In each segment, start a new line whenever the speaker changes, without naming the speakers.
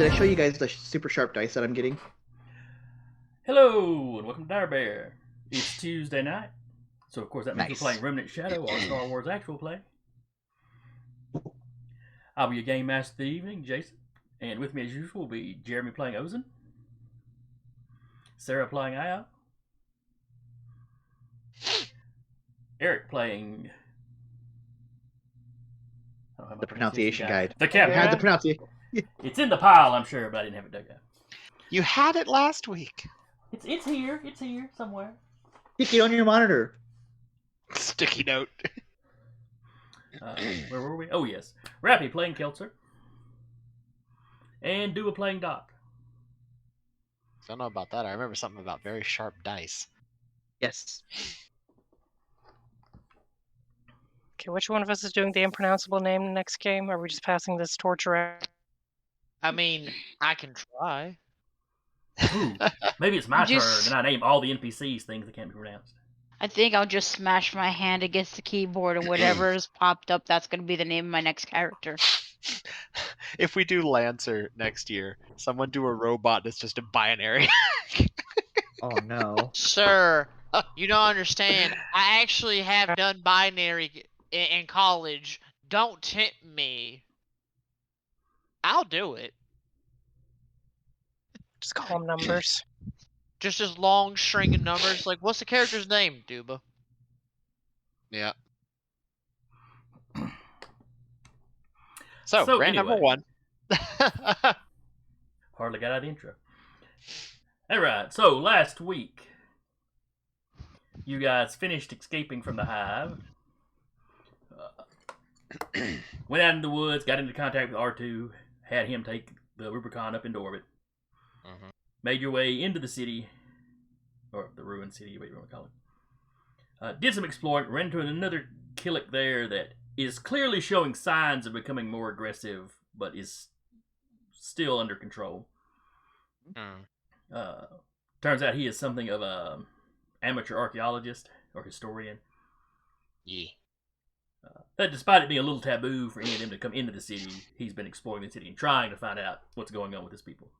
did I show you guys the super sharp dice that I'm getting?
Hello, and welcome to Dire Bear. It's Tuesday night, so of course that means we're
Nice.
playing Remnant Shadow, our Star Wars actual play. I'll be your game master of the evening, Jason, and with me as usual will be Jeremy playing Ozen, Sarah playing Aya, Eric playing... I don't have my
The pronunciation guide.
The
I had the
captain.
pronunciation.
It's in the pile, I'm sure, but I didn't have it dug out.
You had it last week.
It's here. It's here somewhere.
Stick it on your monitor.
Sticky note.
Where were we? Oh, yes. Rappy playing Keltzer. And Dua playing Doc.
Don't know about that. I remember something about very sharp dice.
Yes.
Okay, which one of us is doing the impronounceable name the next game? Or are we just passing this torch around?
I mean, I can try.
Ooh, maybe it's my turn, and I name all the NPCs things that can't be pronounced.
I think I'll just smash my hand against the keyboard, and whatever is popped up, that's going to be the name of my next character.
If we do Lancer next year, someone do a robot that's just a binary.
Oh no.
Sir, you don't understand. I actually have done binary in college. Don't tempt me. I'll do it.
Just call them numbers.
Just this long string of numbers. Like, what's the character's name, Duba?
Yeah. So rant
anyway.
number one.
Hardly got out of the intro. Alright, so last week, you guys finished escaping from the hive. Went out in the woods, got into contact with R2, had him take the Rubicon up into orbit.
Mhm.
Made your way into the city, or the ruined city, what you want to call it. Did some exploring, ran into another Killick there that is clearly showing signs of becoming more aggressive, but is still under control. Turns out he is something of a amateur archaeologist or historian.
Yeah.
That despite it being a little taboo for any of them to come into the city, he's been exploring the city and trying to find out what's going on with his people.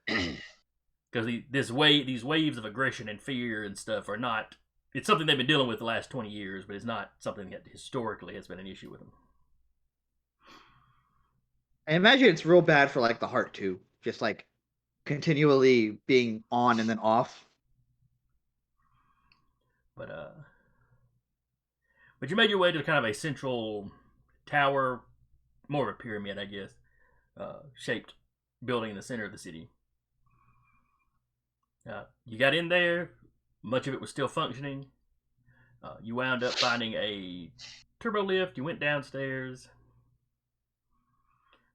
Because these waves of aggression and fear and stuff are not... It's something they've been dealing with the last 20 years, but it's not something that historically has been an issue with them.
I imagine it's real bad for like the heart too. Just like continually being on and then off.
But you made your way to kind of a central tower, more of a pyramid, I guess, shaped building in the center of the city. You got in there, much of it was still functioning. You wound up finding a turbo lift, you went downstairs.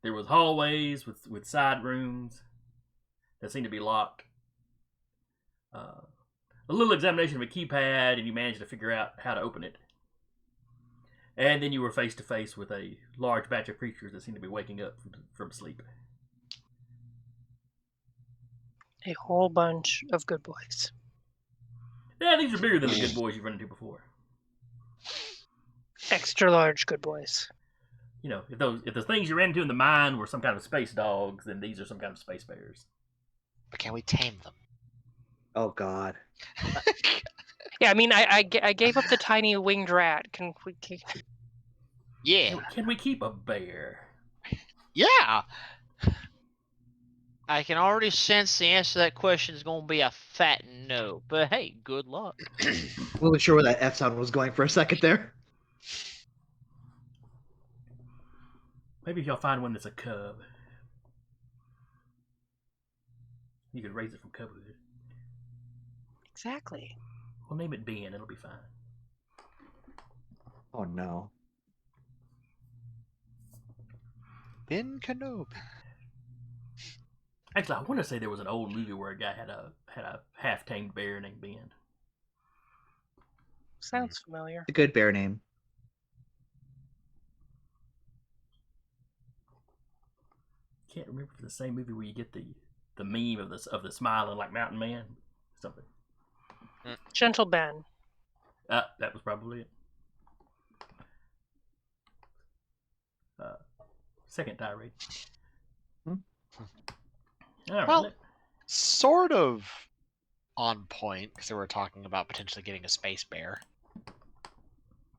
There was hallways with side rooms that seemed to be locked. A little examination of a keypad, and you managed to figure out how to open it. And then you were face to face with a large batch of creatures that seemed to be waking up from sleep.
A whole bunch of good boys.
Yeah, these are bigger than the good boys you've run into before.
Extra large good boys.
You know, if the things you ran into in the mine were some kind of space dogs, then these are some kind of space bears.
But can we tame them?
Oh god.
Yeah, I mean, I gave up the tiny winged rat. Can we?
Yeah.
Can we keep a bear?
Yeah.
I can already sense the answer to that question is going to be a fat no. But hey, good luck.
Wasn't sure where that F sound was going for a second there.
Maybe if y'all find one that's a cub, you could raise it from cubhood.
Exactly.
We'll name it Ben. It'll be fine.
Oh no.
Ben Kenobi.
Actually, I want to say there was an old movie where a guy had a half-tamed bear named Ben.
Sounds familiar.
It's a good bear name.
Can't remember if it's the same movie where you get the meme of the smiling like mountain man. Something.
Gentle Ben.
That was probably it. Second tirade. All right.
Well, sort of on point because they were talking about potentially getting a space bear.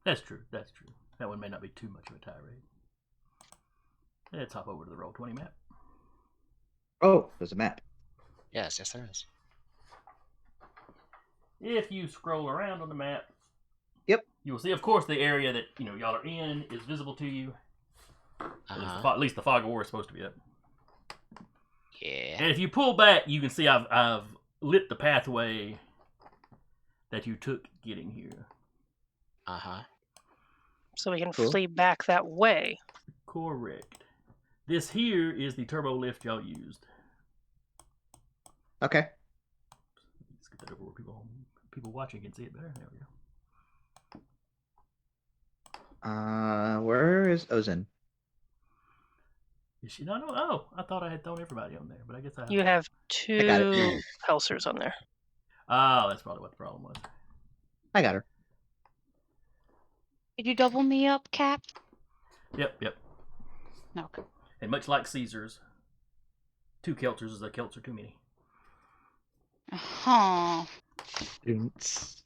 That's true. That's true. That one may not be too much of a tirade. Let's hop over to the Roll20 map.
Oh, there's a map.
Yes, there is.
If you scroll around on the map,
Yep.
you will see, of course, the area that y'all are in is visible to you. At least the fog of war is supposed to be up.
Yeah.
And if you pull back, you can see I've lit the pathway that you took getting here.
So we can
Cool.
flee back that way.
Correct. This here is the turbo lift y'all used.
Okay.
Let's get that over where people watching can see it better. There we go.
Where is Ozen?
Is she not on? Oh, I thought I had thrown everybody on there, but I guess I.
You have
I got it.
2 Helsers on there.
Oh, that's probably what the problem was.
I got her.
Did you double me up, Cap?
Yep.
Okay.
And much like Caesar's, 2 Kelters is a Kelter too many.
Huh.
Oops.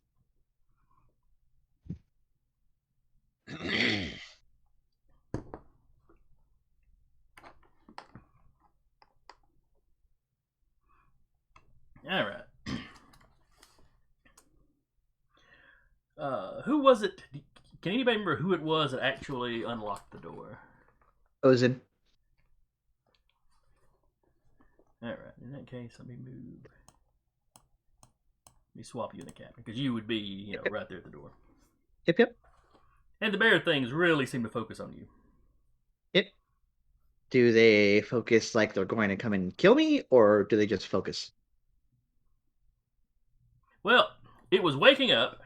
All right. Who was it? Can anybody remember who it was that actually unlocked the door?
Ozen.
All right. In that case, let me move. Let me swap you in the captain because you would be, right there at the door.
Yep.
And the bear things really seem to focus on you.
Yep. Do they focus like they're going to come and kill me, or do they just focus?
Well, it was waking up.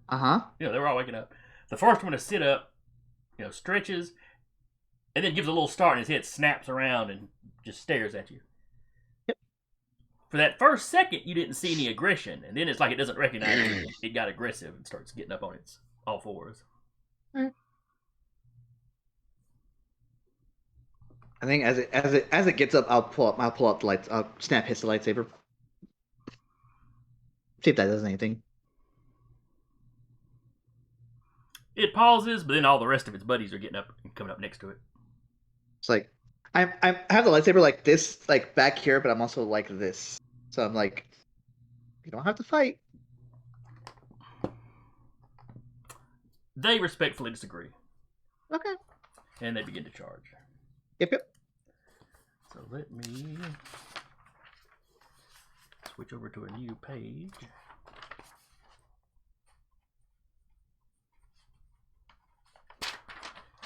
They were all waking up. The first one to sit up, stretches, and then gives a little start, and his head snaps around and just stares at you.
Yep.
For that first second, you didn't see any aggression, and then it's like it doesn't recognize you. It got aggressive and starts getting up on its all fours.
I think as it gets up, I'll pull up the lights. I'll snap hits the lightsaber. See if that does anything.
It pauses, but then all the rest of its buddies are getting up and coming up next to it.
It's like I have the lightsaber like this, like back here, but I'm also like this. So I'm like, you don't have to fight.
They respectfully disagree.
Okay.
And they begin to charge.
Yep.
So let me switch over to a new page.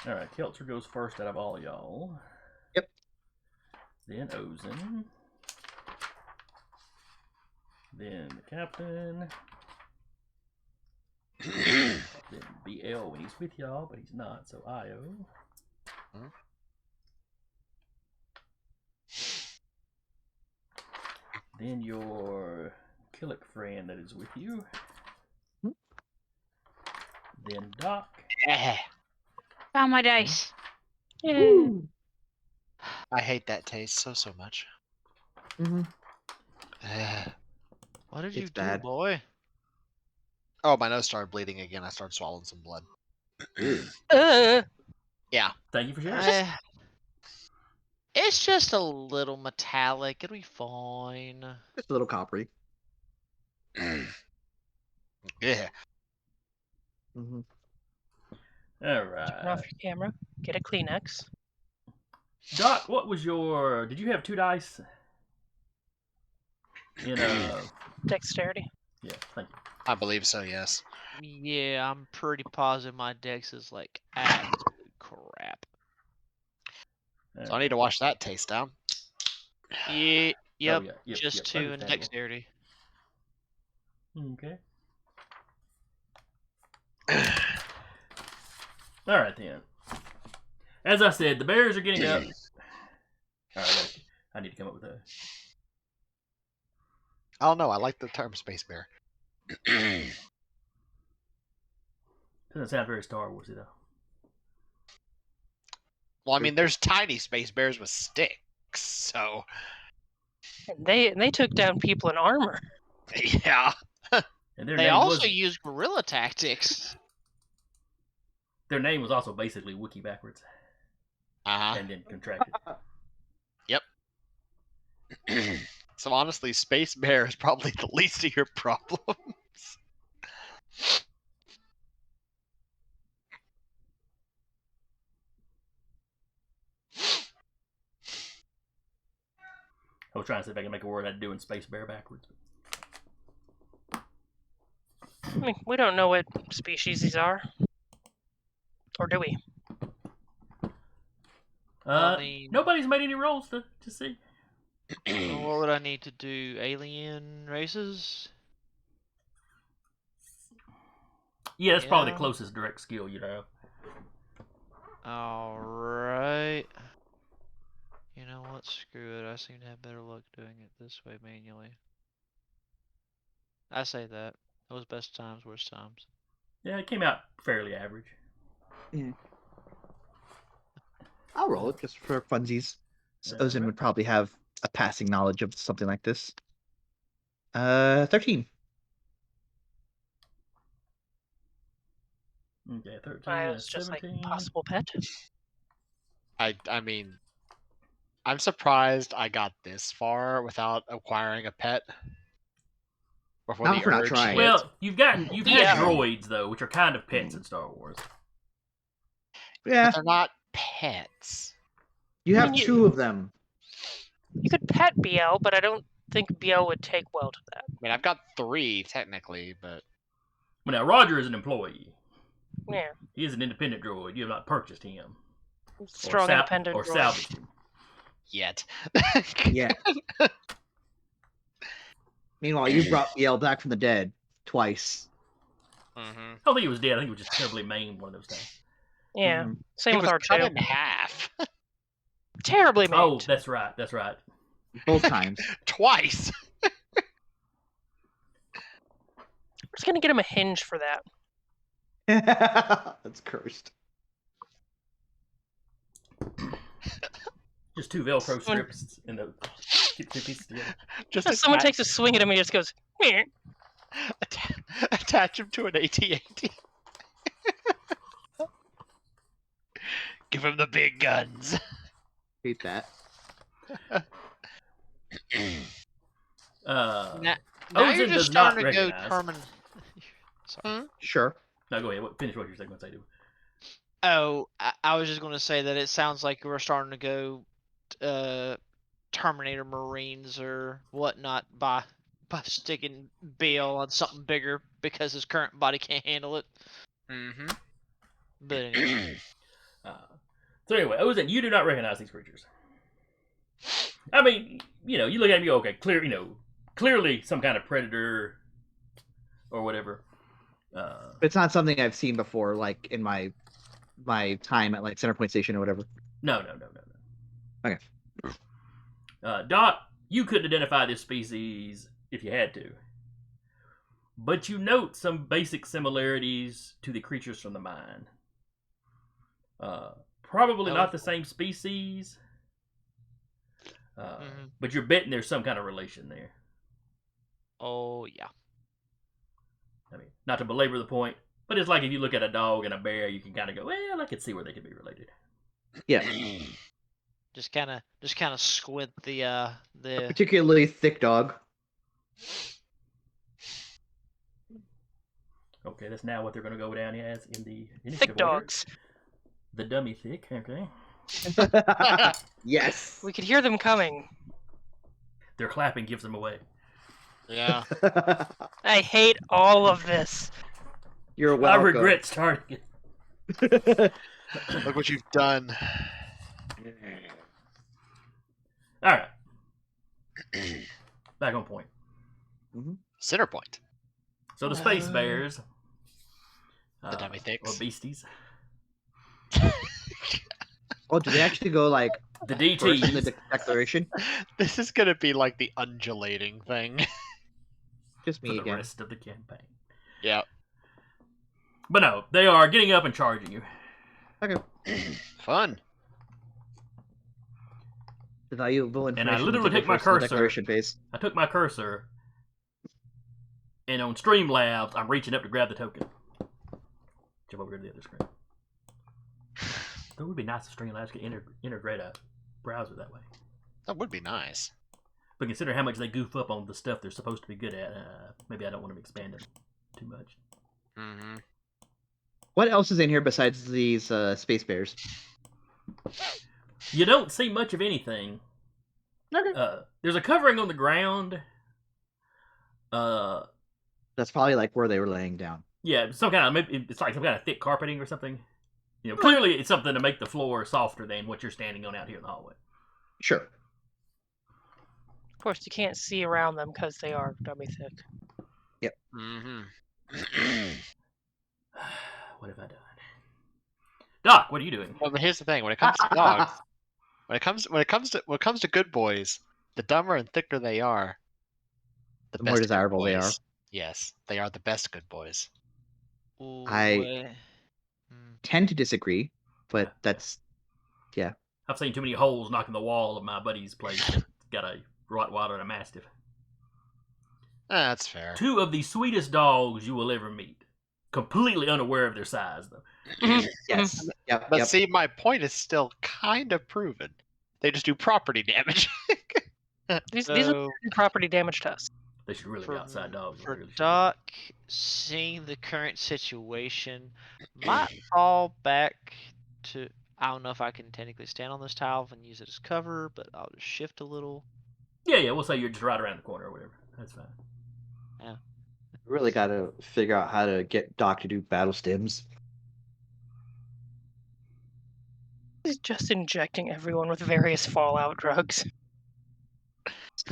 Alright, Keltzer goes first out of all y'all.
Yep.
Then Ozen. Then the captain. Then BL when he's with y'all, but he's not, so IO. Then your Killick friend that is with you. Then Doc.
Yeah.
Found my dice.
Yeah.
I hate that taste so much.
What did
It's
you do,
bad.
boy?
Oh, my nose started bleeding again. I started swallowing some blood. Yeah.
Thank you for sharing.
It's just a little metallic. It'll be fine.
Just a little coppery.
Yeah.
Mhm.
All
Turn off
right.
your camera. Get a Kleenex.
Doc, what was your... Did you have 2 dice? In
Dexterity.
Yeah, thank you.
I believe so, yes.
Yeah, I'm pretty positive my dex is like absolute crap.
So I need to wash that taste down.
Yeah, yep,
Yep,
just 2 in
understandable.
dexterity.
Okay. All right, then. As I said, the bears are getting up. All right, I need to come up with a...
I don't know. I like the term space bear.
Doesn't sound very Star Warsy, though.
Well, I mean, there's tiny space bears with sticks, so
And they took down people in armor.
Yeah.
And their
They
name
also
was
use guerrilla tactics.
their name was also basically wiki backwards,
Uh-huh.
and then contracted.
So honestly, Space Bear is probably the least of your problems.
I was trying to see if I can make a word out of doing space bear backwards.
I mean, we don't know what species these are. Or do we?
I mean,
Nobody's made any rolls to see.
what would I need to do? Alien races?
Yeah, that's probably the
Yeah.
closest direct skill you have.
Alright. You know what? Screw it. I seem to have better luck doing it this way manually. I say that. Those best times, worst times.
Yeah, it came out fairly average.
I'll roll it just for funsies. So Ozin
Alright.
would probably have a passing knowledge of something like this. 13.
Okay, 13,
It's just like
17.
possible pet.
I mean, I'm surprised I got this far without acquiring a pet. Before
Not
the
for not
urge
trying.
hit.
Well, you've had
Yeah.
droids though, which are kind of pets in Star Wars.
Yeah,
But they're not pets.
you have
I mean,
2 of them.
You could pet BL, but I don't think BL would take well to that.
I mean, I've got 3 technically, but
But now Roger is an employee.
Yeah.
He is an independent droid. You have not purchased him.
Strong independent
or
droid.
salvaged him.
yet.
Yeah. Meanwhile, you brought BL back from the dead twice.
Mhm.
I don't think he was dead. I think he was just terribly maimed one of those times.
Yeah.
Mhm.
Same
He
with
was cut
R2.
in half.
Terribly made.
Oh, that's right. That's right.
Both times.
Twice.
I'm just gonna get him a hinge for that.
That's cursed.
Just 2 Velcro strips and the keep 2 pieces together.
Just
If someone
attach,
takes a swing at him, he just goes, "Meh."
attach him to an AT-AT. Give him the big guns.
Hate that.
Uh,
Now
Ozin
you're
does
just
not
starting to go
recognize.
Sorry.
Sure.
No, go ahead. Finish what you're saying once I do.
Oh, I was just going to say that it sounds like we're starting to go Terminator Marines or whatnot by sticking Bale on something bigger because his current body can't handle it.
Mm-hmm.
But anyway.
So anyway, Ozin, you do not recognize these creatures. I mean, you look at them, you go, okay, clearly some kind of predator or whatever.
But it's not something I've seen before, like in my time at like Centerpoint Station or whatever.
No.
Okay.
Doc, you couldn't identify this species if you had to. But you note some basic similarities to the creatures from the mine. Probably not the same species. But you're betting there's some kind of relation there.
Oh, yeah.
I mean, not to belabor the point, but it's like if you look at a dog and a bear, you can kind of go, well, I could see where they could be related.
Yeah.
Just kind of squint the
Particularly thick dog.
Okay, that's now what they're going to go down as in the initiative
Thick
order.
dogs.
The dummy thick, okay.
Yes.
We could hear them coming.
Their clapping gives them away.
Yeah.
I hate all of this.
You're welcome.
I regret starting it.
Look what you've done.
All right. Back on point.
Center point.
So the space bears,
The dummy thicks.
or beasties,
Oh, do they actually go like
the
first in the
DTs.
declaration?
This is gonna be like the undulating thing.
Just
For
me
the
again.
rest of the campaign.
Yeah.
But no, they are getting up and charging you.
Okay.
Fun.
The valuable
And I
information
literally
take
take my
first to the
cursor.
declaration phase.
I took my cursor, and on Streamlabs, I'm reaching up to grab the token. Jump over to the other screen. It would be nice if Streamlabs could integrate a browser that way.
That would be nice.
But consider how much they goof up on the stuff they're supposed to be good at. Maybe I don't want to expand them too much.
Mm-hmm.
What else is in here besides these space bears?
You don't see much of anything.
Okay.
There's a covering on the ground.
That's probably like where they were laying down.
Yeah, it's like some kind of thick carpeting or something. Clearly it's something to make the floor softer than what you're standing on out here in the hallway.
Sure.
Of course, you can't see around them because they are dummy thick.
Mm-hmm.
What have I done? Doc, what are you doing?
Well, but here's the thing: when it comes to dogs, when it comes to good boys, the dumber and thicker they are, the
The more
best good
desirable they are.
boys. Yes, they are the best good boys.
Ooh,
I- Tend to disagree, but that's
I've seen too many holes knocking the wall of my buddy's place. Got a Rottweiler and a Mastiff.
That's fair.
Two of the sweetest dogs you will ever meet. Completely unaware of their size, though.
yes. Yep.
But
Yep.
see, my point is still kind of proven. They just do property damage.
These are property damage tests.
They should really be outside dogs.
For
Really should.
Doc, seeing the current situation, might fall back to. I don't know if I can technically stand on this tile and use it as cover, but I'll just shift a little.
Yeah, we'll say you're just right around the corner or whatever. That's fine.
Really got to figure out how to get Doc to do battle stims.
He's just injecting everyone with various Fallout drugs.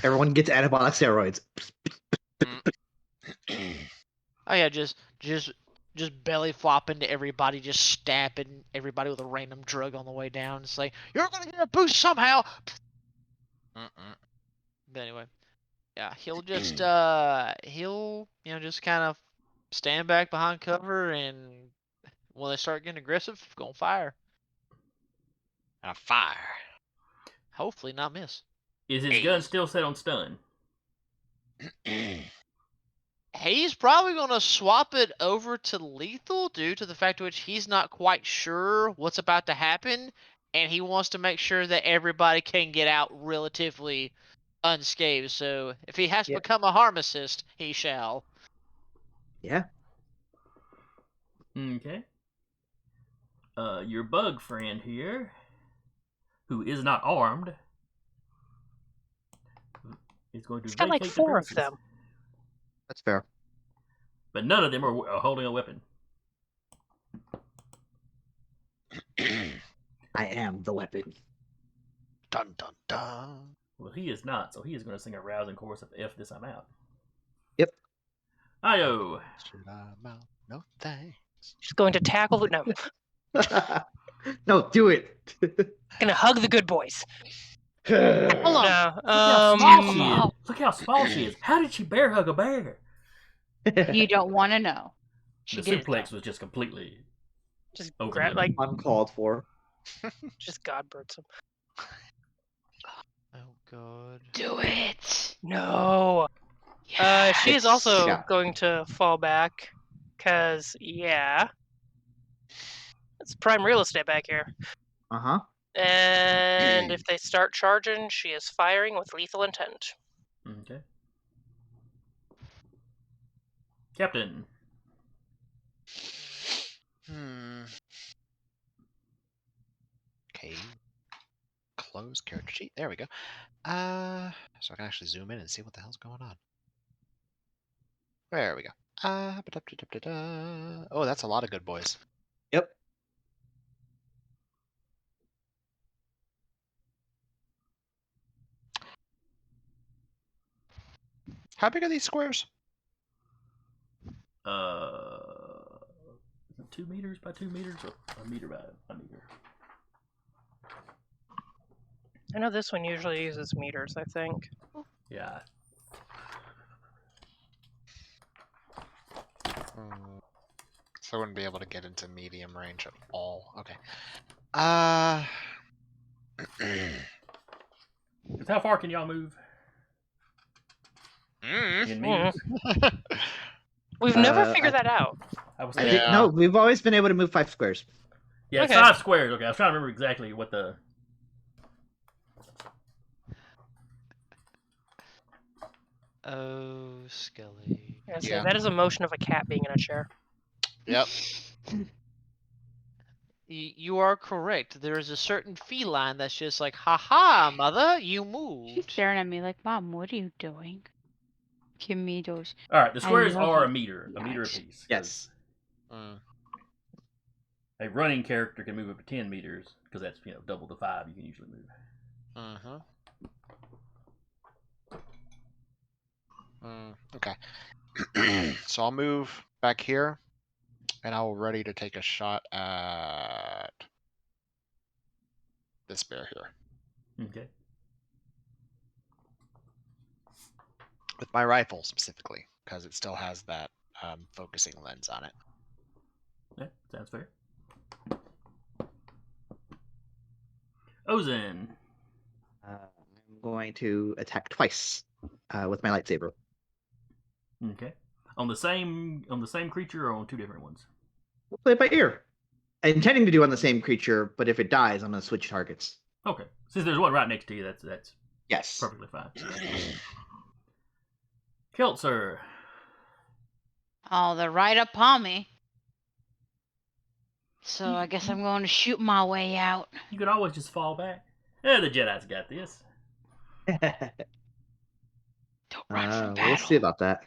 Everyone gets anabolic steroids.
Oh yeah, just belly flopping to everybody, just stabbing everybody with a random drug on the way down. It's like you're gonna get a boost somehow. But anyway, yeah, he'll just just kind of stand back behind cover, and when they start getting aggressive, gonna fire.
Fire.
Hopefully not miss.
Is his gun still set on stun?
He's probably going to swap it over to lethal due to the fact to which he's not quite sure what's about to happen, and he wants to make sure that everybody can get out relatively unscathed. So if he has to become a harm assist, he shall.
Yeah.
Okay. Your bug friend here, who is not armed, is going to
He's got like
vacate the
4 of
premises.
them.
That's fair.
But none of them are holding a weapon.
I am the weapon.
Dun dun dun.
Well, he is not, so he is going to sing a rousing chorus of F this I'm out.
Yep.
Ayo.
Should I mount? No thanks.
Just going to tackle the no.
No, do it.
Gonna hug the good boys.
Hold on.
No,
Look how small she
um,
is. Look how small she is. How did she bear hug a bear?
You don't want to know.
she
The
did.
suplex was just completely
Just
over
grab
the-
like
Uncalled for.
just Godbirds him.
Oh god.
Do it.
No. She is
It's-
also
yeah.
going to fall back, cause it's prime real estate back here.
Uh-huh.
And if they start charging, she is firing with lethal intent.
Okay. Captain.
Okay. Close character sheet. There we go. So I can actually zoom in and see what the hell's going on. There we go. Oh, that's a lot of good boys.
Yep.
How big are these squares?
2 meters by 2 meters or a meter by a meter?
I know this one usually uses meters, I think.
Yeah.
So I wouldn't be able to get into medium range at all. Okay.
'Cause how far can y'all move in meters?
We've never
Uh,
figured that out.
I was
I
thinking,
think no, we've always been able to move 5 squares.
yeah, it's
Okay.
5 squares. Okay, I was trying to remember exactly what the.
Oh, Skelly.
Yeah, so
Yeah.
that is a motion of a cat being in a chair.
Yep.
You are correct. There is a certain feline that's just like, haha, mother, you
She's
moved.
staring at me like, Mom, what are you doing? Give me those.
All right, the
I
squares
love
are
you.
a meter
Yikes.
apiece. 'Cause
Yes.
Mm.
a running character can move up to 10 meters because that's double the 5 you can usually move.
Mm-hmm. Okay. So I'll move back here, and I'll ready to take a shot at this bear here
Okay.
with my rifle specifically, because it still has that focusing lens on it.
Yeah, sounds fair. Ozen.
I'm going to attack twice with my lightsaber.
Okay. On the same creature or on 2 different ones?
We'll play it by ear. Intending to do on the same creature, but if it dies, I'm going to switch targets.
Okay. Since there's one right next to you, that's
Yes.
perfectly fine. Keltzer.
Oh, they're right upon me. So I guess I'm going to shoot my way out.
You could always just fall back. Yeah, the Jedi's got this.
Don't run from
We'll
battle.
see about that.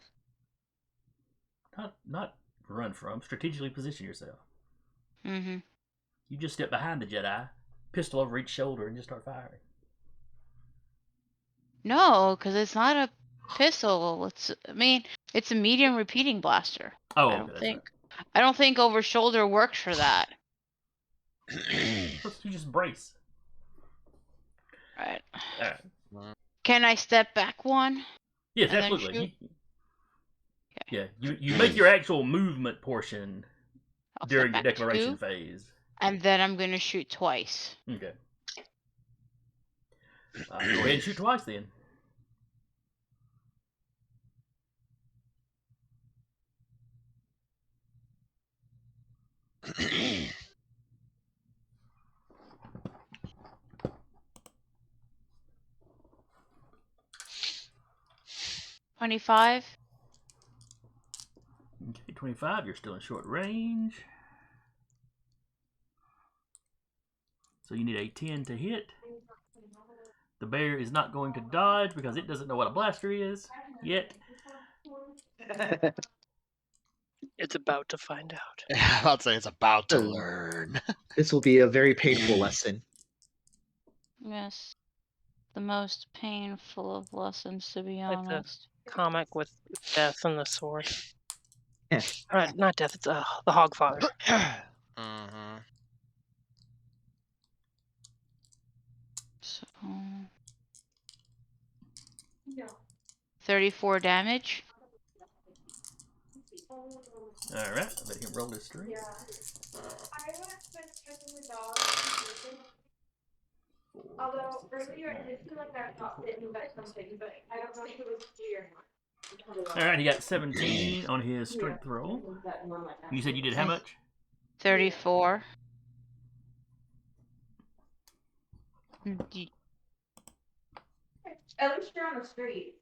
Not run from. Strategically position yourself.
Mm-hmm.
You just step behind the Jedi, pistol over each shoulder, and just start firing.
No, because it's not a pistol. It's a medium repeating blaster.
Oh,
I
okay,
don't
that's
think. I don't think over shoulder works for that.
right. You just brace.
Right.
All right.
Can I step back one?
Yes,
And then
absolutely.
shoot?
Yeah, you make your actual movement portion
I'll
during
step
your
back
declaration
2,
phase.
and then I'm gonna shoot twice.
Okay. Go ahead and shoot twice then.
$25.
Okay, 25. You're still in short range. So you need a 10 to hit. The bear is not going to dodge because it doesn't know what a blaster is yet.
It's about to find out.
I'd say it's about to
Oh.
learn.
This will be a very painful lesson.
Yes. The most painful of lessons, to be
Like the
honest.
comic with death and the sword.
Yeah.
Not death, it's the Hogfather.
Mm-hmm.
So, 34 damage.
Alright, let him roll his strength.
Although earlier it did feel like I thought that you got something, but I don't know if it was here.
Alright, he got 17 on his strength roll. You said you did how much?
34.
At least you're on the street.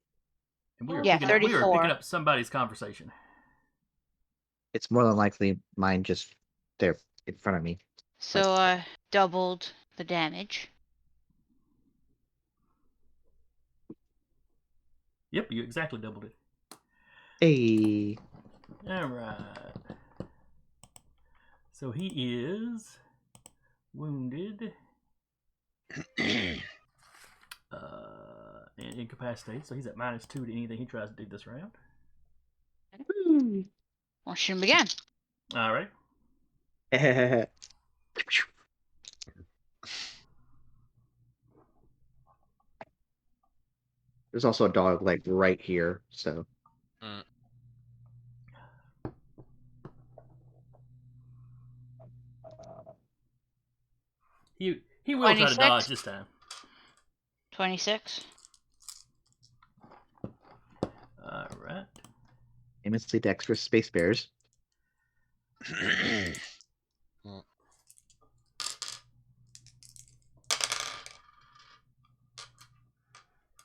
And we were
Yeah,
picking up, we were
34.
picking up somebody's conversation.
It's more than likely mine just there in front of me.
So I doubled the damage.
Yep, you exactly doubled it.
Hey.
Alright. So he is wounded. And incapacitated, so he's at -2 to anything he tries to do this round.
I'll shoot him again.
Alright.
There's also a dog like right here, so
He will try to
26?
dodge this time.
26.
All right.
Famously dexterous space bears.
So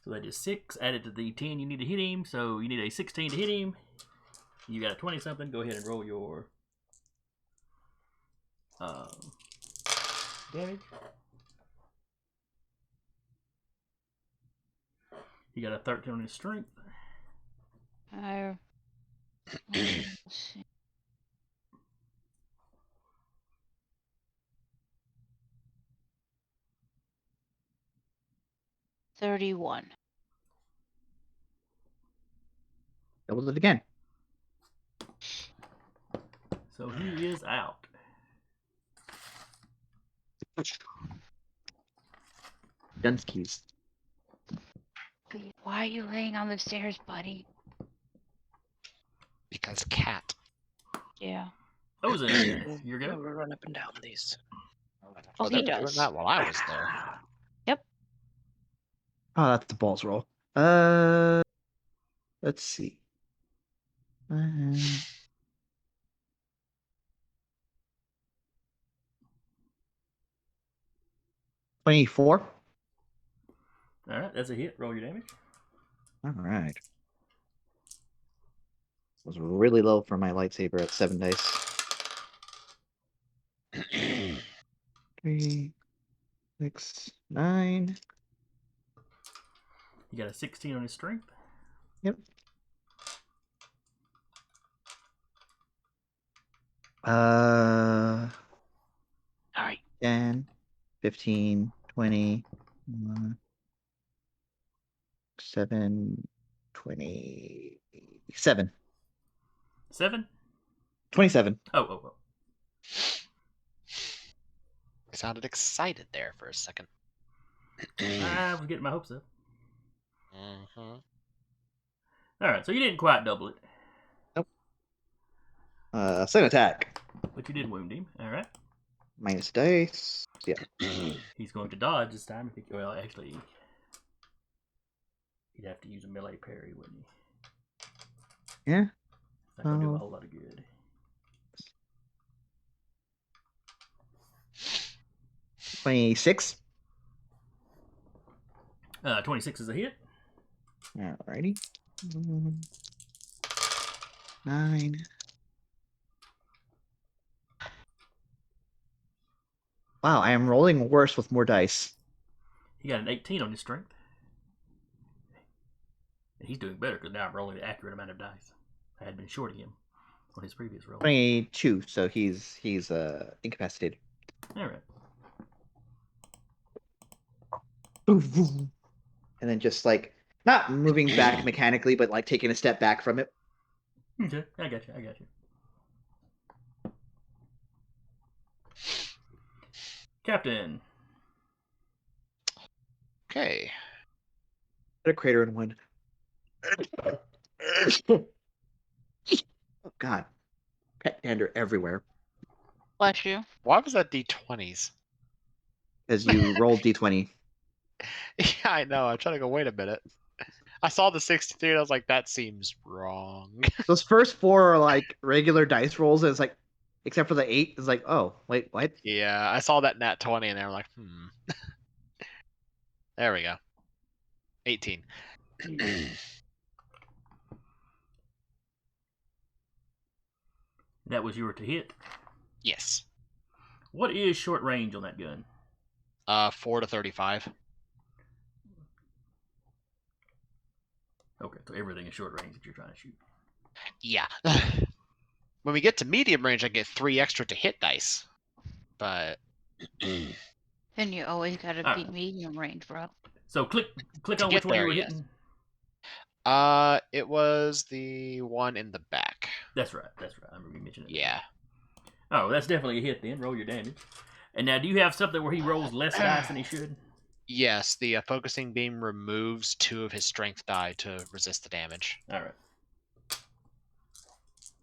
that is 6 added to the 10 you need to hit him. So you need a 16 to hit him. You got a 20 something. Go ahead and roll your damage. You got a 13 on his strength.
Let's see. 31.
Doubles it again.
So he is out.
Dunskies.
Why are you laying on the stairs, buddy?
Because cat.
Yeah.
Ozen, you're
I
good.
will run up and down these.
Oh,
they
he
were doing
does.
that while I was there.
Oh, that's the balls roll. Let's see. 24.
All right, that's a hit. Roll your damage.
All right. Was really low for my lightsaber at 7 dice. 3, 6, 9.
You got a 16 on his strength.
Yep. 10, 15, 20, 7, 27.
7?
27.
Oh.
I sounded excited there for a second.
I was getting my hopes up.
Mm-hmm.
All right, so you didn't quite double it,
Second attack.
but you did wound him. All right.
Minus dice. Yeah.
He's going to dodge this time. Well, actually, he'd have to use a melee parry, wouldn't he?
Yeah.
It's not going to do a whole lot of good.
26.
26 is a hit.
Alrighty. 9. Wow, I am rolling worse with more dice.
He got an 18 on his strength. And he's doing better because now I'm rolling the accurate amount of dice. I had been shorting him on his previous roll.
22, so he's incapacitated.
All right.
And then just like not moving back mechanically, but like taking a step back from it.
Okay, I got you. Captain.
Okay.
Put a crater in one. Oh God, pet dander everywhere
Bless you.
Why was that D20s?
as you rolled d20.
Yeah, I know. I'm trying to go, wait a minute. I saw the 63 and I was like, that seems wrong.
Those first 4 are like regular dice rolls, and it's like, except for the 8, it's like, oh wait, what?
Yeah, I saw that nat 20 and I'm like, There we go. 18.
That was your to hit.
Yes.
What is short range on that gun?
4 to 35.
Okay, so everything is short range that you're trying to shoot.
Yeah. When we get to medium range, I get 3 extra to hit dice. But
Then you always gotta be
Alright.
medium range, bro.
So click
To
on
get
which one you
there,
were
yes.
hitting.
it was the one in the back.
That's right. I remember you mentioning it.
Yeah.
Oh, that's definitely a hit then. Roll your damage. And now, do you have something where he rolls less dice than he should?
Yes, the focusing beam removes 2 of his strength die to resist the damage.
All right.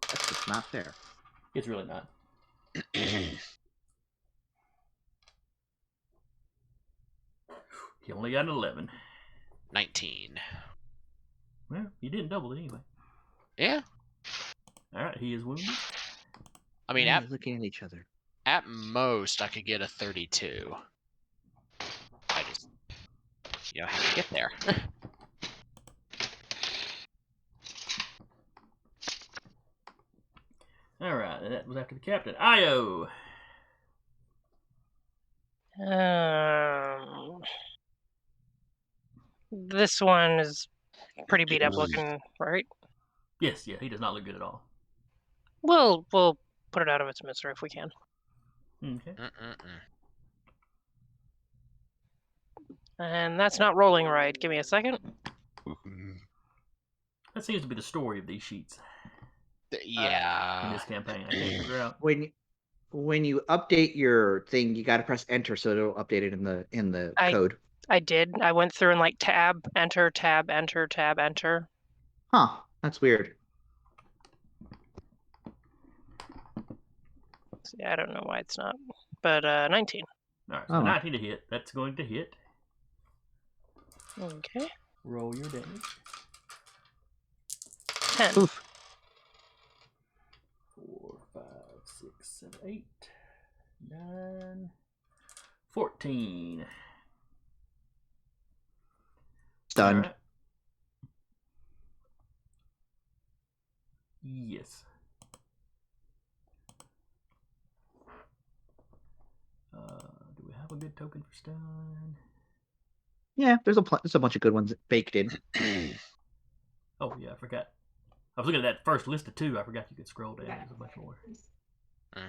That's just not fair.
It's really not. He only got an 11.
19.
Well, you didn't double it anyway.
Yeah.
All right, he is wounded.
I mean,
Yeah,
at
looking at each other.
most, I could get a 32. I just, have to get there.
All right, and that was after the captain. Io.
This one is pretty beat up looking, right?
Yes, yeah, he does not look good at all.
We'll put it out of its misery if we can.
Okay.
And that's not rolling right. Give me a second.
That seems to be the story of these sheets in
Yeah.
this campaign. I can't figure out.
When you update your thing, you got to press enter so it'll update it in the code.
I did. I went through and like tab, enter, tab, enter, tab, enter.
Huh? That's weird.
See, I don't know why it's not. But 19.
All right, so
Oh.
19 to hit. That's going to hit.
Okay.
Roll your damage.
10.
Oof.
4, 5, 6, 7, 8, 9, 14.
Stunned.
All right. Yes. Do we have a good token for stun?
Yeah, there's a bunch of good ones baked in.
Oh, yeah, I forgot. I was looking at that first list of 2. I forgot you could scroll down. There's a bunch more. All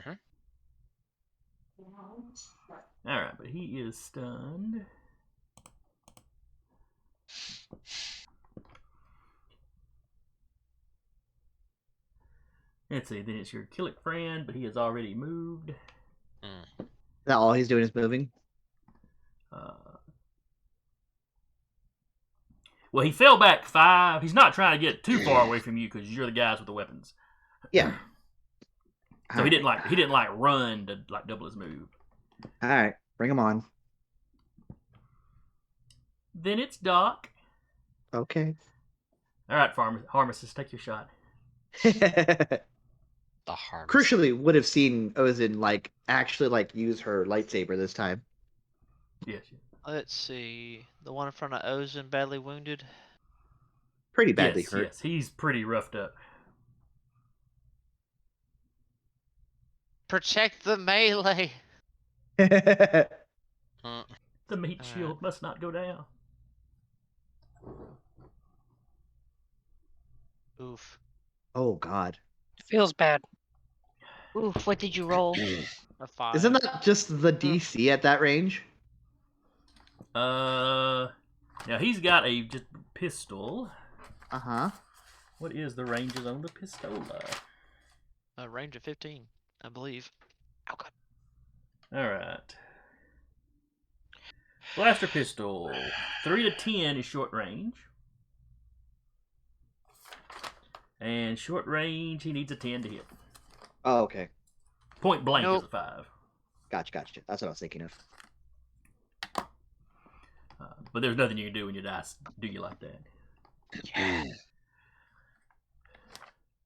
right, but he is stunned. Let's see, then it's your Killick friend, but he has already moved.
Is that all he's doing is moving?
Well, he fell back 5. He's not trying to get too far away from you because you're the guys with the weapons.
Yeah.
So he didn't like run to like double his move.
All right, bring him on.
Then it's Doc.
Okay.
All right, Pharmacist, take your shot.
The harm.
Crucially, would have seen Ozin actually use her lightsaber this time.
Yes.
Let's see. The one in front of Ozen badly wounded.
Pretty badly
Yes,
hurt.
yes, he's pretty roughed up.
Protect the melee.
The meat shield must not go down.
Oof.
Oh God.
Feels bad.
Oof, what did you roll?
A 5.
Isn't that just the DC at that range?
Now he's got a just pistol.
Uh-huh.
What is the ranges on the pistola?
A range of 15, I believe. Oh god.
All right. Blaster pistol. 3 to 10 is short range. And short range, he needs a 10 to hit.
Oh, okay.
Point blank
Nope.
is a 5.
Gotcha. That's what I was thinking of.
But there's nothing you can do when your dice do you like that.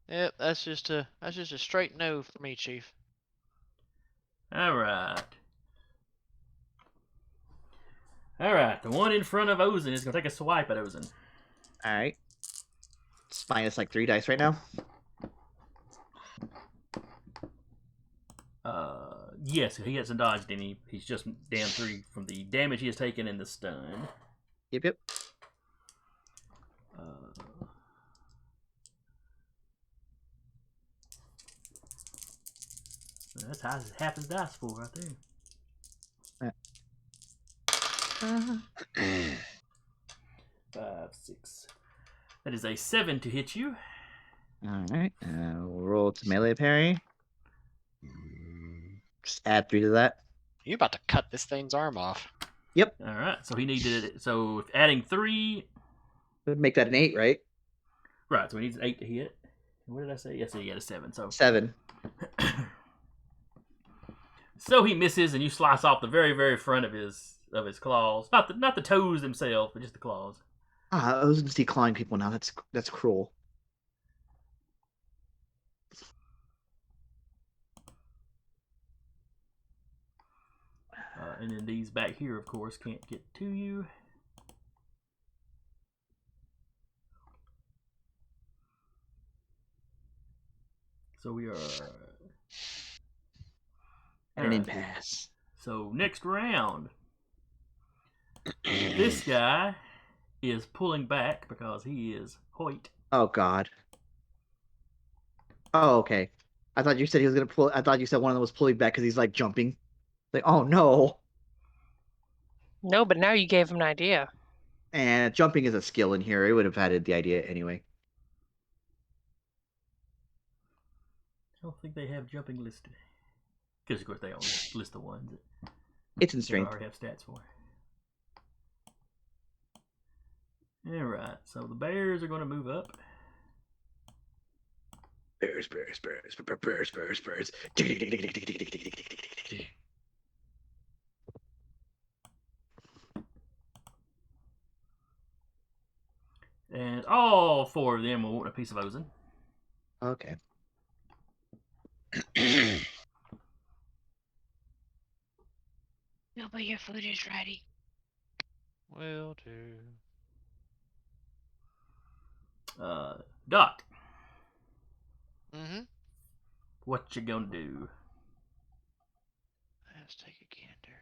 Yep, that's just a straight no for me, Chief.
All right. The one in front of Ozen is going to take a swipe at Ozen.
All right. It's minus 3 dice right now.
Yes, he gets a dodge, didn't he? He's just down 3 from the damage he has taken and the stun.
Yep.
That's half his dice full right there. 5, 6. That is a 7 to hit you.
All right. We'll roll to melee parry. Just add 3 to that.
You about to cut this thing's arm off?
Yep.
All right, so he needed. So adding 3.
Would make that an 8, right?
Right, so he needs an 8 to hit. What did I say? Yes, he got a 7. So
7.
So he misses, and you slice off the very, very front of his his claws. Not the toes themselves, but just the claws.
I was gonna see clawing people now. That's cruel.
And then these back here, of course, can't get to you. So we are
At an impasse.
So next round, this guy is pulling back because he is Hoyt.
Oh God. Oh, okay. I thought you said he was gonna pull. I thought you said one of them was pulling back because he's like jumping. Like, oh no.
No, but now you gave him an idea.
And jumping is a skill in here. It would have had the idea anyway.
I don't think they have jumping listed. Because, of course, they only list the ones that
It's in
they
strength.
already have stats for. Alright, so the bears are going to move up.
Bears.
And all four of them will want a piece of Ozen.
Okay.
No, but your food is ready.
Will do.
Doc,
Mm-hmm.
what you gonna do?
Let's take a gander.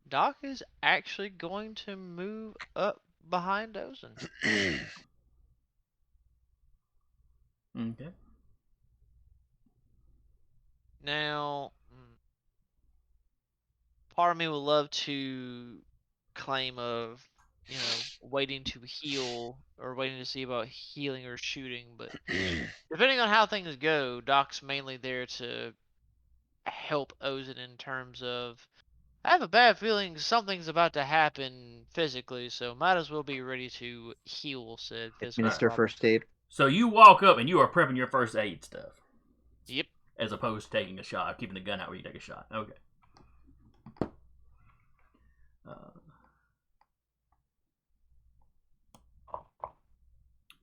Doc is actually going to move up behind Ozen.
Okay.
Now, part of me would love to claim of, waiting to heal or waiting to see about healing or shooting, but depending on how things go, Doc's mainly there to help Ozen in terms of, I have a bad feeling something's about to happen physically, so might as well be ready to heal said physical
Minister
problem.
first aid.
So you walk up and you are prepping your first aid stuff.
Yep.
As opposed to taking a shot, keeping the gun out where you take a shot. Okay.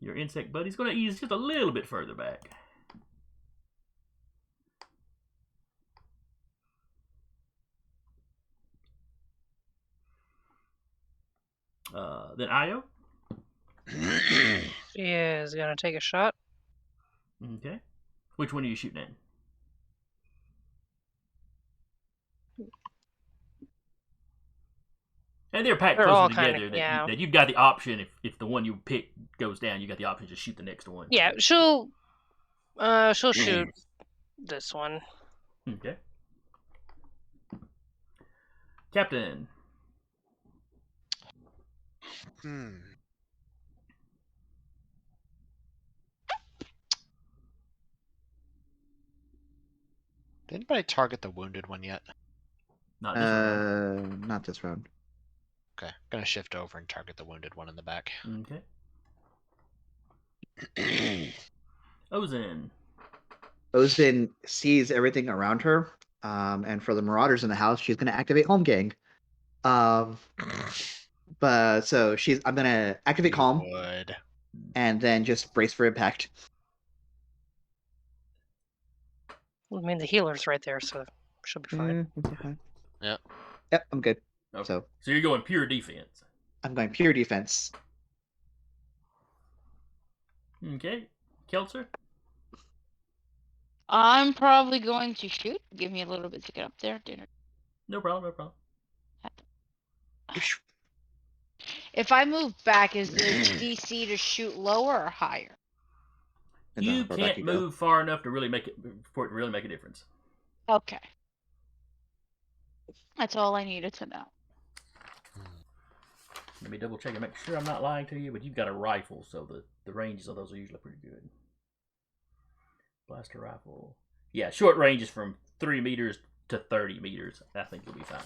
Your insect buddy's going to ease just a little bit further back. Then Io.
She is gonna take a shot.
Okay. Which one are you shooting at? And they're packed
They're all
closer
kinda-
together
yeah.
that you've got the option, if the one you pick goes down, you got the option to shoot the next one.
Yeah, she'll shoot this one.
Okay. Captain.
Did anybody target the wounded one yet?
Not this round.
Not this round.
Okay, gonna shift over and target the wounded one in the back.
Okay. Ozen.
Ozen sees everything around her, and for the marauders in the house, she's gonna activate Home Gang. But so I'm gonna activate Calm
Would.
and then just brace for impact.
I mean, the healer's right there, so she'll be fine.
Yep.
Yep, I'm good.
Okay.
So
you're going pure defense.
I'm going pure defense.
Okay. Keltzer.
I'm probably going to shoot. Give me a little bit to get up there. Dinner.
No problem.
If I move back, is the DC to shoot lower or higher?
You can't move far enough to really for it to really make a difference.
Okay. That's all I needed to know.
Let me double check and make sure I'm not lying to you, but you've got a rifle, so the ranges of those are usually pretty good. Blaster rifle. Yeah, short range is from 3 meters to 30 meters. I think you'll be fine.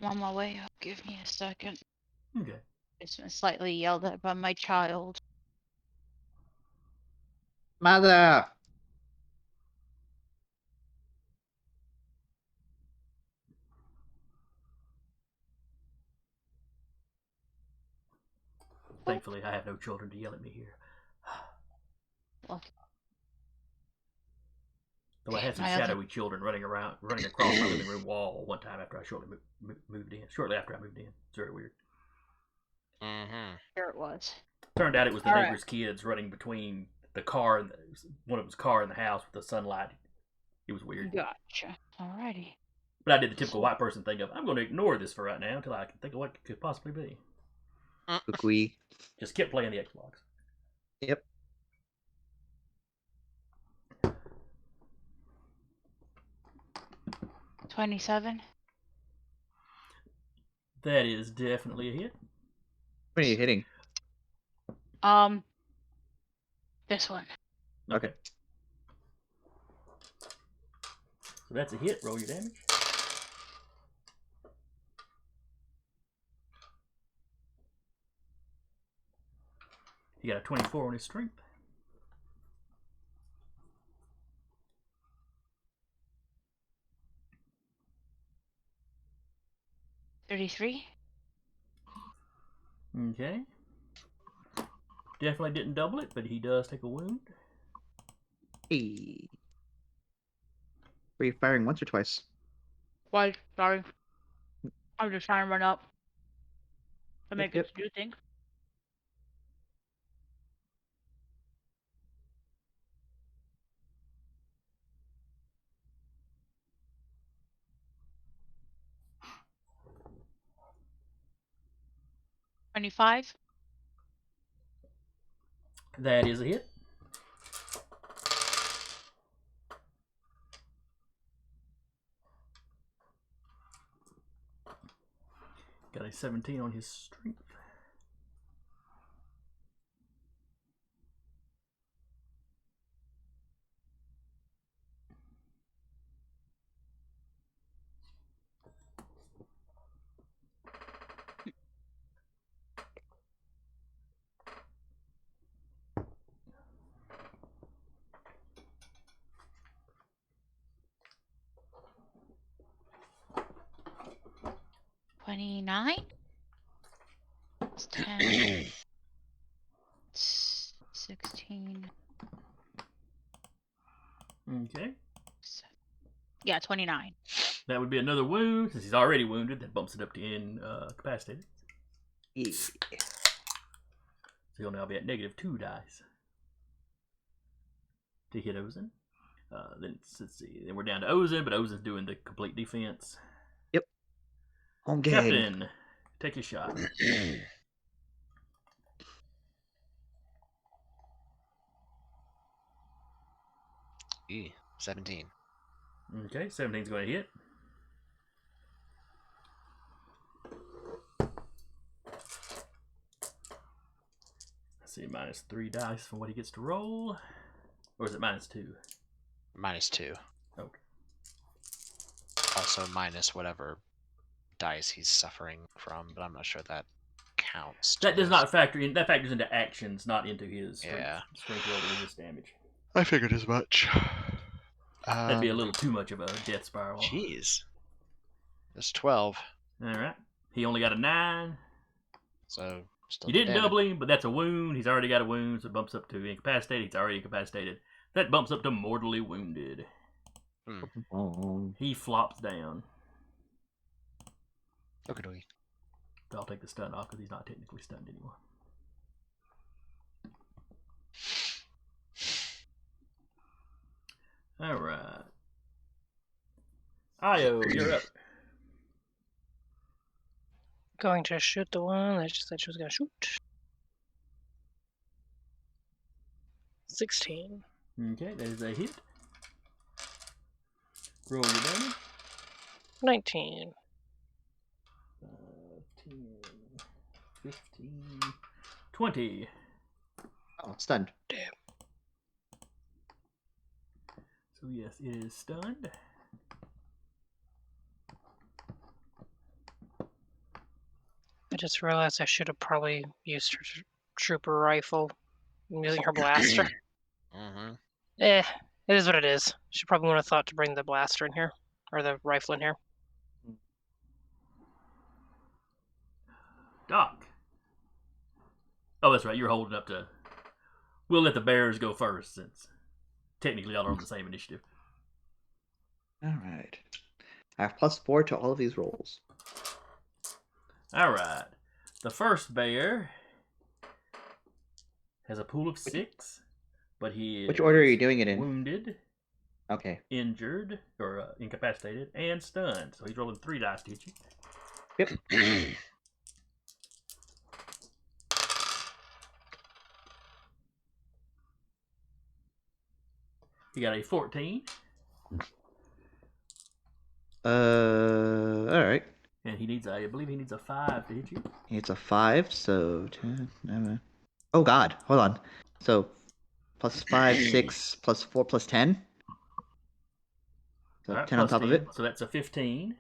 I'm on my way up. Give me a second.
Okay.
It's been slightly yelled at by my child.
Mother.
Thankfully, I have no children to yell at me here.
Lucky.
Though I had some
My other-
shadowy children running across my living room wall one time after I shortly moved in. Shortly after I moved in. It's very weird.
Mm-hmm.
Sure it was.
Turned out it was the
All right.
neighbor's kids running between the car and one of them's car and the house with the sunlight. It was weird.
Gotcha. Alrighty.
But I did the typical white person thing of, I'm going to ignore this for right now until I can think of what it could possibly be.
Squeak.
Just kept playing the Xbox.
Yep.
$27.
That is definitely a hit.
What are you hitting?
This one.
Okay.
So that's a hit. Roll your damage. He got a 24 on his strength.
$33.
Okay. Definitely didn't double it, but he does take a wound.
Hey. Were you firing once or twice?
Why? Sorry. I'm just trying to run up to make
Yep.
it do things. $25.
That is a hit. Got a 17 on his strength.
$29. It's 10. 16.
Okay.
Yeah, 29.
That would be another wound. Since he's already wounded, that bumps it up to incapacitated.
Yeah.
So he'll now be at -2 dice to hit Ozen. Then let's see. Then we're down to Ozen, but Ozen's doing the complete defense.
Home game.
Captain, take your shot.
E 17.
Okay, 17's going to hit. Let's see, -3 dice for what he gets to roll. Or is it -2?
-2.
Okay.
Also minus whatever dice he's suffering from, but I'm not sure that counts.
That does
towards-
not factor in. That factors into actions, not into his strength roll or his damage.
I figured as much.
That'd be a little too much of a death spiral.
Jeez. That's 12.
All right. He only got a 9.
So still
You didn't
damage.
double him, but that's a wound. He's already got a wound, so it bumps up to incapacitated. He's already incapacitated. That bumps up to mortally wounded.
Oh.
He flops down.
Okay, dokie.
But I'll take the stun off because he's not technically stunned anymore. All right. Io, you're up.
Going to shoot the one that just said she was going to shoot. 16.
Okay, that is a hit. Roll your damage.
19.
10, 15, 20.
Oh, stunned.
So yes, it is stunned.
just realized I should have probably used her trooper rifle. I'm using her blaster.
Mm-hmm.
It is what it is. She probably would have thought to bring the blaster in here. Or the rifle in here.
Doc. Oh, that's right. You're holding up to. We'll let the bears go first, since technically y'all are on the same initiative.
All right. I have +4 to all of these rolls.
All right. The first bear has a pool of 6, but he is
Which order are you doing it in?
wounded,
Okay.
injured, or incapacitated, and stunned. So he's rolling 3 dice to hit you.
Yep.
He got a 14,
All right.
and he needs I believe he needs a 5 to hit you.
It's a 5, so 10, 11. Oh God, hold on. So +5, 6, +4, +10. So
All right,
10 on
plus
top of
10,
it.
so that's a 15.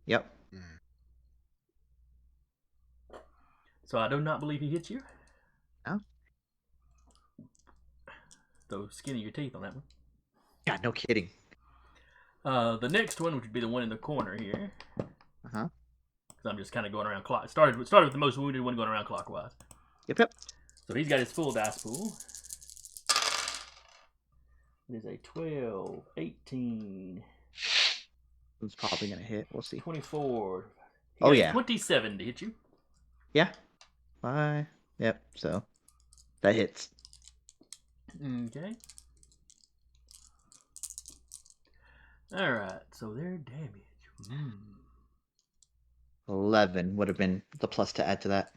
Yep.
So I do not believe he hits you.
No.
So skin of your teeth on that one.
God, no kidding.
The next one, which would be the one in the corner here.
Uh-huh.
Because I'm just kind of going around clock. Started with the most wounded one, going around clockwise.
Yep.
So he's got his full dice pool. It is a 12, 18,
Who's probably gonna hit? We'll see.
24. He
Oh,
got a
yeah.
27 to hit you.
Yeah. 5. Yep. So that hits.
Okay. Alright, so their damage.
11 would have been the plus to add to that.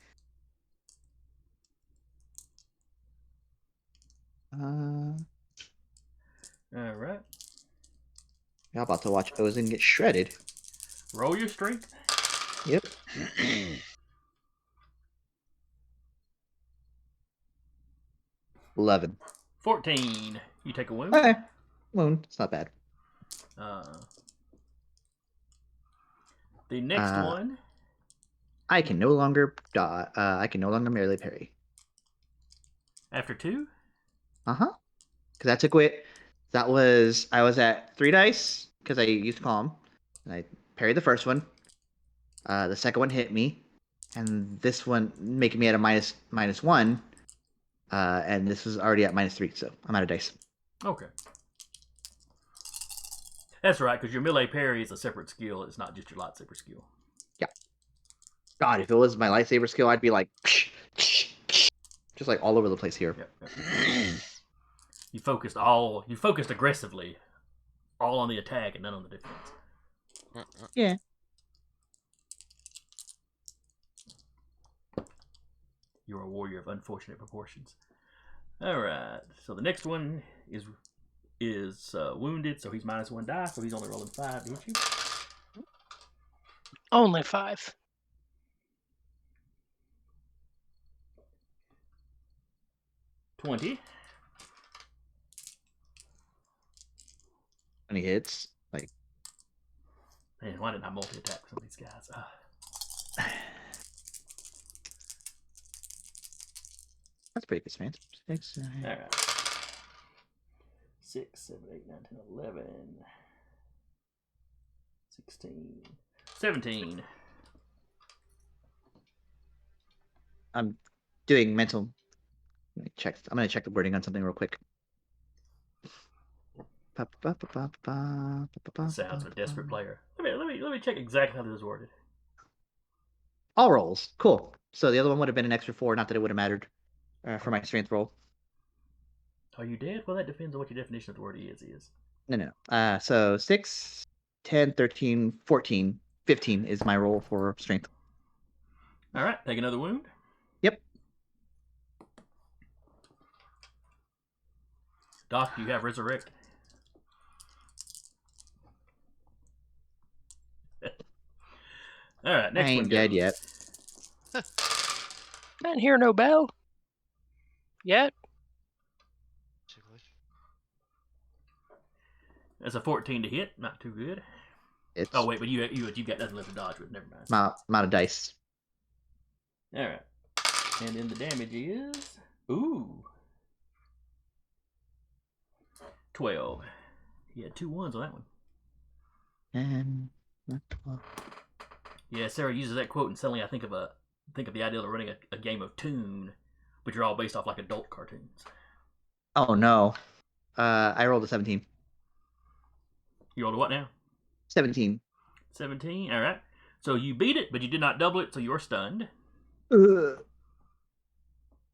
Alright.
Y'all about to watch Ozen get shredded.
Roll your strength.
Yep. 11.
14. You take a wound.
Okay. Wound. It's not bad.
The next
Uh,
one.
I can no longer die. I can no longer melee parry.
After 2?
Because I took away. That was I was at 3 dice because I used calm, and I parried the first one. The second one hit me, and this one making me at a -1. And this was already at -3, so I'm out of dice.
Okay. That's right, because your melee parry is a separate skill. It's not just your lightsaber skill.
Yeah. God, if it was my lightsaber skill, I'd be like, just like all over the place here.
Yep. You focused aggressively, all on the attack and none on the defense.
Yeah.
You're a warrior of unfortunate proportions. All right. So the next one is wounded, so he's -1 die, so he's only rolling 5 to hit you.
Only 5.
20.
When he hits, like,
Man, why didn't I multi-attack some of these guys?
that's pretty good, man. 6,
All right. 6, 7, 8, 9, 10, 11, 16, 17.
I'm doing mental. Let me check. I'm gonna check the wording on something real quick.
Sounds of a desperate player. Let me check exactly how this is worded.
All rolls. Cool. So the other one would have been an extra 4, not that it would have mattered for my strength roll.
Are you dead? Well, that depends on what your definition of the word is.
No. So 6, 10, 13, 14, 15 is my roll for strength.
All right, take another wound.
Yep.
Doc, you have resurrect. All right, next
I
one
ain't dead
goes.
yet.
I didn't hear no bell. Yet.
That's a 14 to hit. Not too good.
It's
Oh wait, but you got nothing left to dodge with. Never mind.
I'm out of dice.
All right. And then the damage is 12. He had 2 1s on that one.
And 12.
Yeah, Sarah uses that quote, and suddenly I think of the idea of running a game of Toon, but you're all based off like adult cartoons.
Oh no. I rolled a 17.
You rolled a what now?
17.
17. All right. So you beat it, but you did not double it, so you're stunned.
Ugh.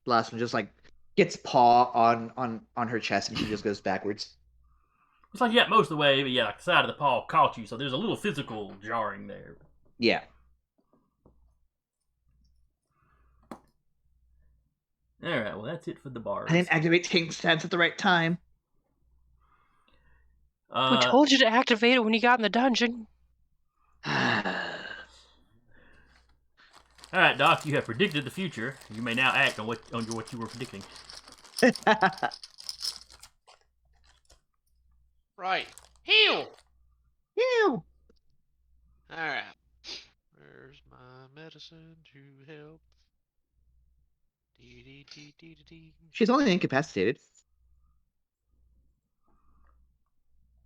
Last one just like gets paw on her chest and she just goes backwards.
It's like you got most of the way, but yeah, like the side of the paw caught you, so there's a little physical jarring there.
Yeah.
All right. Well, that's it for the bars.
I didn't activate tank stats at the right time.
We told you to activate it when you got in the dungeon.
All right, Doc. You have predicted the future. You may now act on what you were predicting.
Right. Heal!
Ew.
Alright. Where's my medicine to help? Dee-dee-dee-dee-dee-dee.
She's only incapacitated.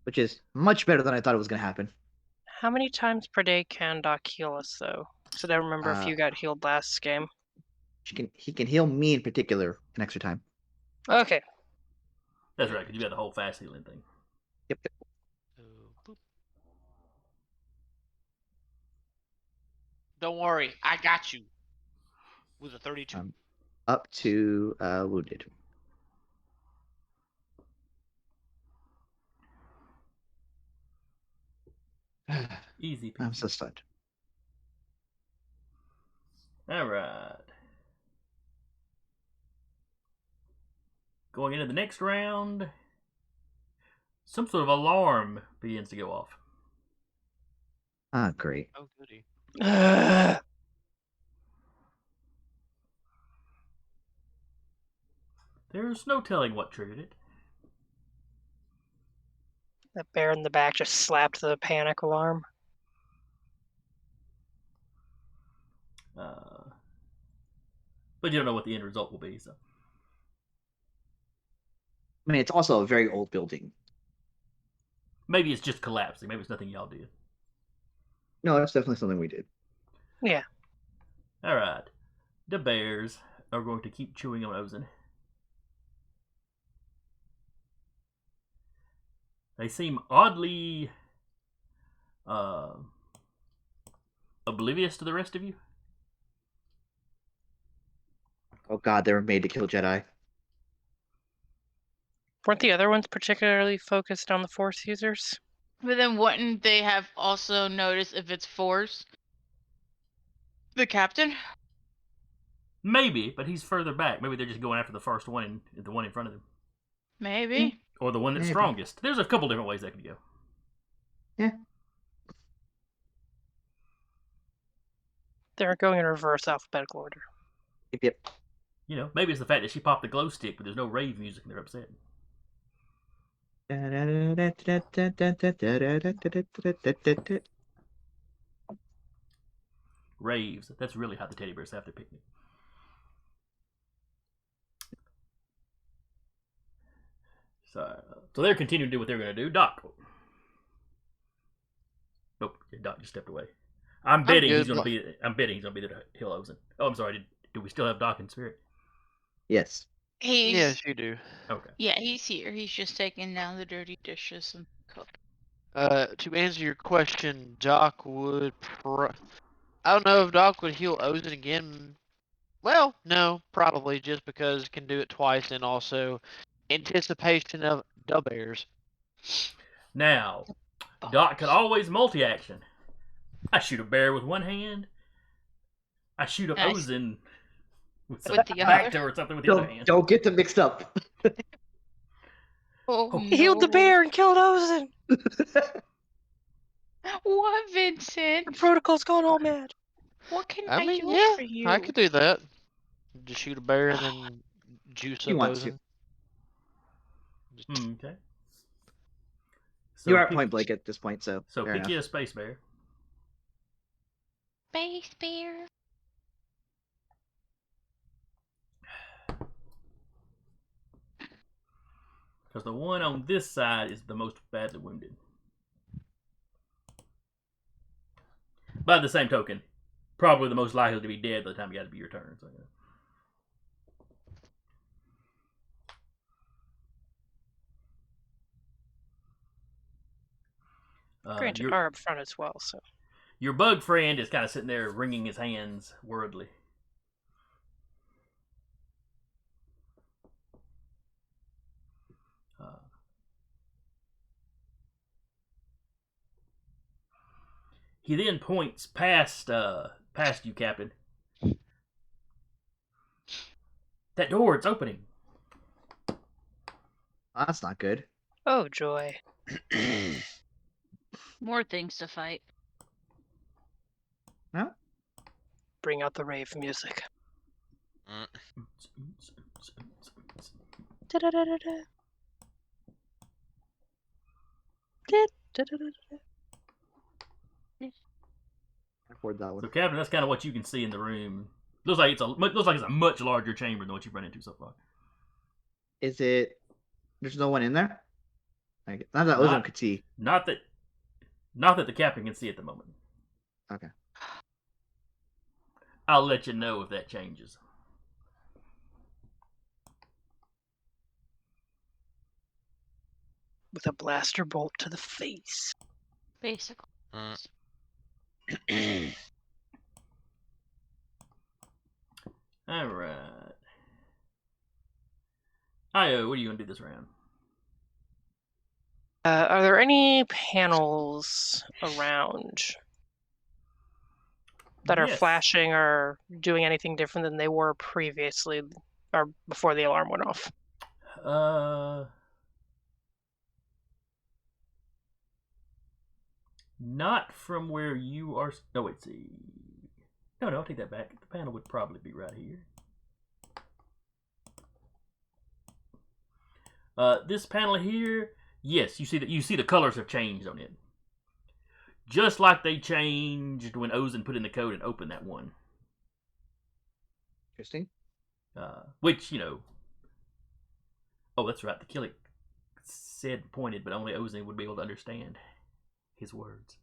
Which is much better than I thought it was going to happen.
How many times per day can Doc heal us, though? Because I don't remember if you got healed last game.
He can heal me in particular an extra time.
Okay.
That's right, because you got the whole fast healing thing.
Yep.
So, boop. Don't worry, I got you. With a 32.
Up to wounded.
Easy peasy.
I'm so stunned.
All right. Going into the next round, some sort of alarm begins to go off.
Ah, great.
Oh, goody.
There's no telling what triggered it.
That bear in the back just slapped the panic alarm.
But you don't know what the end result will be, so.
I mean, it's also a very old building.
Maybe it's just collapsing. Maybe it's nothing y'all did.
No, that's definitely something we did.
Yeah.
All right. The bears are going to keep chewing on Ozen. They seem oddly oblivious to the rest of you.
Oh god, they were made to kill Jedi.
Weren't the other ones particularly focused on the Force users?
But then wouldn't they have also noticed if it's Force? The captain?
Maybe, but he's further back. Maybe they're just going after the first one, the one in front of them.
Maybe.
Or the one that's
Maybe.
strongest. There's a couple different ways that could go.
Yeah.
They're going in reverse alphabetical order.
Yep.
You know, maybe it's the fact that she popped the glow stick, but there's no rave music and they're upset. Raves. That's really how the teddy bears have their picnic. So they're continuing to do what they're going to do. Doc. Nope, Doc just stepped away. I'm betting he's going to be there to heal Ozen. Oh, I'm sorry. Do we still have Doc in spirit?
Yes.
Yes, you do.
Okay.
Yeah, he's here. He's just taking down the dirty dishes and cooking.
To answer your question, Doc would. I don't know if Doc would heal Ozen again. Well, no, probably just because can do it twice, and also anticipation of the bears.
Now, Doc could always multi-action. I shoot a bear with one hand. I shoot a
Nice.
Ozen with
With the
back
other.
or something with the other hand.
Don't get them mixed up.
Oh,
He healed the
no.
bear and killed Ozen.
What,
The
Vincent?
protocol's gone all mad.
What can
I
I
mean,
do
yeah,
for you?
I could do that. Just shoot a bear and then juice
You
up
want
Ozen.
Okay. So
You are at
pick-
point blank at this point, so
So
fair
pick
enough.
you a space bear.
Space bear.
Because the one on this side is the most badly wounded. By the same token, probably the most likely to be dead by the time it got to be your turn. So, yeah.
Granted, are up front as well, so.
Your bug friend is kind of sitting there wringing his hands worriedly. He then points past you, Captain. That door, it's opening.
That's not good.
Oh, joy.
More things to fight.
No?
Bring out the rave music. Da-da-da-da-da. Da-da-da-da-da.
Afford that one.
So, Captain, that's kind of what you can see in the room. Looks like it's a much larger chamber than what you've run into so far.
Is it? There's no one in there. Like, not that Ozone could see.
Not that the captain can see at the moment.
Okay.
I'll let you know if that changes.
With a blaster bolt to the face.
Basically.
All right. Io, what are you gonna do this round?
Are there any panels around that are
Yes.
flashing or doing anything different than they were previously or before the alarm went off?
Not from where you are. No, wait, see. No, I'll take that back. The panel would probably be right here. This panel here, yes, you see the colors have changed on it. Just like they changed when Ozen put in the code and opened that one.
Interesting.
Which, oh, that's right, the Killick said pointed, but only Ozen would be able to understand his words.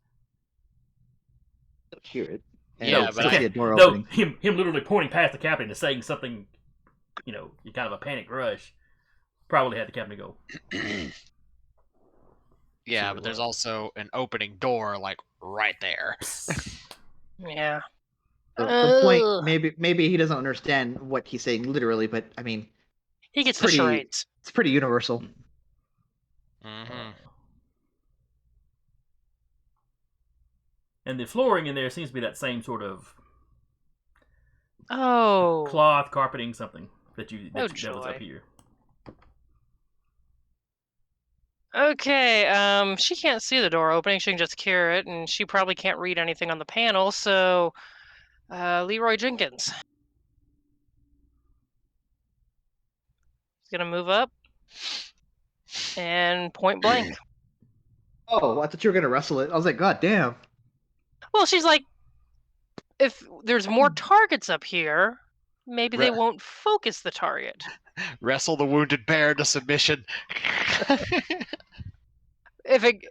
Don't hear it.
Yeah,
And
but
I see
I-
a door
No,
opening.
him literally pointing past the captain and saying something, in kind of a panic rush, probably had the captain go.
Yeah,
what
but
it
there's
was.
also an opening door, like, right there.
Yeah.
The point,
Ugh.
maybe he doesn't understand what he's saying literally, but I mean,
He gets the
pretty-
charades.
it's pretty universal.
Mm-hmm.
And the flooring in there seems to be that same sort of
Oh.
cloth carpeting, something that was
joy.
up here.
Okay, she can't see the door opening. She can just hear it, and she probably can't read anything on the panel, so Leroy Jenkins. He's gonna move up and point blank.
Oh, I thought you were gonna wrestle it. I was like, God damn.
Well, she's like, if there's more targets up here, maybe they won't focus the target.
Wrestle the wounded bear to submission.
If it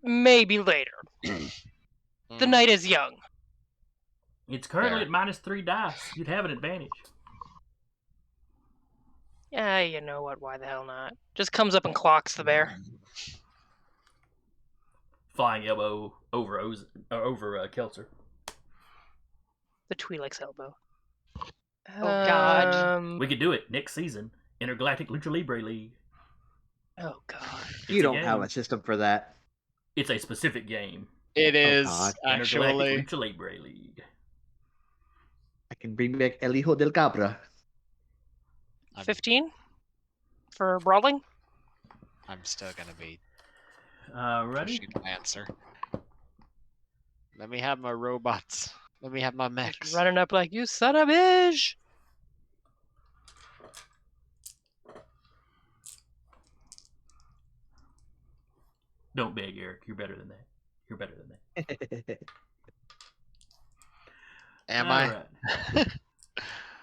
maybe later. The night is young.
It's currently
Fair.
at -3 dice. You'd have an advantage.
Yeah, you know what? Why the hell not? Just comes up and clocks the bear.
Flying elbow over Kelser.
The Twi'lek's elbow.
Oh, God.
We could do it next season. Intergalactic Lucha Libre League.
Oh God.
You
It's a
don't have
game.
a system for that.
It's a specific game.
It is
God.
actually.
Intergalactic Lucha Libre League.
I can bring back El Hijo del Cabra.
15 for brawling.
I'm still gonna be
Ready?
pushing the answer. Let me have my robots. Let me have my mechs.
Running up like you son of a bitch.
Don't beg, Eric. You're better than that. You're better than that.
Am I?
All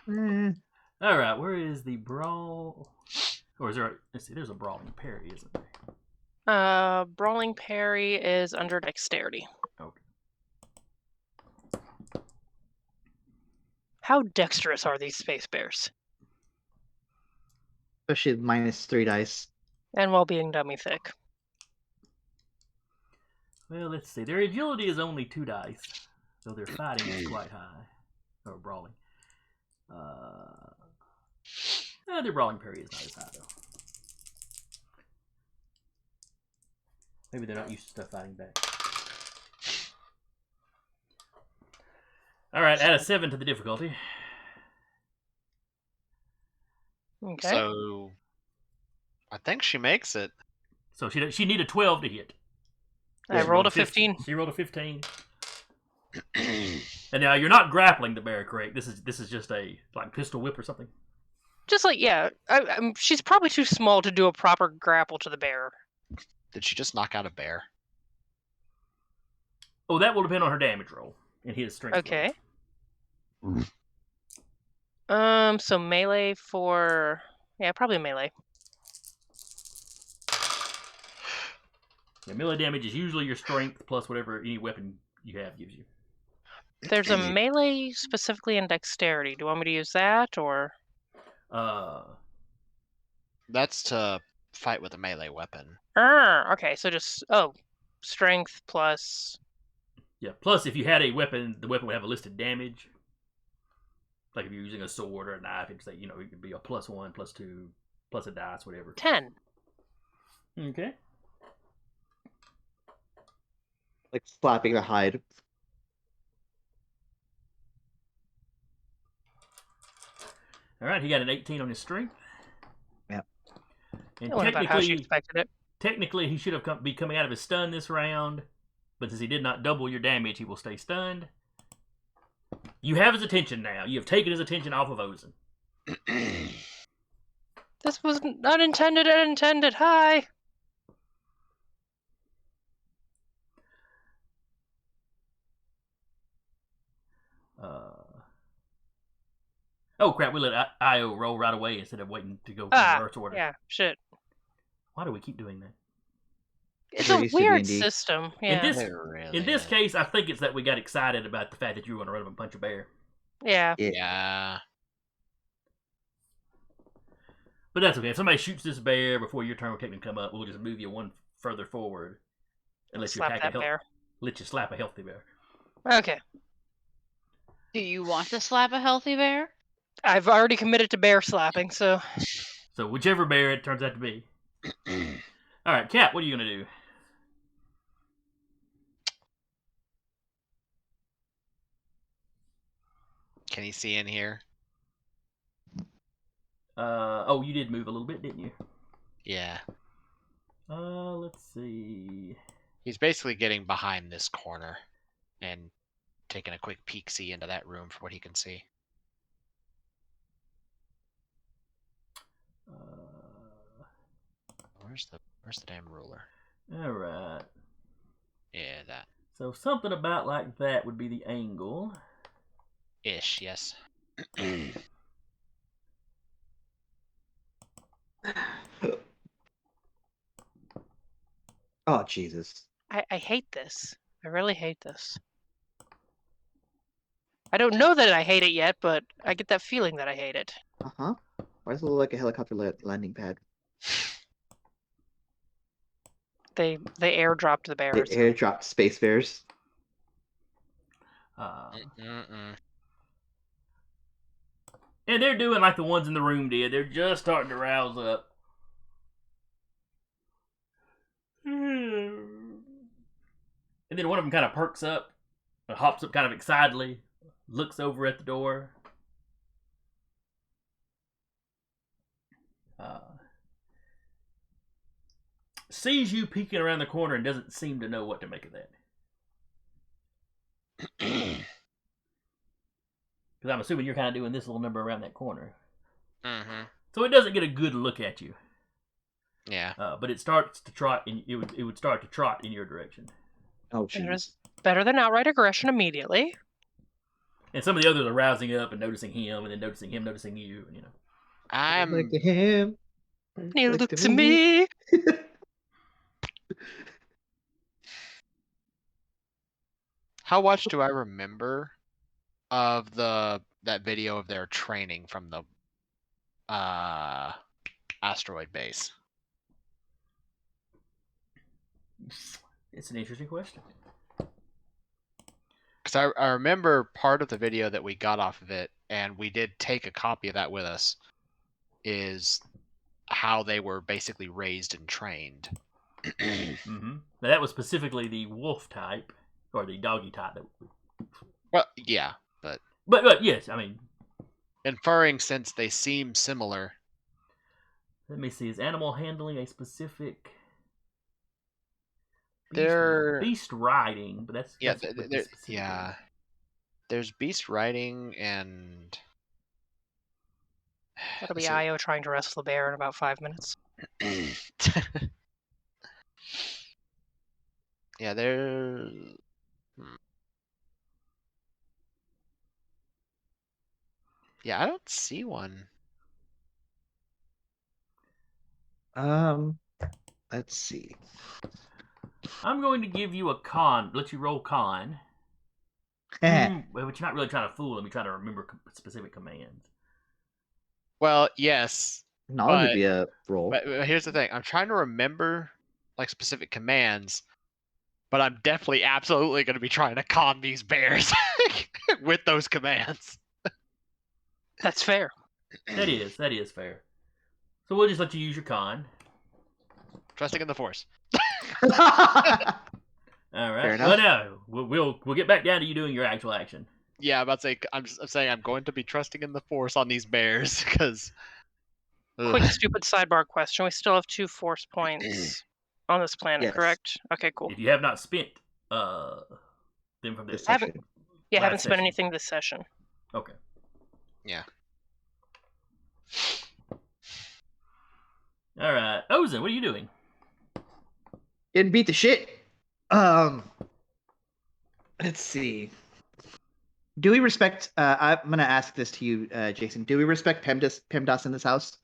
right. All right. Where is the brawl? Or is there? Let's see. There's a brawling parry, isn't there?
Brawling parry is under dexterity.
Okay.
How dexterous are these space bears?
Especially -3 dice.
And while being dummy thick.
Well, let's see. Their agility is only 2 dice, so their fighting is quite high. Or brawling. Their brawling parry is not as high, though. Maybe they're not used to stuff fighting back. Alright, add a 7 to the difficulty.
Okay.
So, I think she makes it.
So she need a 12 to hit.
I
She
rolled a 15.
She rolled a 15. And now you're not grappling the bear, correct? This is just a like pistol whip or something.
Just like, yeah. She's probably too small to do a proper grapple to the bear.
Did she just knock out a bear?
Oh, that will depend on her damage roll and his strength.
Okay.
roll.
So melee for... Yeah, probably melee.
Yeah, melee damage is usually your strength plus whatever any weapon you have gives you.
There's a melee specifically in dexterity. Do you want me to use that, or...?
That's to fight with a melee weapon.
Okay, so just... Oh, strength plus...
Yeah, plus if you had a weapon, the weapon would have a listed damage. Like if you're using a sword or a knife, it'd say, it could be a +1, +2, plus a dice, whatever.
10.
Okay.
Like slapping the hide.
All right, he got an 18 on his strength.
Yep.
And
I wonder about how she expected it.
technically, he should have be coming out of his stun this round, but since he did not double your damage, he will stay stunned. You have his attention now. You have taken his attention off of Ozen.
This was unintended and intended. Hi.
Oh crap! We let Io roll right away instead of waiting to go through the reverse order.
Yeah, shit.
Why do we keep doing that?
It's
We're
a
used to
weird
D&D.
system. Yeah.
In this case, I think it's that we got excited about the fact that you were going to run up and punch a bear.
Yeah.
Yeah.
But that's okay. If somebody shoots this bear before your turn will take them to come up, we'll just move you one further forward and let you
Slap
attack
that bear.
let you slap a healthy bear.
Okay.
Do you want to slap a healthy bear?
I've already committed to bear slapping, so...
So whichever bear it turns out to be. All right, Cat, what are you going to do?
Can you see in here?
Oh, you did move a little bit, didn't you?
Yeah.
Let's see.
He's basically getting behind this corner and taking a quick peek-see into that room for what he can see. Where's the damn ruler?
All right.
Yeah, that.
So something about like that would be the angle.
Ish, yes.
Oh, Jesus.
I hate this. I really hate this. I don't know that I hate it yet, but I get that feeling that I hate it.
Uh-huh. Why does it look like a helicopter landing pad?
They airdropped the
They
bears.
airdropped space bears.
Mm-mm.
And they're doing like the ones in the room did. They're just starting to rouse up. And then one of them kind of perks up, hops up kind of excitedly, looks over at the door. Sees you peeking around the corner and doesn't seem to know what to make of that. Because I'm assuming you're kind of doing this little number around that corner.
Mm-hmm.
So it doesn't get a good look at you.
Yeah.
But it starts to trot, and it would start to trot in your direction.
Oh, jeez.
Better than outright aggression immediately.
And some of the others are rousing up and noticing him, and then noticing him, noticing you, and
Like him.
He
Likes
looked
to
to me.
How much do I remember of that video of their training from the asteroid base?
It's an interesting question.
Because I remember part of the video that we got off of it, and we did take a copy of that with us, is how they were basically raised and trained.
Mm-hmm. Now, that was specifically the wolf type, or the doggy type.
Well, yeah, but
But yes, I mean,
inferring since they seem similar.
let me see. Is animal handling a specific
They're
beast riding? But that's
yeah,
what this specifically
yeah.
is.
There's beast riding and
That'll be
let's see.
Io trying to wrestle the bear in about 5 minutes.
Yeah, there's yeah, I don't see one.
Let's see.
I'm going to give you a con. Let you roll con.
Eh,
But you're not really trying to fool them. You're trying to remember specific commands.
Well, yes,
Knowledge would be a roll.
but here's the thing. I'm trying to remember like specific commands, but I'm definitely absolutely going to be trying to con these bears with those commands.
That's fair.
That is fair. So we'll just let you use your con.
Trusting in the force.
All right.
Fair enough.
Well, no, we'll get back down to you doing your actual action.
Yeah, I'm about to say I'm saying I'm going to be trusting in the force on these bears because.
Quick, stupid sidebar question. We still have 2 force points on this planet,
Yes.
correct? Okay, cool.
If you have not spent them from
This
this,
Haven't-
session.
Yeah,
last
haven't spent
session.
anything this session.
Okay.
Yeah.
All right, Ozen, what are you doing?
Getting beat the shit. Let's see. Do we respect? I'm gonna ask this to you, Jason. Do we respect PEMDAS in this house?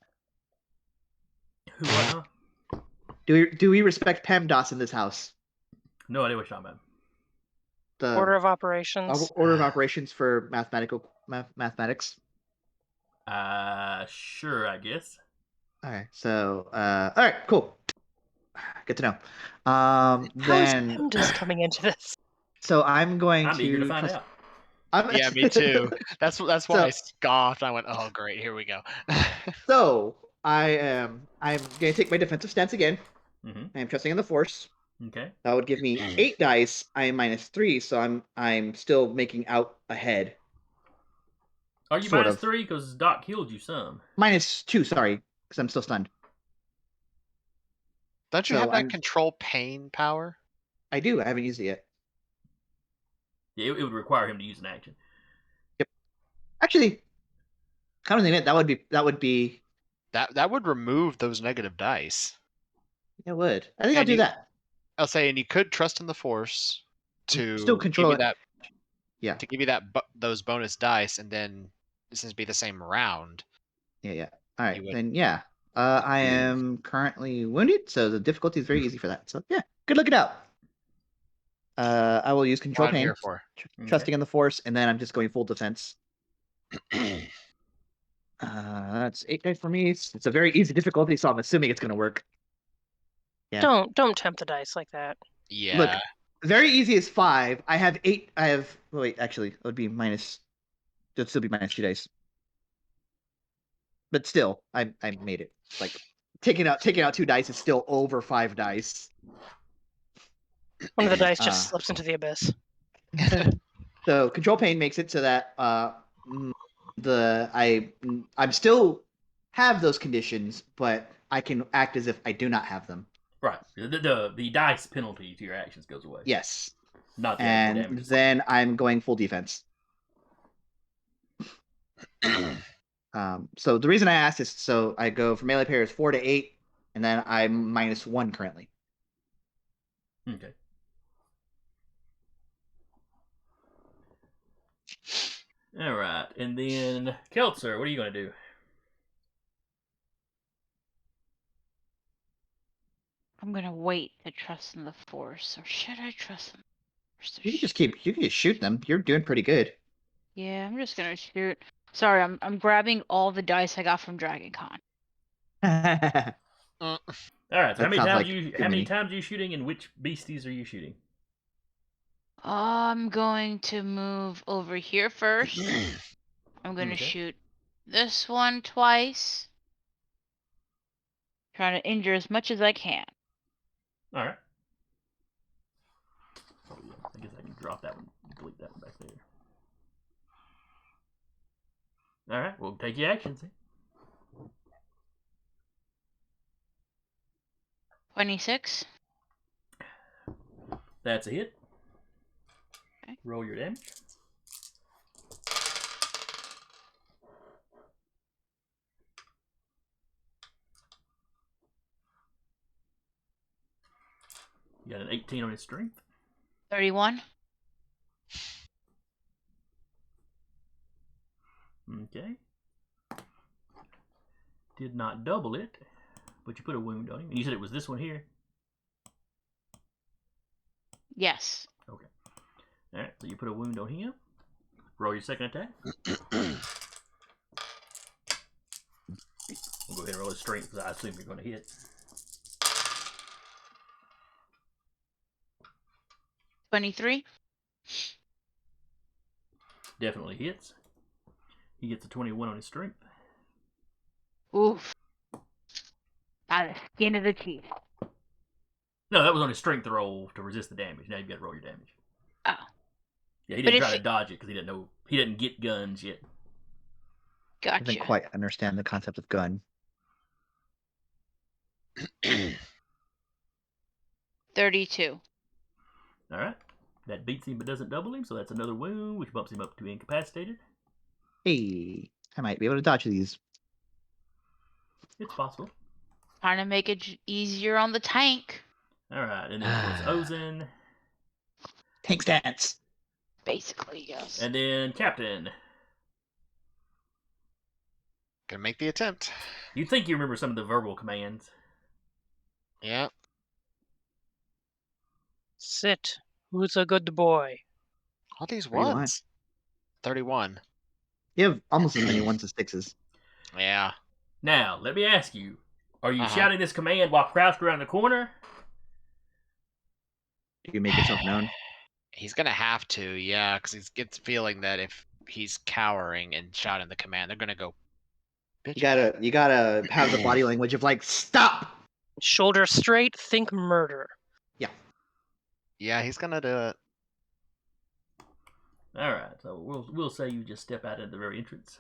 Who? What? Huh?
Do we respect PEMDAS in this house?
No idea what you're talking
The
Order of operations.
order of operations for mathematics.
about. Sure, I guess.
All right. So, all right, cool. Good to know.
How is
Then
PEMDAS coming into this?
so I'm going
I'm
to
eager to find
trust-
out.
Yeah, me too. That's why
So-
I scoffed. I went, "Oh, great, here we go."
So I'm gonna take my defensive stance again.
Mm-hmm.
I am trusting in the force.
Okay.
That would give me 8 dice. I am -3, so I'm still making out ahead.
Are you
Sort
minus
of.
3 because Doc healed you some?
-2, sorry, because I'm still stunned.
Don't you
So
have that
I'm-
control pain power?
I do. I haven't used it yet.
Yeah, it would require him to use an action.
Actually, kind of think that would be.
That would remove those negative dice.
It would. I think I'll
And
do
you-
that.
I'll say, and you could trust in the force to
Still control
give you
it.
that.
Yeah.
To give you those bonus dice, and then this is be the same round.
Yeah. All right,
You would-
then yeah. I am currently wounded, so the difficulty is very easy for that. So yeah, good looking out. I will use control
What I'm
pain,
here for.
trusting in the force, and then I'm just going full defense. That's 8 dice for me. It's a very easy difficulty, so I'm assuming it's gonna work. Yeah.
Don't tempt the dice like that.
Yeah.
Look, very easy is 5. I have 8. Wait, actually, it would be minus. It'd still be -2 dice. But still, I made it. Like taking out 2 dice is still over 5 dice.
One of the dice
Ah.
just slips into the abyss.
So control pain makes it so that I'm still have those conditions, but I can act as if I do not have them.
Right. The dice penalty to your actions goes away.
Yes.
Not the actual
And
damage.
then I'm going full defense. So the reason I asked is so I go from melee parry is 4 to 8, and then I'm -1 currently.
Okay. All right, and then Keltzer, what are you going to do?
I'm gonna wait to trust in the Force, or should I trust in the Force?
You can just shoot them. You're doing pretty good.
Yeah, I'm just gonna shoot. Sorry, I'm grabbing all the dice I got from Dragon Con.
That
All right. So
sounds like
how
too
many
many.
times are you shooting, and which beasties are you shooting?
I'm going to move over here first. I'm gonna
Okay.
shoot this one twice. Trying to injure as much as I can.
All right. Oh yeah. I guess I can drop that one. Delete that one back there. All right. Well, take your actions.
26.
That's a hit.
Okay.
Roll your damage. You got an 18 on his strength.
31.
Okay. Did not double it, but you put a wound on him. And you said it was this one here.
Yes.
Okay. All right. So you put a wound on him. Roll your second attack. We'll go ahead and roll his strength because I assume you're going to hit.
23.
Definitely hits. He gets a 21 on his strength.
Oof. By the skin of the teeth.
No, that was on his strength roll to resist the damage. Now you've got to roll your damage.
Oh.
Yeah, he
But
didn't
if
try to dodge it because he didn't know he didn't get guns yet.
Doesn't
Gotcha.
quite understand the concept of gun.
32.
All right, that beats him but doesn't double him, so that's another wound, which bumps him up to incapacitated.
Hey, I might be able to dodge these.
It's possible.
Trying to make it easier on the tank.
All right, and then of course Ozen,
Tank stats.
Basically, yes.
and then Captain.
Gonna make the attempt.
You'd think you remember some of the verbal commands.
Yeah.
Sit. Who's a good boy?
All these
31.
ones. 31.
You have almost as many ones as sixes.
Yeah.
Now, let me ask you: are you
Uh-huh.
shouting this command while crouched around the corner?
You can make yourself known.
He's gonna have to, yeah, because he gets the feeling that if he's cowering and shouting the command, they're gonna go. Bitch.
You gotta have the body language of like, stop.
Shoulder straight, think murder.
Yeah, he's gonna do it.
All right, so we'll say you just step out at the very entrance.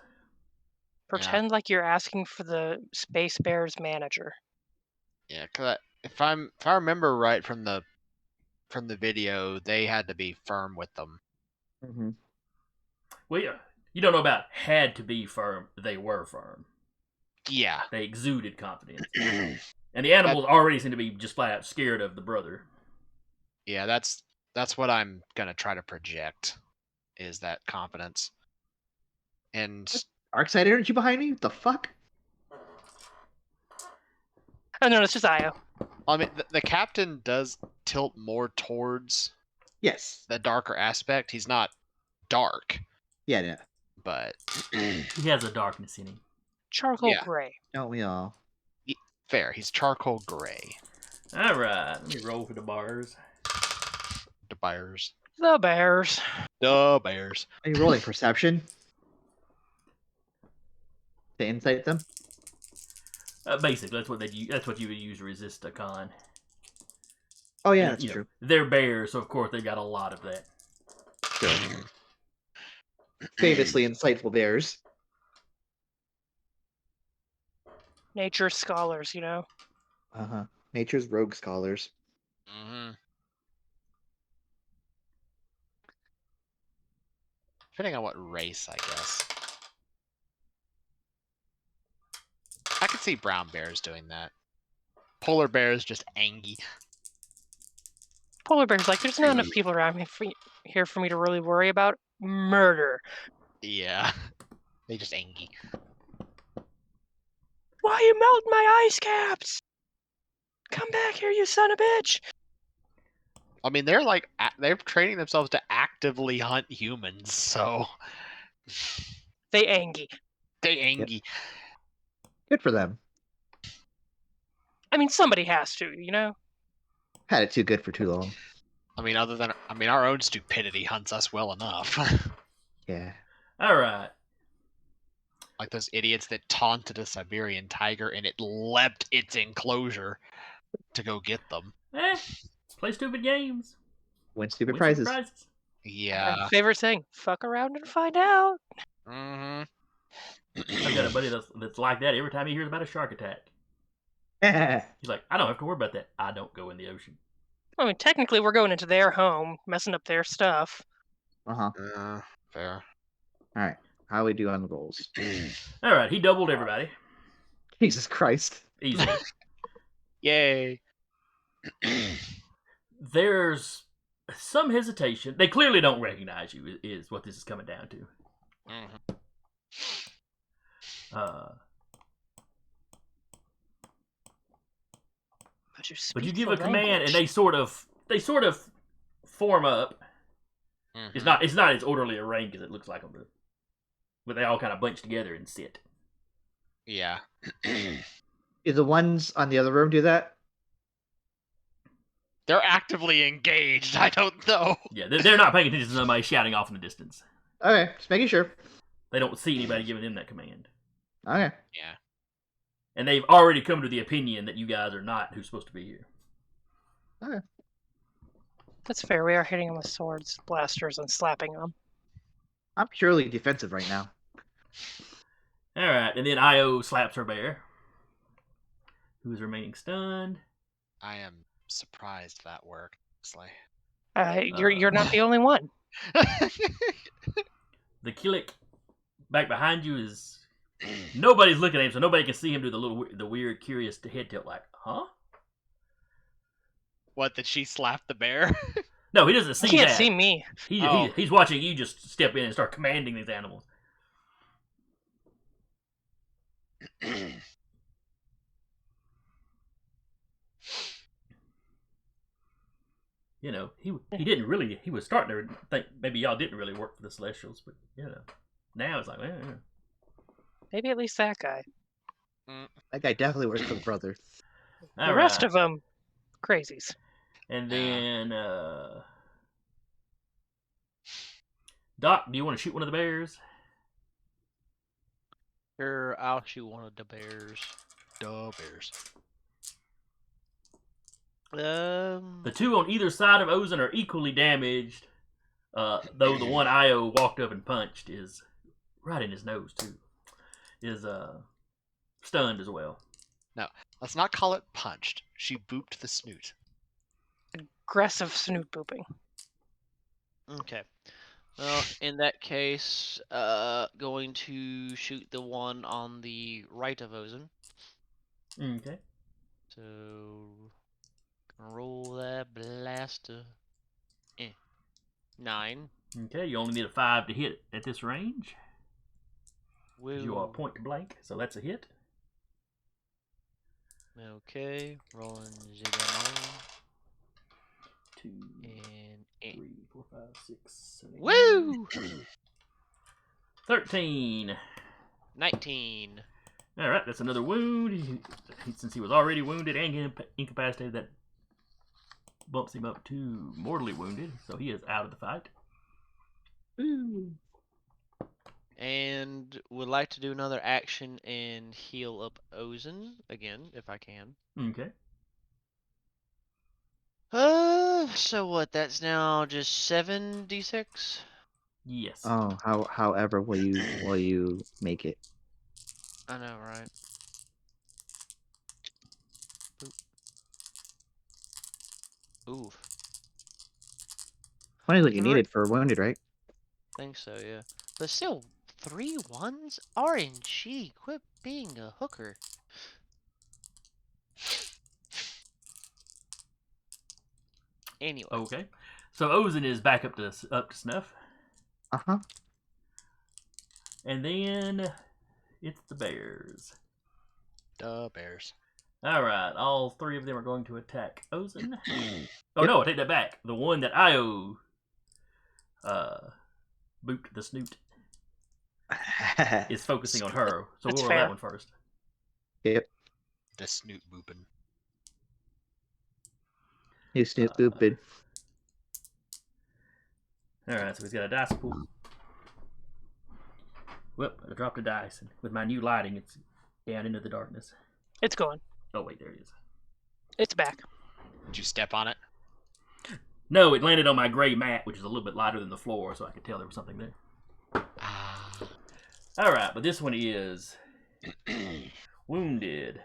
Pretend like you're asking for the Space Bears manager.
Yeah, cause if I remember right from the video, they had to be firm with them.
Mm-hmm.
Well, yeah, you don't know about had to be firm. They were firm.
Yeah.
They exuded confidence. And the animals already seem to be just flat out scared of the brother.
Yeah, that's what I'm gonna try to project, is that confidence. And
Arcside energy behind me? What the fuck?
Oh no, it's just Io.
I mean, the captain does tilt more towards
Yes.
the darker aspect. He's not dark,
Yeah.
but
He has a darkness in him.
Charcoal
Yeah.
gray.
Don't we all?
fair. He's charcoal gray.
All right, let me roll for the bars.
The bears.
The Bears.
The bears.
Are you rolling perception? To insight them?
Basically, that's what you would use to resist a con.
Oh yeah,
And,
that's true.
They're bears, so of course they've got a lot of that.
Sure. Famously insightful bears.
Nature scholars, you know.
Uh-huh. Nature's rogue scholars.
Mm-hmm. Depending on what race, I guess. I could see brown bears doing that. Polar bears just angry.
Polar bears, like, there's not enough people around me here for me to really worry about murder.
Yeah. They just angry.
Why you melting my ice caps? Come back here, you son of a bitch!
I mean, they're like they're training themselves to actively hunt humans, so
They angy.
they angy.
Good for them.
I mean, somebody has to, you know?
Had it too good for too long.
I mean, our own stupidity hunts us well enough.
Yeah.
All right.
Like those idiots that taunted a Siberian tiger and it leapt its enclosure to go get them.
Play stupid games.
Win stupid
Win
prizes.
stupid prizes.
Yeah.
My favorite saying, fuck around and find out.
Mm-hmm.
I've got a buddy that's like that every time he hears about a shark attack. He's like, I don't have to worry about that. I don't go in the ocean.
I mean, technically, we're going into their home, messing up their stuff.
Uh-huh.
Fair.
All right. How we do on the rolls?
All right, he doubled everybody.
Jesus Christ.
Easily.
Yay.
There's some hesitation. They clearly don't recognize you, is what this is coming down to.
Mhm.
But you give a command, and they sort of form up.
Mhm.
It's not as orderly a rank as it looks like on the, but they all kind of bunch together and sit.
Yeah.
Do the ones on the other room do that?
They're actively engaged. I don't know.
Yeah, they're not paying attention to somebody shouting off in the distance.
Okay, just making sure.
They don't see anybody giving them that command.
Okay.
Yeah.
And they've already come to the opinion that you guys are not who's supposed to be here.
Okay.
That's fair. We are hitting them with swords, blasters, and slapping them.
I'm purely defensive right now.
All right, and then Io slaps her bear, who's remaining stunned.
I am surprised that worked, honestly.
You're not the only one.
The Killick back behind you is nobody's looking at him, so nobody can see him do the weird, curious head tilt, like, huh?
What, did she slap the bear?
No, he doesn't see
He can't
that.
see me.
He's watching you just step in and start commanding these animals. You know, he didn't really. He was starting to think maybe y'all didn't really work for the Celestials, but you know, now it's like,
Maybe at least that guy.
That guy definitely works for the brother.
The rest of them, crazies.
And then, Doc, do you want to shoot one of the bears?
Sure, I'll shoot one of the bears.
Duh, bears.
The two on either side of Ozen are equally damaged, though the one Io walked up and punched is right in his nose too. Is stunned as well.
No, let's not call it punched. She booped the snoot.
Aggressive snoot booping.
Okay. Well, in that case, going to shoot the one on the right of Ozen.
Okay.
So, gonna roll that blaster. 9.
Okay, you only need a 5 to hit at this range.
Woo.
You are point blank, so that's a hit.
Okay, rolling zero.
2,
And
3, 4, 5, 6, 7, 8.
woo!
13.
19.
All right, that's another wound. Since he was already wounded and incapacitated, that bumps him up to mortally wounded, so he is out of the fight.
And would like to do another action and heal up Ozen again, if I can.
Okay.
So what? That's now just 7d6.
Yes.
Oh, however will you make it?
I know, right? Oof.
20 is what you needed for wounded, right?
Think so, yeah. But still, 3 1s? RNG, quit being a hooker. Anyway.
Okay. So Ozen is back up to snuff,
Uh-huh.
and then it's the bears.
Duh, bears.
All right, all three of them are going to attack Ozen. Oh
Yep.
no, I take that back. The one that Io boot the snoot is focusing on her, so
That's
we'll roll
fair.
that one first.
Yep.
The snoot booping.
You snoop booping.
All right, so he's got a dice pool. Whoop! I dropped a dice, and with my new lighting, it's down into the darkness.
It's going.
Oh wait, there it is.
It's back.
Did you step on it?
No, it landed on my gray mat, which is a little bit lighter than the floor, so I could tell there was something there.
Ah.
All right, but this one is wounded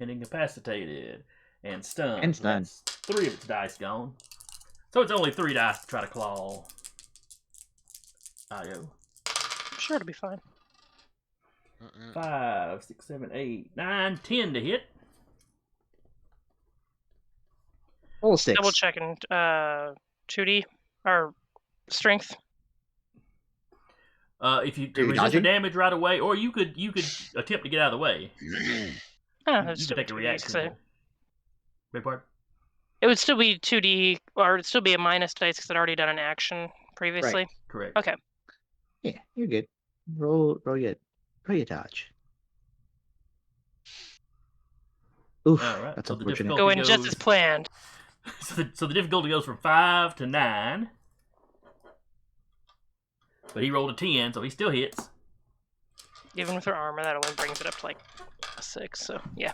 and incapacitated and stunned.
And
So
stunned.
that's 3 of its dice gone. So it's only 3 dice to try to claw Io.
I'm sure it'll be fine.
5, 6, 7, 8, 9, 10 to hit.
Roll 6.
Double checking. 2D or strength.
If you
Are you
resist the
dodging?
damage right away, or you could attempt to get out of the way.
Oh,
You
it's
could
still
take a
2D.
reaction. Big part.
It would still be 2D, or it'd still be a minus dice because I'd already done an action previously.
Correct.
Okay.
Yeah, you're good. Roll your dodge. Oof,
All right,
that's
so the
unfortunate.
difficulty-
Going just as
goes-
planned.
So the difficulty goes from 5 to 9. But he rolled a 10, so he still hits.
Even with her armor, that only brings it up to like a 6. So yeah.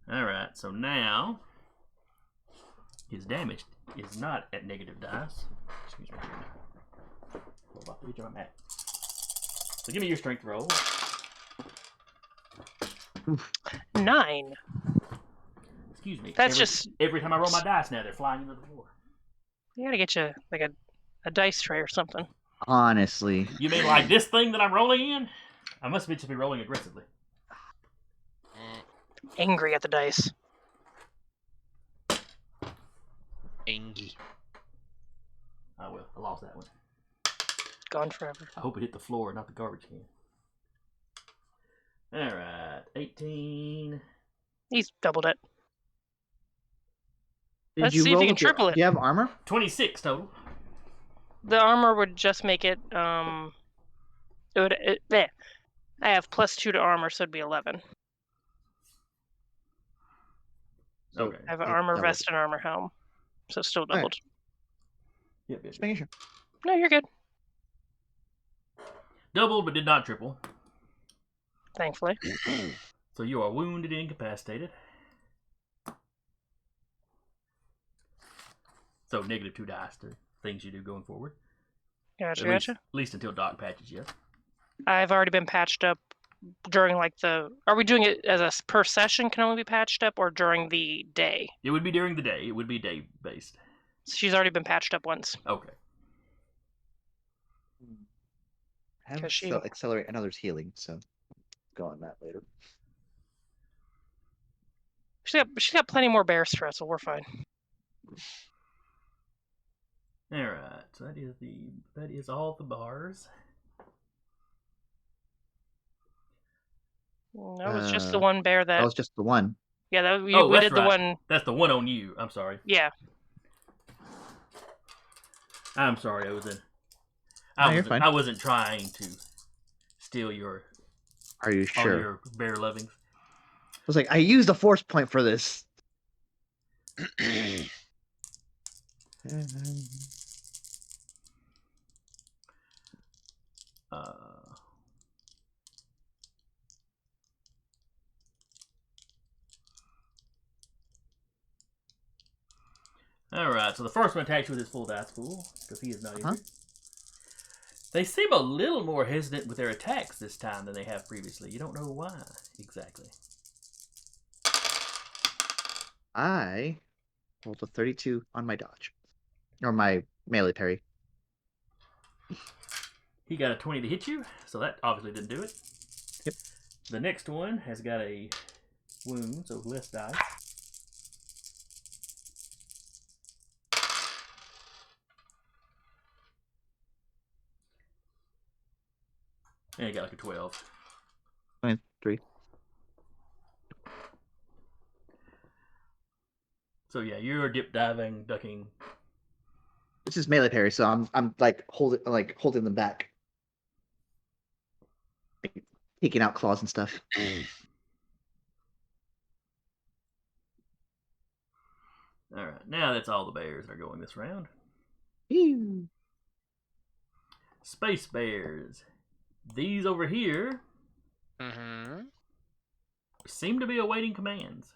All right, so now his damage is not at negative dice. Excuse me. Hold on, let me my mat. So give me your strength roll.
9.
Excuse me.
That's just
every time I roll my dice now, they're flying into the floor.
you gotta get you like a dice tray or something.
Honestly.
You mean like this thing that I'm rolling in? I must be rolling aggressively.
Angry at the dice.
Angie.
Oh well, I lost that one.
Gone forever.
I hope it hit the floor, not the garbage can. All right, 18.
He's doubled it.
Did
Let's
you
see if
roll
you can
with your-
triple it.
Do you have armor?
26 total.
The armor would just make it there. I have +2 to armor, so it'd be 11.
So
Okay.
I have an
it
armor
doubled.
vest and armor helm, so still
Alright.
doubled.
Yep.
Just making sure.
No, you're good.
Doubled, but did not triple.
Thankfully.
So you are wounded and incapacitated. So -2 dice to things you do going forward.
Gotcha,
At least,
gotcha.
at least until Doc patches you.
I've already been patched up during like the. Are we doing it as a per session? Can only be patched up, or during the day?
It would be during the day. It would be day based.
She's already been patched up once.
Okay.
Have
'Cause she-
so accelerate another's healing, so go on that later.
She's got plenty more bear stress, so we're fine.
All right. So that is all the bars.
No, it's just the one bear
That
that.
was just the one.
Yeah, that we
Oh, that's
did the
right.
one.
That's the one on you. I'm sorry.
Yeah,
I'm sorry.
No, you're
I
fine.
wasn't trying to steal your
Are you
all
sure?
your bear lovings.
I was like, I used a force point for this.
All right, so the first one attacks you with his full dice pool because he is not
Uh-huh.
injured. They seem a little more hesitant with their attacks this time than they have previously. You don't know why exactly.
I rolled a 32 on my dodge. Or my melee parry.
He got a 20 to hit you, so that obviously didn't do it.
Yep.
The next one has got a wound, so less dice. And he got like a 12.
23.
So yeah, you're dip diving, ducking.
This is melee parry, so I'm like holding them back, like, taking out claws and stuff.
All right, now that's all the bears that are going this round.
Ew.
Space bears. These over here
Mm-hmm.
seem to be awaiting commands.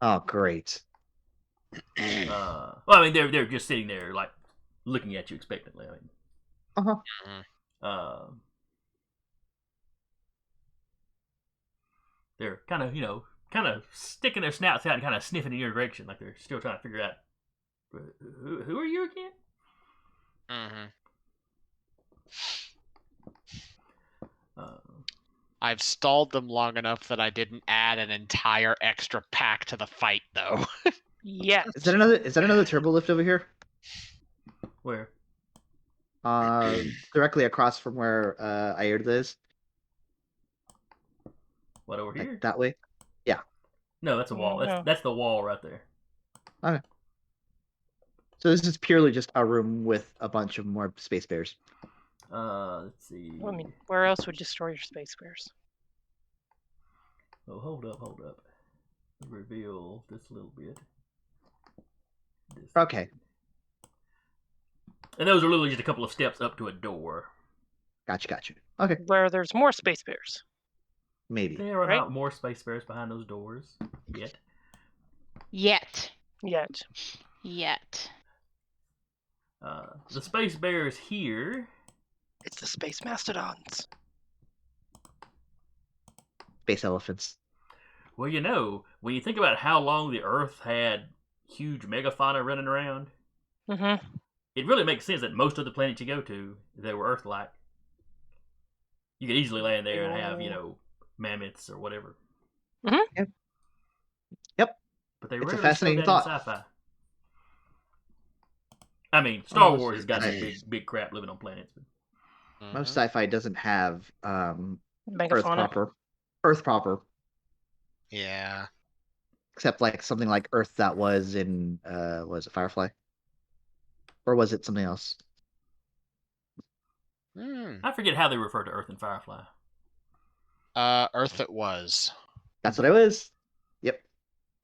Oh, great.
Well, I mean, they're just sitting there, like looking at you expectantly. I mean,
Uh-huh.
They're kind of, kind of sticking their snouts out and kind of sniffing in your direction, like they're still trying to figure out who are you again?
Mm-hmm.
Uh,
I've stalled them long enough that I didn't add an entire extra pack to the fight, though.
Yes.
Is that another turbo lift over here?
where?
Directly across from where Ayrda is,
What, over here?
like that way.
No, that's a wall.
No.
That's the wall right there.
Okay. So this is purely just a room with a bunch of more space bears.
Let's see.
I mean, where else would you store your space bears?
Oh, hold up. Reveal this little bit. This
Okay.
bit. And those are literally just a couple of steps up to a door.
Gotcha. Okay,
Where there's more space bears.
maybe.
There are
Right.
not more space bears behind those doors yet.
Yet.
Yet.
The space bears here.
It's the space mastodons.
Space elephants.
Well, when you think about how long the Earth had huge megafauna running around,
Mm-hmm.
it really makes sense that most of the planets you go to, they were Earth-like. You could easily land there and have, mammoths or whatever.
Yep.
But they
It's a
rarely show
fascinating
that
thought.
in sci-fi. I mean, Star
Most-
Wars has got that big crap living on planets. But
Most sci-fi doesn't have
Megafauna.
Earth proper,
Yeah.
except like something like Earth that was in was it Firefly, or was it something else?
I forget how they refer to Earth and Firefly.
Earth it was.
That's what it was. Yep.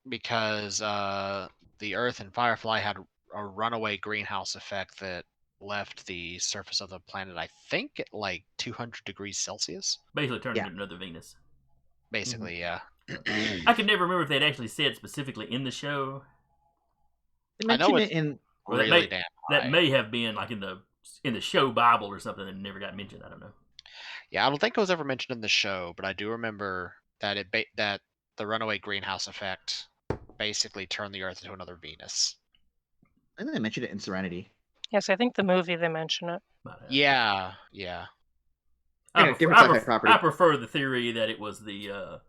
Because the Earth and Firefly had a runaway greenhouse effect that left the surface of the planet, I think, at like 200 degrees Celsius.
Basically turned
Yeah.
into another Venus.
Basically, yeah.
I could never remember if they'd actually said specifically in the show.
They
I know
mentioned
it's
it in.
Or that
really
may-
damn
That
high.
may have been like in the show Bible or something that never got mentioned. I don't know.
Yeah, I don't think it was ever mentioned in the show, but I do remember that that the runaway greenhouse effect basically turned the Earth into another Venus.
I think they mentioned it in Serenity.
Yes, I think the movie they mention it.
Might have.
Yeah.
Anyway, different sci-fi property.
I prefer the theory that it was the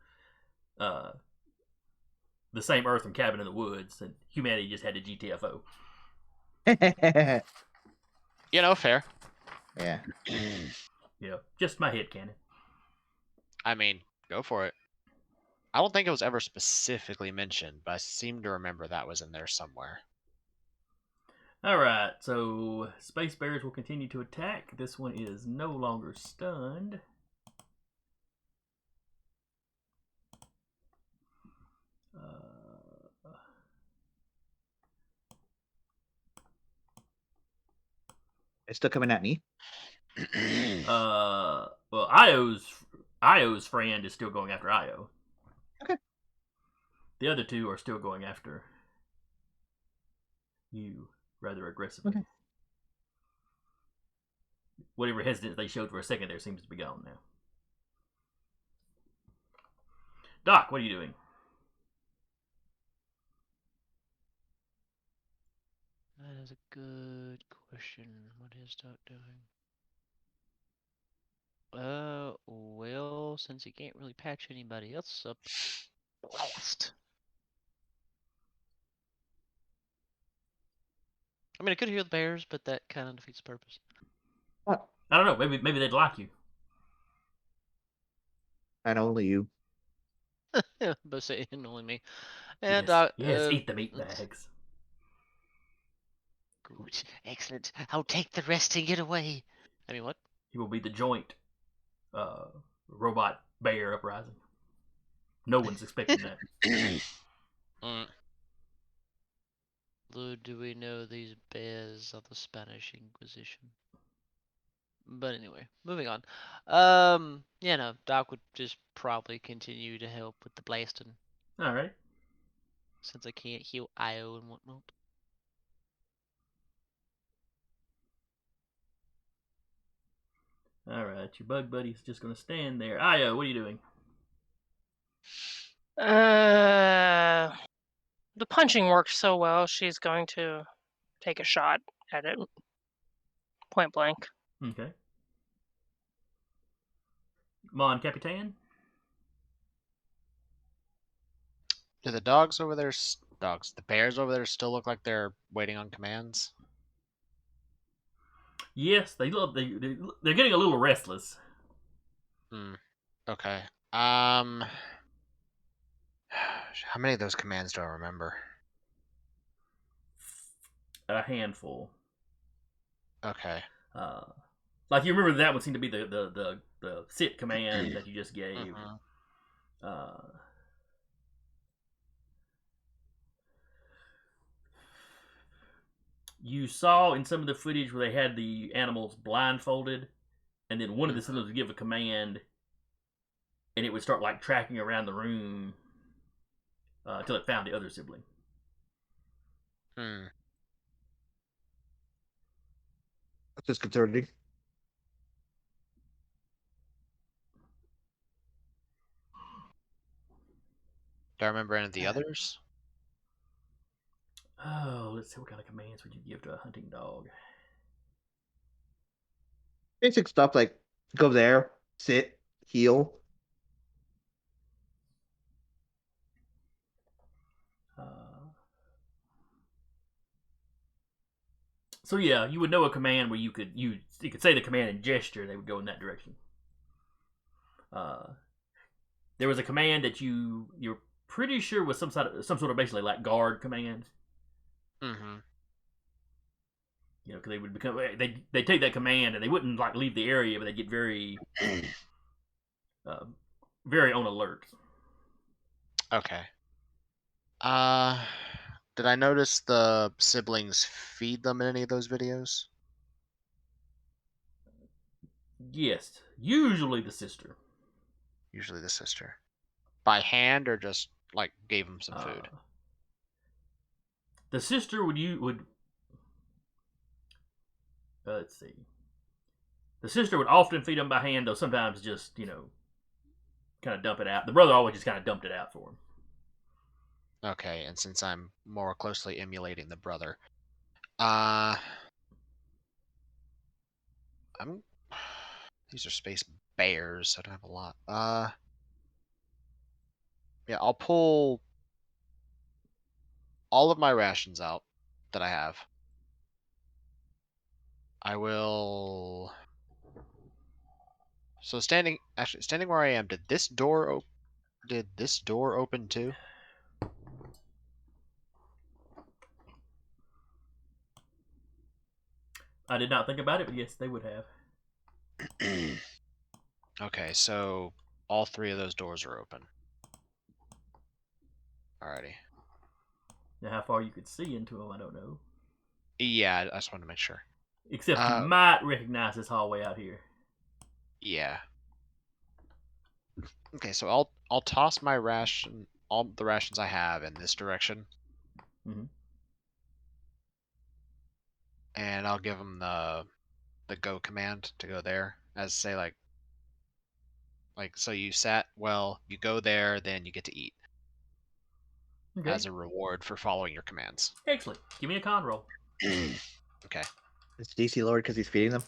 same Earth from Cabin in the Woods, and humanity just had a GTFO.
Fair.
Yeah.
Just my head canon.
I mean, go for it. I don't think it was ever specifically mentioned, but I seem to remember that was in there somewhere.
All right, so space bears will continue to attack. This one is no longer stunned.
It's still coming at me.
Well, Io's friend is still going after Io.
Okay.
The other two are still going after you rather aggressively.
Okay.
Whatever hesitance they showed for a second there seems to be gone now. Doc, what are you doing?
That is a good question. What is Doc doing? Well, since he can't really patch anybody else up, blast. I mean, I could heal the bears, but that kind of defeats the purpose.
What?
I don't know. Maybe they'd like you.
And only you.
Both say annoy me. And
Yes, eat the meat bags.
Good, excellent. I'll take the rest and get away. I mean, what?
He will be the joint robot bear uprising. No one's expecting that.
Little do we know these bears are the Spanish Inquisition. But anyway, moving on. Yeah, no, Doc would just probably continue to help with the blasting
All right.
since I can't heal Io and whatnot.
All right. Your bug buddy's just going to stand there. Io, what are you doing?
The punching worked so well, she's going to take a shot at it. Point blank.
Okay. Mon Capitan?
Do the the bears over there still look like they're waiting on commands?
Yes, they're getting a little restless.
Okay. How many of those commands do I remember?
A handful.
Okay.
Like you remember that one seemed to be the sit command that you just gave. You saw in some of the footage where they had the animals blindfolded, and then one of the siblings would give a command, and it would start like tracking around the room until it found the other sibling.
That's disconcerting.
Do I remember any of the others?
Oh, let's see, what kind of commands would you give to a hunting dog?
Basic stuff like go there, sit, heal.
So yeah, you would know a command where you could say the command and gesture, they would go in that direction. There was a command that you're pretty sure was some sort of basically like guard command. You know, because they would become they take that command and they wouldn't like leave the area, but they get very very on alert.
Okay. Did I notice the siblings feed them in any of those videos?
Yes, usually the sister.
Usually the sister. By hand or just like gave them some food?
The sister would let's see. The sister would often feed them by hand, though sometimes just kind of dump it out. The brother always just kind of dumped it out for him.
Okay, and since I'm more closely emulating the brother, these are space bears, so I don't have a lot. Yeah, I'll pull all of my rations out that I have. I will. So standing where I am, did this door open too?
I did not think about it, but yes, they would have.
Okay, so all three of those doors are open. Alrighty.
Now, how far you could see into them, I don't know.
Yeah, I just wanted to make sure.
Except you might recognize this hallway out here.
Yeah. Okay, so I'll toss all the rations I have in this direction. And I'll give them the go command to go there, as say like so you you go there, then you get to eat. Okay. As a reward for following your commands.
Excellent. Give me a con roll.
Okay.
Is DC lowered because he's feeding them?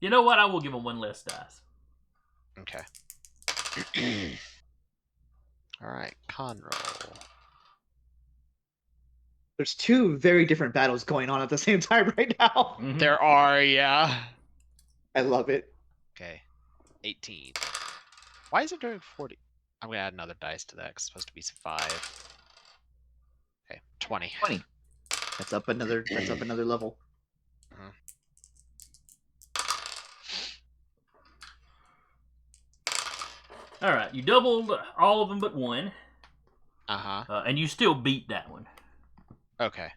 You know what? I will give him one less dice.
Okay. All right, con roll.
There's two very different battles going on at the same time right now.
There are, yeah.
I love it.
Okay. 18. Why is it doing 40? I'm gonna add another dice to that 'cause it's supposed to be 5. Okay, 20.
20. That's up another level.
Mhm.
All right, you doubled all of them but one,
Uh-huh.
and you still beat that one.
Okay.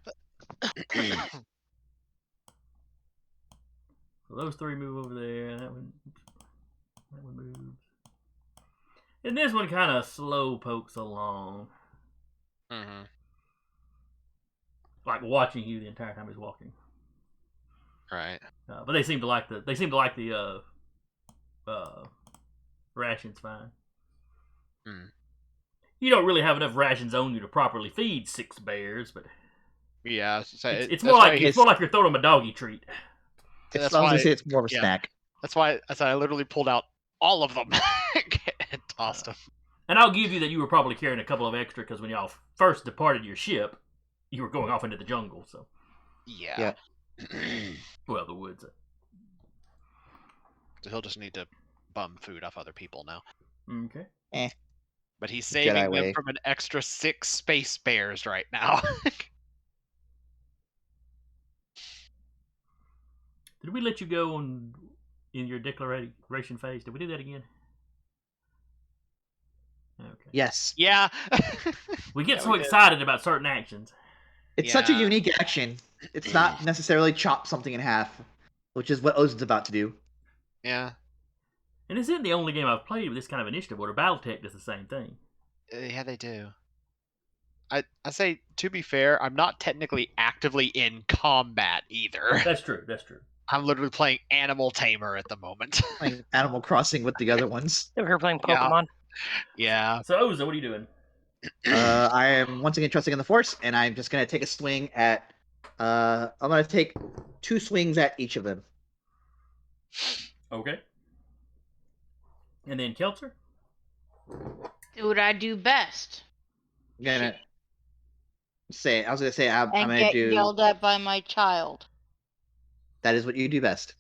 So those three move over there. That one moves. And this one kind of slow pokes along,
Mm-hmm.
like watching you the entire time he's walking.
Right.
But they seem to like the rations fine.
Mm.
You don't really have enough rations on you to properly feed 6 bears, but
Yeah, so
it's
that's
more
why
like it's more like you're throwing them a doggy treat.
It's,
That's
I was
why-
gonna say it's more of a
yeah.
snack.
That's why I literally pulled out all of them and tossed them.
And I'll give you that you were probably carrying a couple of extra because when y'all first departed your ship, you were going off into the jungle. So,
Yeah.
well, the woods.
So he'll just need to bum food off other people now.
Okay.
But he's saving them
way.
from an extra 6 space bears right now.
Did we let you go in your declaration phase? Did we do that again? Okay.
Yes.
Yeah.
We get
Yeah,
so
we did.
excited about certain actions.
It's such a
Yeah.
unique action. It's not necessarily chop something in half, which is what Ozen's about to do.
Yeah.
And this isn't the only game I've played with this kind of initiative order. Battletech does the same thing.
Yeah, they do. I say, to be fair, I'm not technically actively in combat either.
That's true. That's true.
I'm literally playing Animal Tamer at the moment.
Playing Animal Crossing with the other ones.
We're playing
Yeah.
Pokemon.
Yeah.
So, Oza, what are you doing?
I am once again trusting in the Force, and I'm just gonna take a swing at. I'm gonna take 2 swings at each of them.
Okay. And then Keltzer?
Do what I do best.
I'm gonna say. I was gonna say I'm
And
gonna
get
do.
yelled at by my child.
That is what you do best.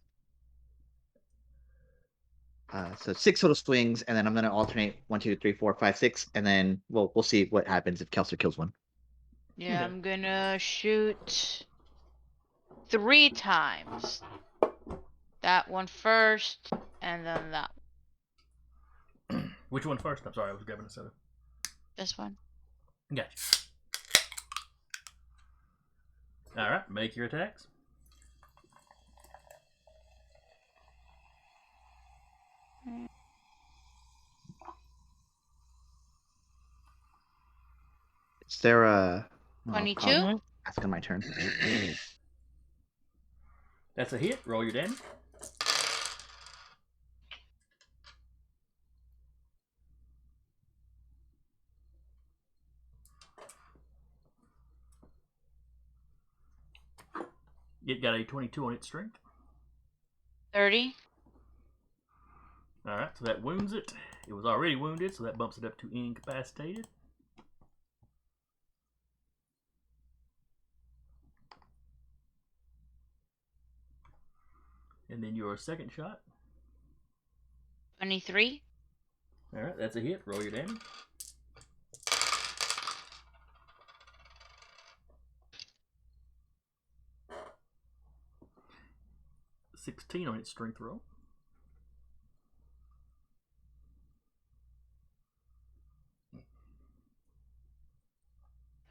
So 6 total swings, and then I'm gonna alternate 1, 2, 3, 4, 5, 6, and then we'll see what happens if Kelser kills one.
Yeah,
Okay.
I'm gonna shoot 3 times. That one first, and then that one.
Which one first? I'm sorry, I was grabbing a soda.
This one.
Gotcha. Alright, make your attacks.
Is there a
22?
That's gonna my turn.
That's a hit. Roll your damage. It got a 22 on its strength.
30.
Alright, so that wounds it. It was already wounded, so that bumps it up to incapacitated. And then your second shot.
23.
Alright, that's a hit. Roll your damage. $16 on its strength roll.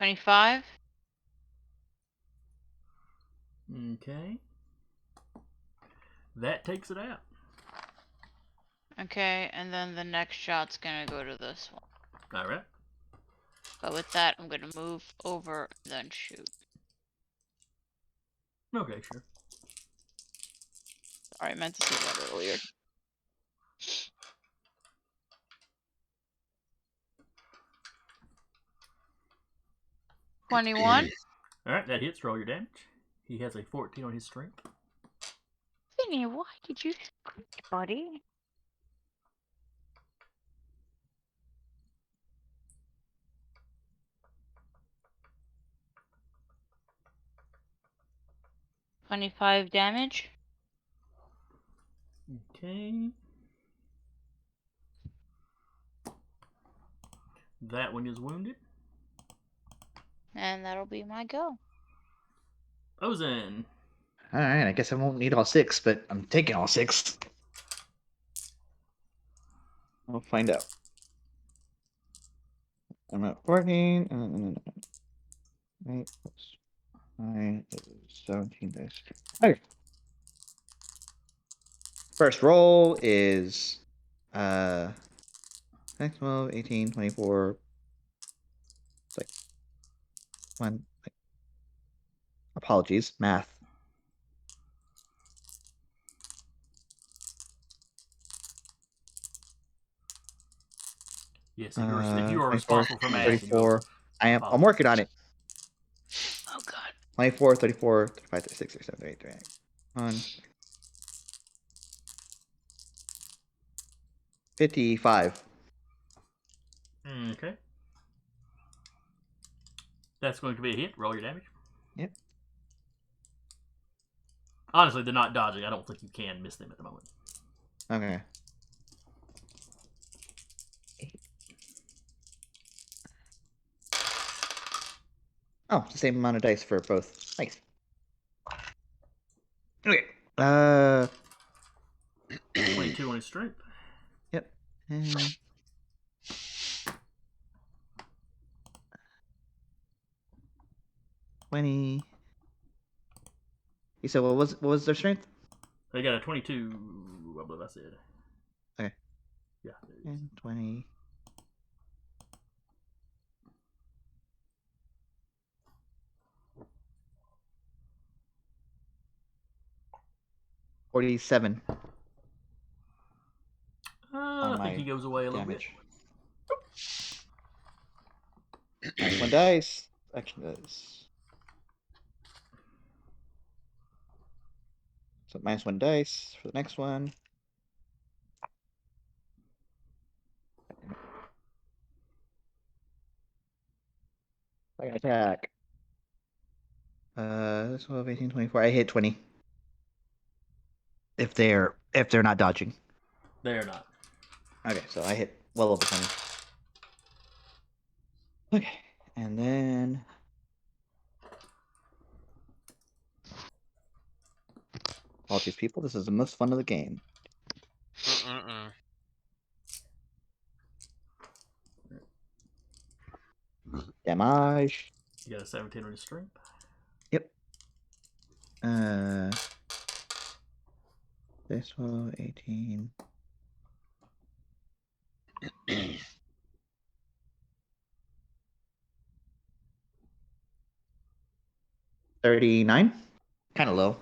$25.
Okay. That takes it out.
Okay, and then the next shot's gonna go to this one.
Alright.
But with that, I'm gonna move over, then shoot.
Okay, sure.
Sorry, I meant to say that earlier. $21.
Alright, that hits. Roll your damage. He has a 14 on his strength.
Vinny, why did you screech, buddy? $25 damage.
Okay. That one is wounded.
And that'll be my go.
Ozen.
All right, I guess I won't need all 6, but I'm taking all 6. We'll find out. I'm at 14. 8 plus 9 is 17 dice. Okay. First roll is 12, 18, 24. It's like one. Like, apologies, math.
Yes, if you are
24,
responsible for math,
34. I'm
apologies.
working on it.
Oh god.
24, 34, 35, 36, 37, 38, 39. 1. 55.
Okay. That's going to be a hit. Roll your damage.
Yep.
Honestly, they're not dodging. I don't think you can miss them at the moment.
Okay. Oh, it's the same amount of dice for both. Nice. Okay.
22 on his strength.
Yep. And 20. You said what was their strength?
They got a 22, I believe I said.
Okay.
Yeah.
And 20. 47 on
I think
my
he goes away a little
damage.
bit.
Minus 1 dice. Action dice. So minus 1 dice for the next one. Second attack. 12, 18, 24. I hit 20. If they're not dodging.
They're not.
Okay, so I hit well over 20. Okay, and then apologies, people. This is the most fun of the game. Damage.
You got a 17 on his strength.
Yep. This 12, 18. 39? Kind of low.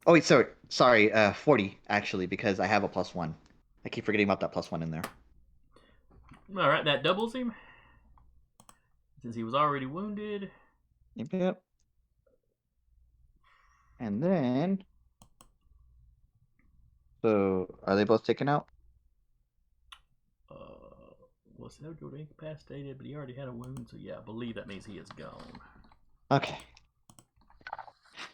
Oh wait, sorry, 40 actually, because I have a +1. I keep forgetting about that +1 in there.
All right, that doubles him. Since he was already wounded.
Yep. And then, so are they both taken out?
Well, Sergio incapacitated, but he already had a wound, so yeah, I believe that means he is gone.
Okay.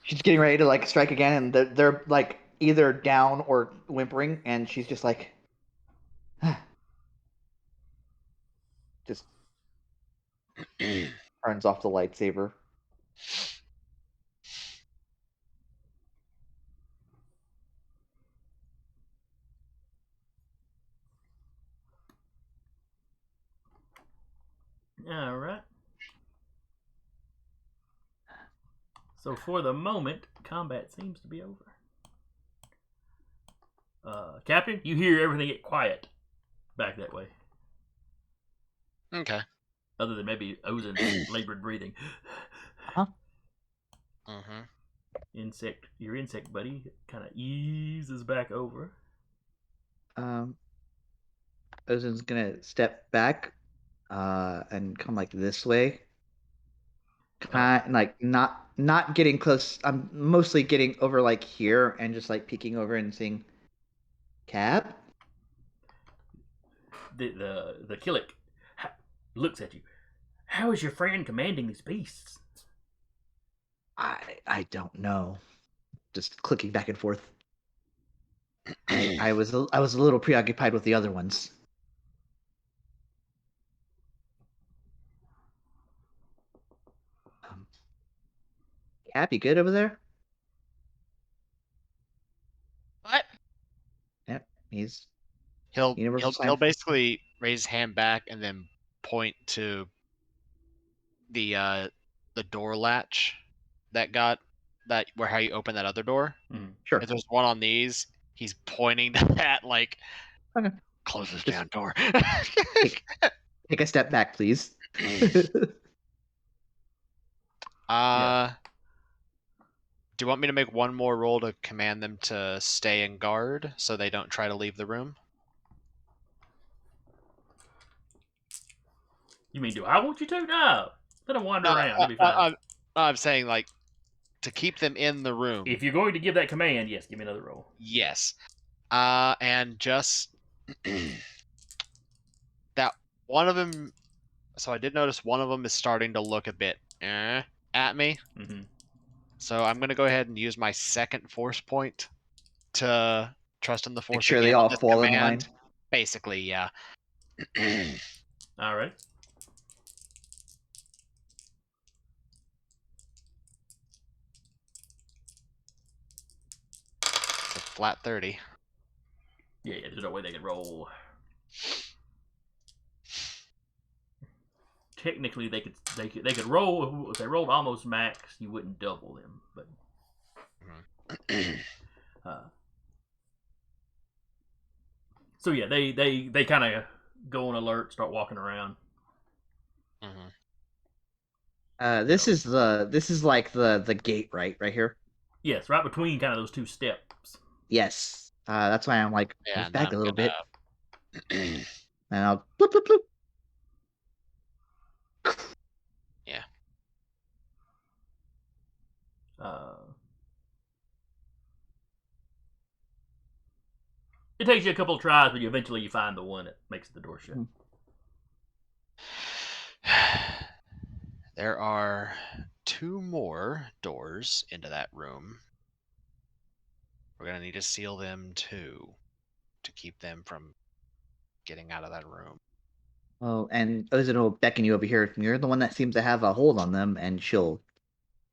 She's getting ready to like strike again, and they're like either down or whimpering, and she's just like, just turns off the lightsaber.
All right. So for the moment, combat seems to be over. Captain, you hear everything get quiet back that way.
Okay.
Other than maybe Ozen's labored breathing.
Huh?
Your insect buddy kind of eases back over.
Ozen's gonna step back, and come like this way. Like not getting close. I'm mostly getting over like here and just like peeking over and seeing Cap.
The Killick looks at you. How is your friend commanding these beasts?
I don't know. Just clicking back and forth. I was a little preoccupied with the other ones. Cap, you good over there?
What?
Yep, he's
He'll
universal
he'll
sign.
basically raise his hand back and then point to the door latch that where how you open that other door.
Sure.
If there's one on these, he's pointing to that like
Okay.
close this
Just-
damn door.
Take a step back, please.
Do you want me to make one more roll to command them to stay in guard so they don't try to leave the room?
You mean, do I want you to? No. Let them wander around. They'll be fine.
I'm saying, like, to keep them in the room.
If you're going to give that command, yes, give me another roll.
Yes. And just that one of them. So I did notice one of them is starting to look a bit at me.
Mm-hmm.
So I'm going to go ahead and use my second force point to trust in the force.
Make sure
again
they
on
all
this
fall in
command.
line.
Basically, yeah.
All right.
It's a flat 30.
Yeah, there's no way they can roll. Technically, they could roll. If they rolled almost max, you wouldn't double them. But so yeah, they kind of go on alert, start walking around.
This is like the gate right here.
Yes, right between kind of those two steps.
Yes. That's why I'm like
Yeah,
move back a little bit.
bit.
And I'll bloop bloop bloop.
Yeah.
It takes you a couple of tries, but eventually you find the one that makes the door shut.
There are 2 more doors into that room. We're going to need to seal them too to keep them from getting out of that room.
Oh, and Ozan will beckon you over here. You're the one that seems to have a hold on them, and she'll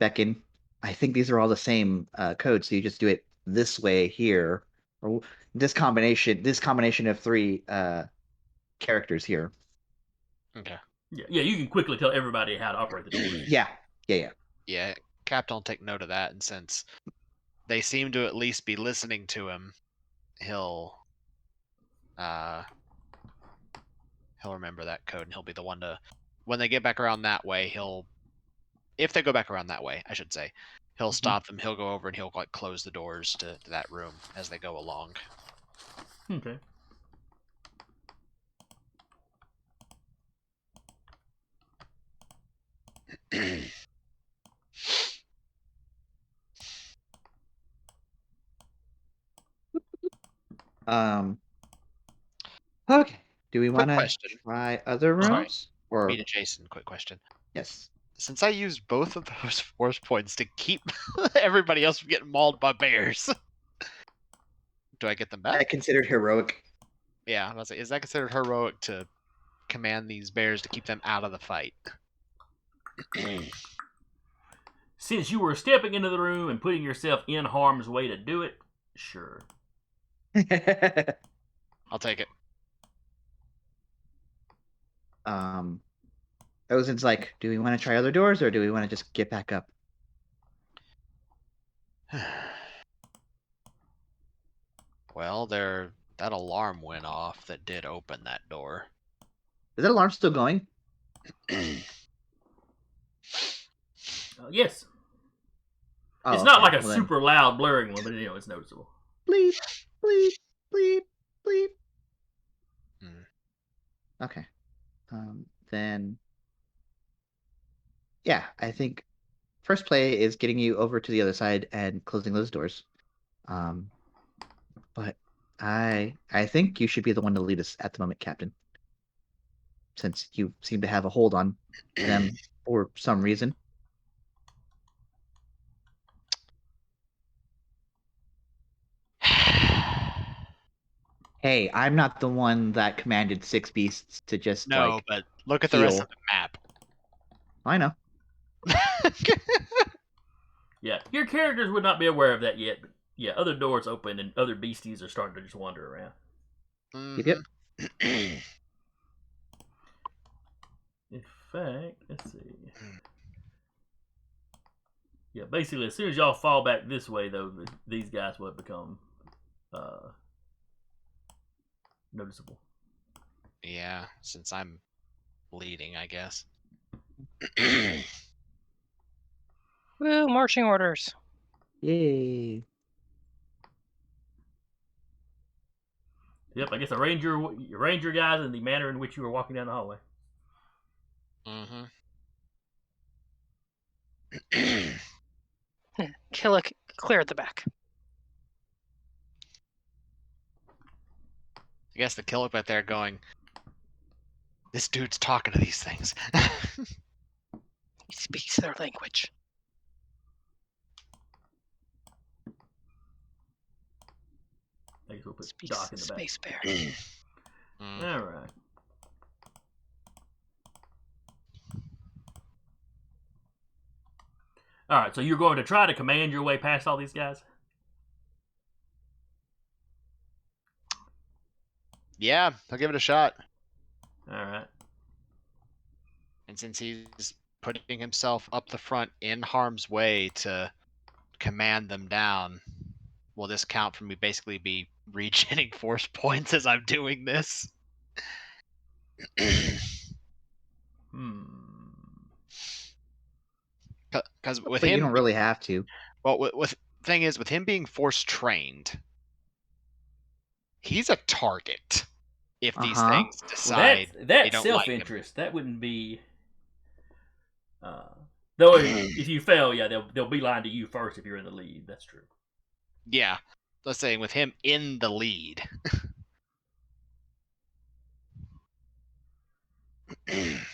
beckon. I think these are all the same codes, so you just do it this way here, or this combination of 3 characters here.
Okay.
Yeah, you can quickly tell everybody how to operate the doors.
Yeah.
Yeah, Captain will take note of that, and since they seem to at least be listening to him, he'll remember that code, and he'll be the one to, when they get back around that way, if they go back around that way, I should say, he'll stop them, he'll go over, and he'll like close the doors to that room as they go along.
Okay.
Okay. Do we want to
question.
try other
Sorry.
rooms? Or
Me to Jason, quick question.
yes.
Since I used both of those force points to keep everybody else from getting mauled by bears, do I get them
I
back?
considered heroic.
Yeah, I was like, is that considered heroic to command these bears to keep them out of the fight?
Since you were stepping into the room and putting yourself in harm's way to do it, sure.
I'll take it.
Ozan's like, do we want to try other doors or do we want to just get back up?
Well, that alarm went off that did open that door.
Is that alarm still going?
Yes.
Oh,
It's not
okay.
like a
Well,
super loud blaring one, but it's noticeable.
Bleep, bleep, bleep, bleep. Okay. Then, yeah, I think first play is getting you over to the other side and closing those doors. But I think you should be the one to lead us at the moment, Captain, since you seem to have a hold on them for some reason. Hey, I'm not the one that commanded 6 beasts to just
No,
like.
but look at the rest
heal.
of the map.
I know.
Yeah, your characters would not be aware of that yet, but yeah, other doors open and other beasties are starting to just wander around.
Yep.
In fact, let's see. Yeah, basically, as soon as y'all fall back this way, though, these guys will have become noticeable.
Yeah, since I'm leading, I guess.
Woo, marching orders.
Yay.
Yep, I guess the ranger guys and the manner in which you were walking down the hallway.
Mm-hmm.
Killick, clear at the back.
I guess the killer back there going, this dude's talking to these things.
He speaks their language.
I guess we'll put
Speaks
Doc in the back.
Space Bear.
All right. All right, so you're going to try to command your way past all these guys?
Yeah, I'll give it a shot.
All right.
And since he's putting himself up the front in harm's way to command them down, will this count for me basically be regenerating force points as I'm doing this? Because with
But
him,
you don't really have to.
well, with thing is, with him being force trained, he's a target. If these things decide
well,
they
that's
don't like him.
self-interest. That wouldn't be. Though if you fail, yeah, they'll beeline to you first if you're in the lead. That's true.
Yeah, let's say with him in the lead.
If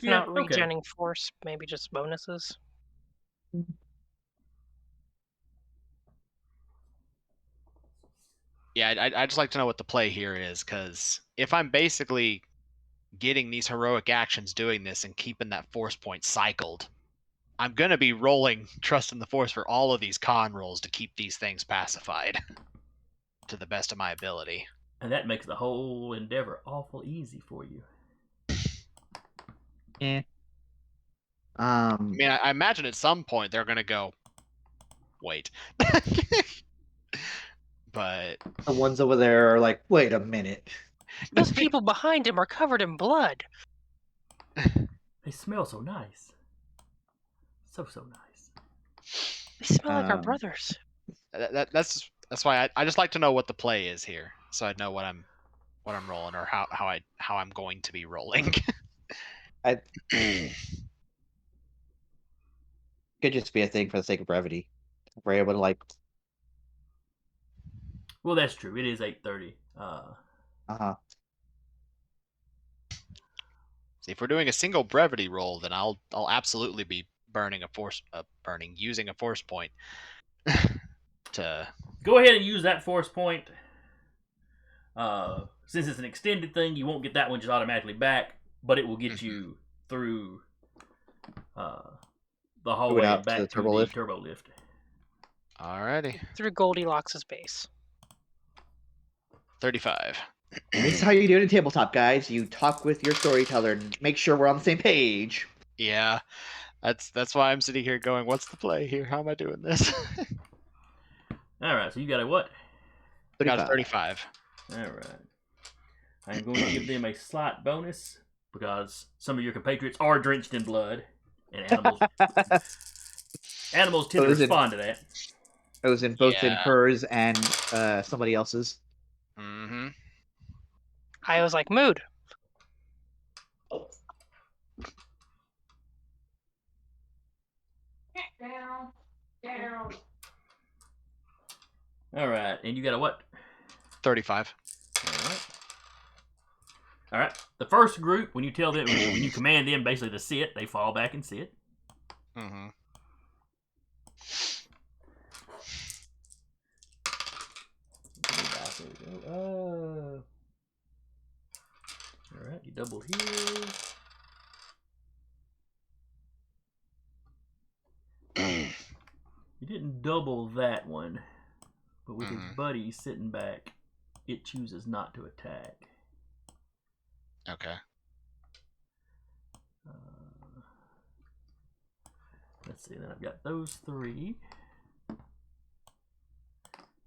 Yeah,
not
okay.
regenning force, maybe just bonuses.
Yeah, I'd just like to know what the play here is, because if I'm basically getting these heroic actions doing this and keeping that force point cycled, I'm going to be rolling Trust in the Force for all of these con rolls to keep these things pacified to the best of my ability.
And that makes the whole endeavor awful easy for you.
Yeah.
I mean, I imagine at some point they're going to go, wait. But
the ones over there are like, wait a minute.
Those people behind him are covered in blood.
They smell so nice. So nice.
They smell like our brothers.
that's why I just like to know what the play is here, so I know what I'm rolling, or how I'm going to be rolling.
I could just be a thing for the sake of brevity. We're able to like.
Well, that's true. It is 8:30.
See, if we're doing a single brevity roll, then I'll absolutely be using a force point to
go ahead and use that force point. Since it's an extended thing, you won't get that one just automatically back, but it will get you through the hallway back to the turbo lift.
Alrighty.
Through Goldilocks' base.
35.
This is how you do it in tabletop, guys. You talk with your storyteller and make sure we're on the same page.
Yeah, that's why I'm sitting here going, what's the play here? How am I doing this?
All right, so you got a what?
35. Got a 35.
All right. I'm going to give them a slight bonus because some of your compatriots are drenched in blood, and animals tend to respond to that.
It was in both in hers and somebody else's.
Mm-hmm.
I was like, mood.
Down.
All right, and you got a what?
35.
All right. The first group, when you tell them, when you command them basically to sit, they fall back and sit.
Mm-hmm.
All right, you double here. You didn't double that one, but with its
Mhm.
buddy sitting back, it chooses not to attack.
Okay.
Let's see, then I've got those 3.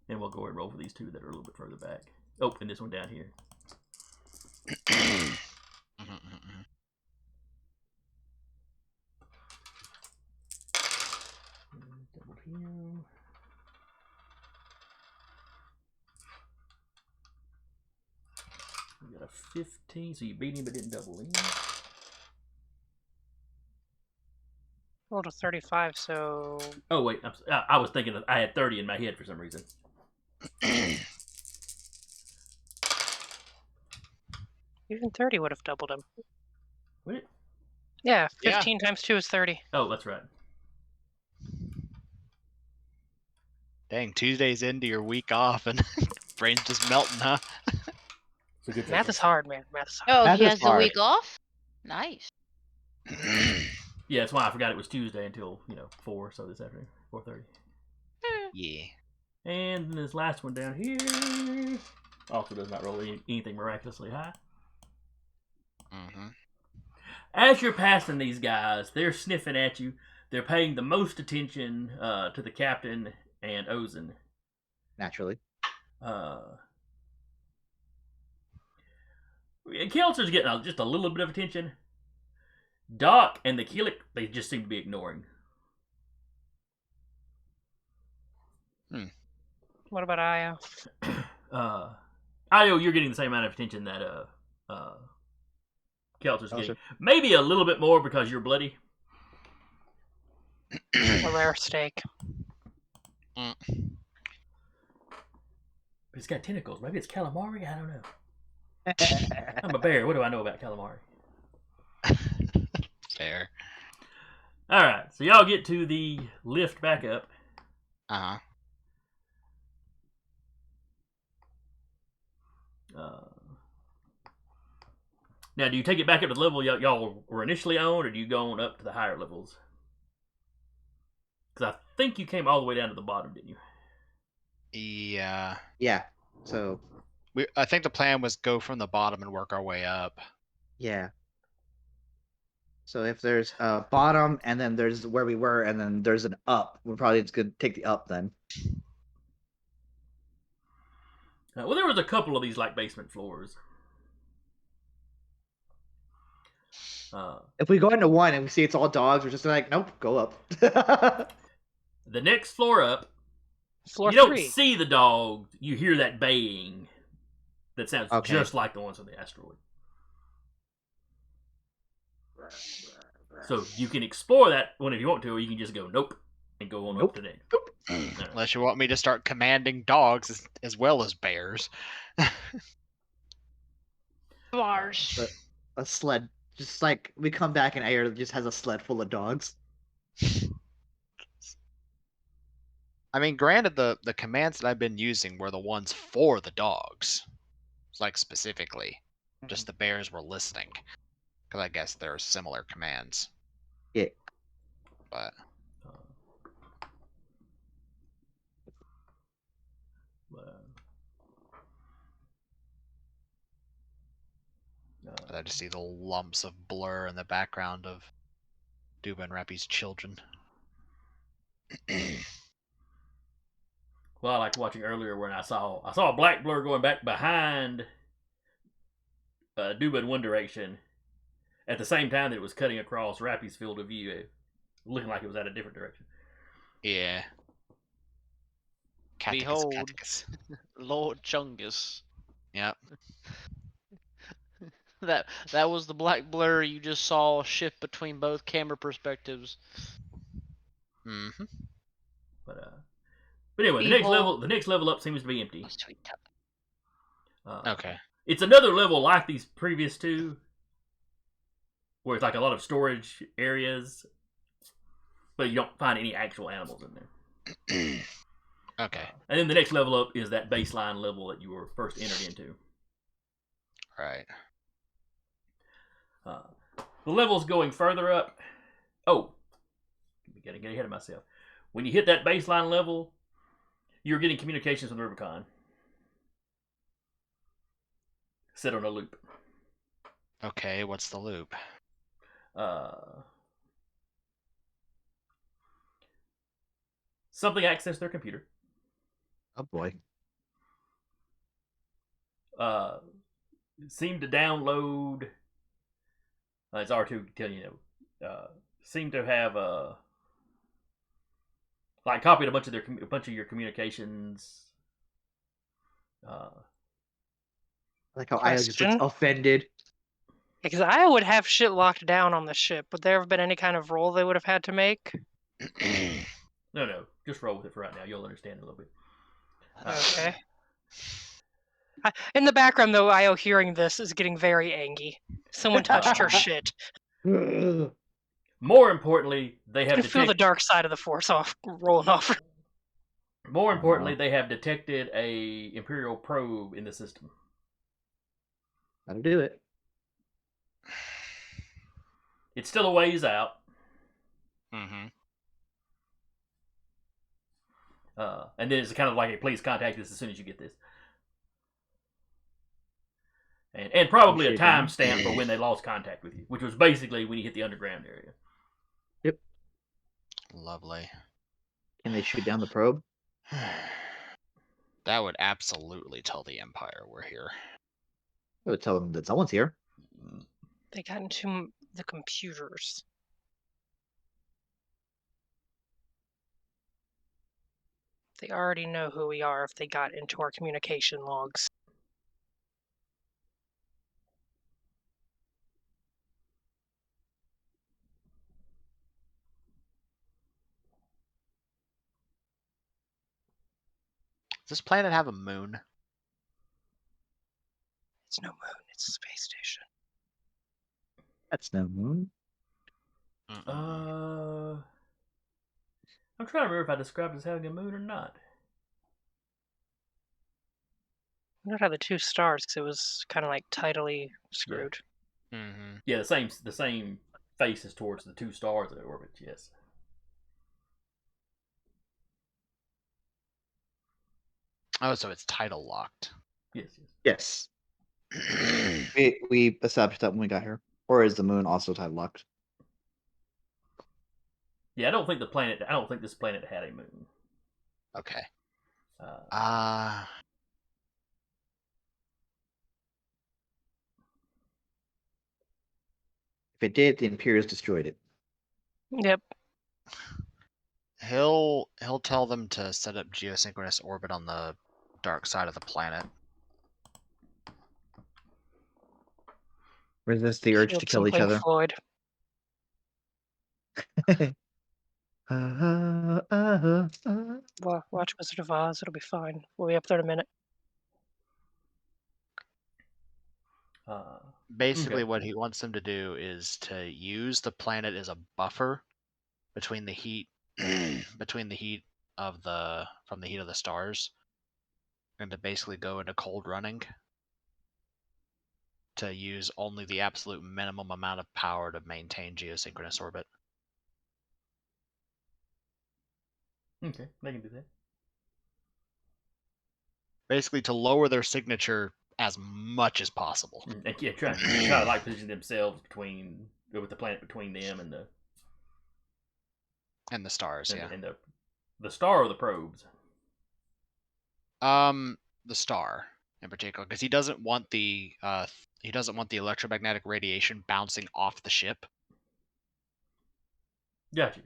And we'll go ahead and roll for these 2 that are a little bit further back. Oh, and this one down here. Double him. We got a 15, so you beat him but didn't double him.
Rolled a 35, so
Oh wait, I was thinking I had 30 in my head for some reason.
even 30 would have doubled him.
Would it?
Yeah,
Yeah.
15 times 2 is 30.
Oh, that's right.
Dang, Tuesday's into your week off and brain's just melting, huh?
So good
Math is hard, man. Math is hard.
Oh,
That
he
is
has the
hard.
week off? Nice.
Yeah, that's why I forgot it was Tuesday until 4. So this afternoon, 4:30.
Yeah.
And this last one down here also does not roll anything miraculously high.
Mm-hmm.
As you're passing these guys, they're sniffing at you. They're paying the most attention to the captain and Ozen.
Naturally.
Kelser's getting just a little bit of attention. Doc and the Killick, they just seem to be ignoring.
What about Io?
Io, you're getting the same amount of attention that Kelser's
Kelser.
getting. Maybe a little bit more because you're bloody.
A rare steak.
But it's got tentacles. Maybe it's calamari? I don't know. I'm a bear. What do I know about calamari?
Fair.
Alright, so y'all get to the lift back up.
Uh-huh.
Now, do you take it back up to the level y'all were initially on, or do you go on up to the higher levels? Because I think you came all the way down to the bottom, didn't you?
Yeah.
Yeah. So
I think the plan was go from the bottom and work our way up.
yeah. So if there's a bottom and then there's where we were and then there's an up, we're probably just gonna take the up then.
Well, there was a couple of these like basement floors.
If we go into one and we see it's all dogs, we're just like, nope, go up.
The next floor up,
Floor
you don't
3.
see the dog. You hear that baying that sounds
Okay.
just like the ones on the asteroid. So you can explore that one if you want to, or you can just go nope and go on up to the next. Right.
Unless you want me to start commanding dogs as well as bears.
Bars.
A sled, just like we come back and Ayer just has a sled full of dogs.
I mean, granted, the commands that I've been using were the ones for the dogs, like specifically. Just the bears were listening, because I guess there are similar commands.
Yeah.
But I just see the lumps of blur in the background of Duba and Rappy's children.
Well, I liked watching earlier when I saw a black blur going back behind Duba in one direction, at the same time that it was cutting across Rappy's field of view, looking like it was at a different direction.
Yeah.
Behold.
Catechus.
Lord Chungus.
Yep.
That was the black blur you just saw shift between both camera perspectives.
Mm-hmm.
But anyway,
Behold.
the next level up seems to be empty.
Oh, sweet.
Okay.
It's another level like these previous two, where it's like a lot of storage areas, but you don't find any actual animals in there.
Okay.
And then the next level up is that baseline level that you were first entered into.
Right.
The levels going further up. Oh, I'm getting ahead of myself. When you hit that baseline level, you're getting communications from the Rubicon. Set on a loop.
Okay, what's the loop?
Something accessed their computer.
Oh boy.
Seemed to download. It's R2 telling you. Seemed to have like copied a bunch of your communications.
Like how Io just looks
Question?
offended.
Because I would have shit locked down on the ship. Would there have been any kind of roll they would have had to make?
No, just roll with it for right now. You'll understand a little bit.
Okay. In the background, though, Io hearing this is getting very angry. Someone touched her shit.
More importantly, they
You
have
can feel the dark side of the Force rolling off.
More importantly, they have detected a Imperial probe in the system.
That'll do it.
It's still a ways out.
Mm-hmm.
And then it's kind of like, hey, please contact us as soon as you get this. And probably a timestamp for when they lost contact with you, which was basically when you hit the underground area.
Yep.
Lovely.
Can they shoot down the probe?
That would absolutely tell the Empire we're here.
I would tell them that someone's here.
They got into the computers. They already know who we are if they got into our communication logs.
Does this planet have a moon?
It's no moon, it's a space station.
That's no moon.
I'm trying to remember if I described it as having a moon or not.
I don't have the two stars because it was kind of like tidally screwed.
Yeah. Mm-hmm.
Yeah, the same faces towards the two stars that orbit. Yes.
Oh, so it's tidal locked.
Yes.
We established that when we got here. Or is the moon also tidal locked?
Yeah, I don't think this planet had a moon.
Okay.
If it did, the Imperials destroyed it.
Yep.
He'll tell them to set up geosynchronous orbit on the dark side of the planet.
Resist the urge to kill each other.
Floyd. Watch Wizard of Oz. It'll be fine. We'll be up there in a minute.
Basically, what he wants them to do is to use the planet as a buffer between the heat, from the heat of the stars, and to basically go into cold running. To use only the absolute minimum amount of power to maintain geosynchronous orbit.
Okay, they can do that.
Basically, to lower their signature as much as possible.
And yeah, try to like position themselves with the planet between them and
the stars, yeah.
And the star or the probes.
The star in particular, because he doesn't want the electromagnetic radiation bouncing off the ship.
Gotcha.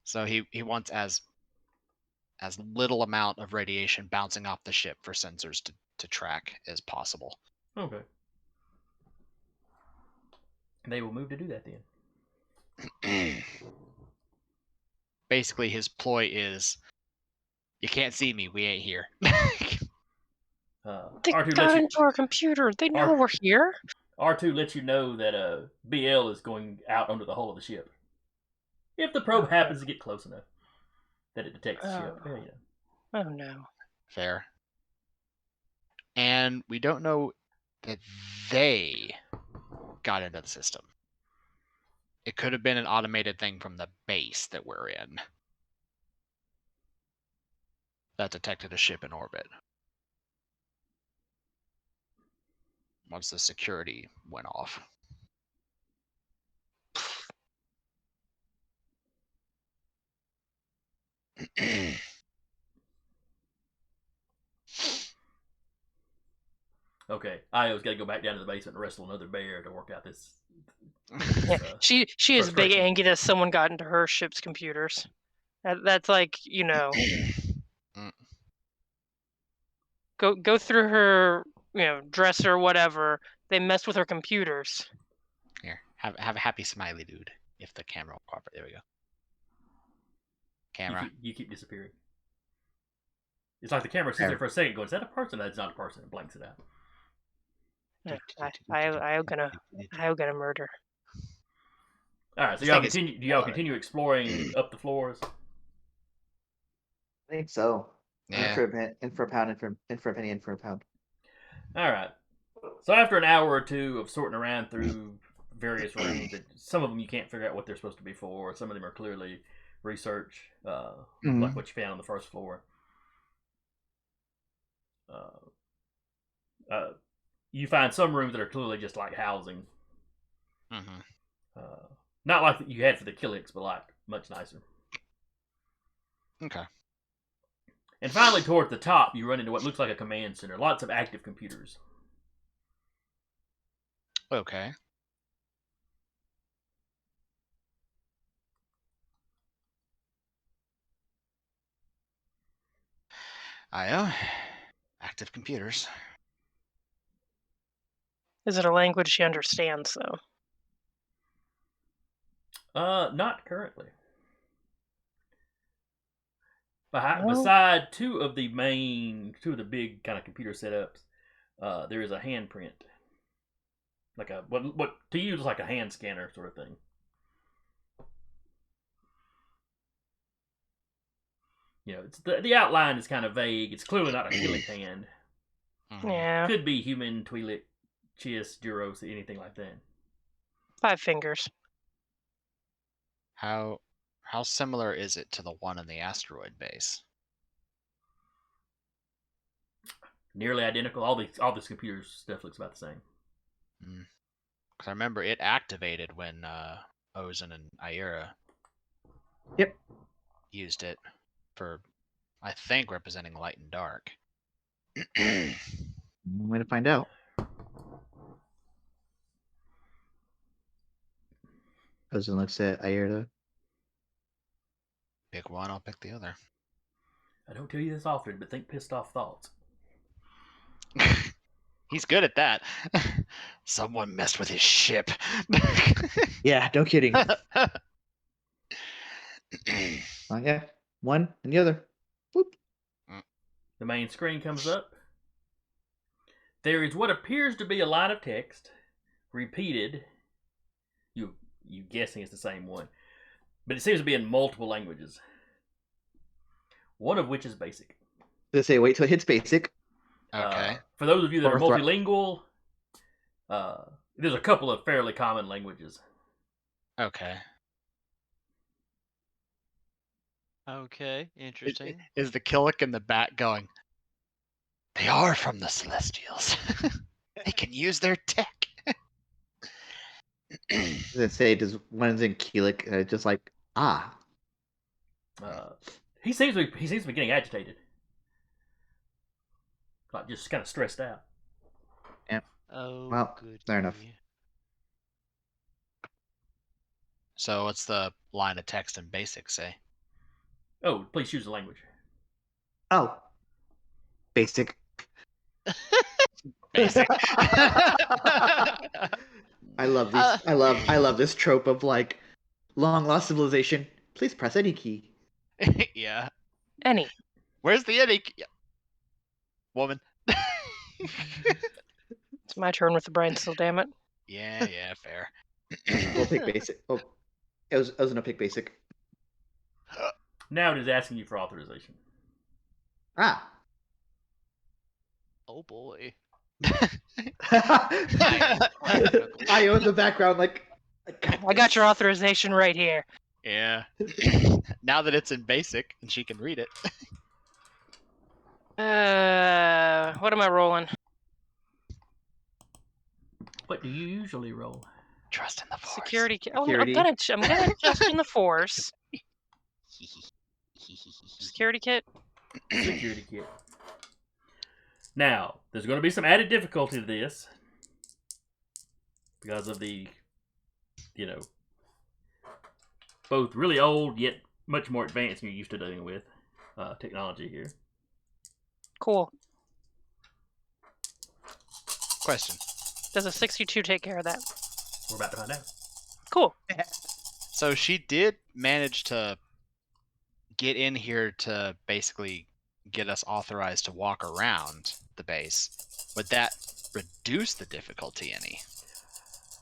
So he wants as little amount of radiation bouncing off the ship for sensors to track as possible.
Okay. They will move to do that then.
Basically, his ploy is, you can't see me, we ain't here.
They got into our computer. They know we're here.
R2 lets you know that BL is going out under the hull of the ship. If the probe happens to get close enough that it detects the ship. Yeah.
Oh no.
Fair. And we don't know that they got into the system. It could have been an automated thing from the base that we're in that detected a ship in orbit. Once the security went off.
Okay, Io's got to go back down to the basement and wrestle another bear to work out this.
Yeah, she is big
frustration.
angry that someone got into her ship's computers. That's like, you know, go through her, you know, dresser, whatever. They messed with her computers.
Here, have a happy smiley dude. If the camera will cooperate. There we go. Camera.
You keep disappearing. It's like the camera sits there for a second, going, "Is that a person?" That's not a person. It blanks it out.
Yeah, I'm gonna murder.
All right, so y'all continue. Do y'all continue exploring up the floors?
I think so.
Yeah.
In for a pound, in for a penny, in for a pound.
All right. So after an hour or two of sorting around through various rooms, some of them you can't figure out what they're supposed to be for. Some of them are clearly research, like what you found on the first floor. You find some rooms that are clearly just like housing. Not like that you had for the Killix, but like much nicer.
Okay.
And finally, toward the top, you run into what looks like a command center. Lots of active computers.
Okay. Io, active computers.
Is it a language she understands, though?
Not currently. Beside two of the big kind of computer setups, there is a handprint, like a what to use like a hand scanner sort of thing. You know, it's the outline is kind of vague. It's clearly not a Twi'lek hand.
Yeah.
Could be human, Twi'lek, Chiss, Duros, anything like that.
5 fingers.
How similar is it to the one in the asteroid base?
Nearly identical. All this computer stuff looks about the same.
Because I remember it activated when Ozen and Ira used it for, I think, representing light and dark.
Way to find out. Ozen looks at Ira.
Pick one, I'll pick the other.
I don't tell you this often, but think pissed off thoughts.
He's good at that. Someone messed with his ship.
Yeah, no kidding. Yeah, one and the other. Whoop.
The main screen comes up. There is what appears to be a line of text, repeated. You guessing it's the same one, but it seems to be in multiple languages. One of which is basic.
They say wait till it hits basic.
Okay.
For those of you that are multilingual, there's a couple of fairly common languages.
Okay.
Okay, interesting.
Is the Killick in the back going, they are from the Celestials. They can use their tech.
They say does one's in Keelik, just like
He seems to be getting agitated, like just kind of stressed out.
Yeah.
Oh,
well, fair enough.
So what's the line of text in basic say?
Oh, please choose the language.
Oh, basic.
Basic.
I love these. I love this trope of like long lost civilization. Please press any key.
Yeah.
Any.
Where's the any key? Woman.
It's my turn with the brain still, damn it.
Yeah, fair.
We'll pick basic. Oh, I was gonna pick basic.
Now it is asking you for authorization.
Oh boy.
I own the background like, God
I got your authorization right here.
Yeah. Now that it's in basic and she can read it.
What am I rolling?
What do you usually roll?
Trust in the force.
Security. Oh, I'm
Security.
gonna trust in the force. Security kit.
Security kit. Now, there's going to be some added difficulty to this because of the, both really old yet much more advanced than you're used to dealing with technology here.
Cool.
Question.
Does a 62 take care of that?
We're about to find out.
Cool.
So she did manage to get in here to basically get us authorized to walk around the base. Would that reduce the difficulty any?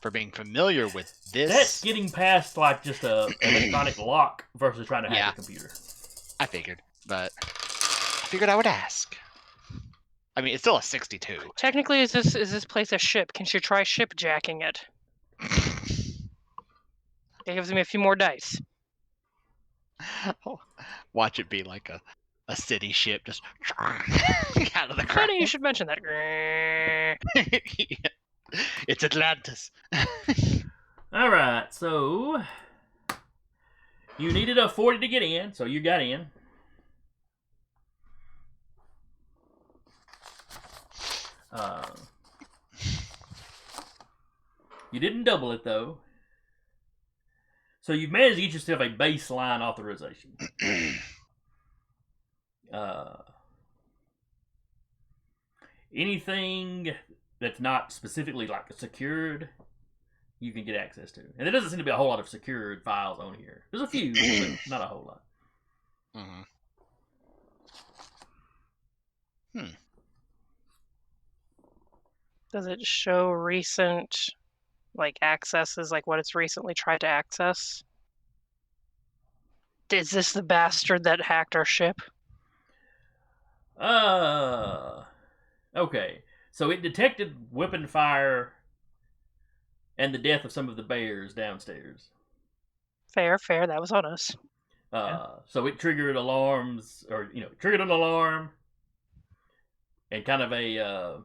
For being familiar with this?
That's getting past like just a electronic lock versus trying to hack a computer.
I figured, but I figured I would ask. I mean, it's still a 62.
Technically, is this place a ship? Can she try ship jacking it? It gives me a few more dice.
Watch it be like a city ship just out of the ground.
Funny you should mention that.
It's Atlantis.
All right, so you needed a 40 to get in, so you got in. You didn't double it though, so you've managed to get yourself a baseline authorization. Anything that's not specifically like secured, you can get access to. And there doesn't seem to be a whole lot of secured files on here. There's a few, but not a whole lot.
Does it show recent, like, accesses, like what it's recently tried to access? Is this the bastard that hacked our ship?
Okay. So it detected weapon fire and the death of some of the bears downstairs.
Fair. That was on us.
So it triggered alarms, or triggered an alarm, and kind of as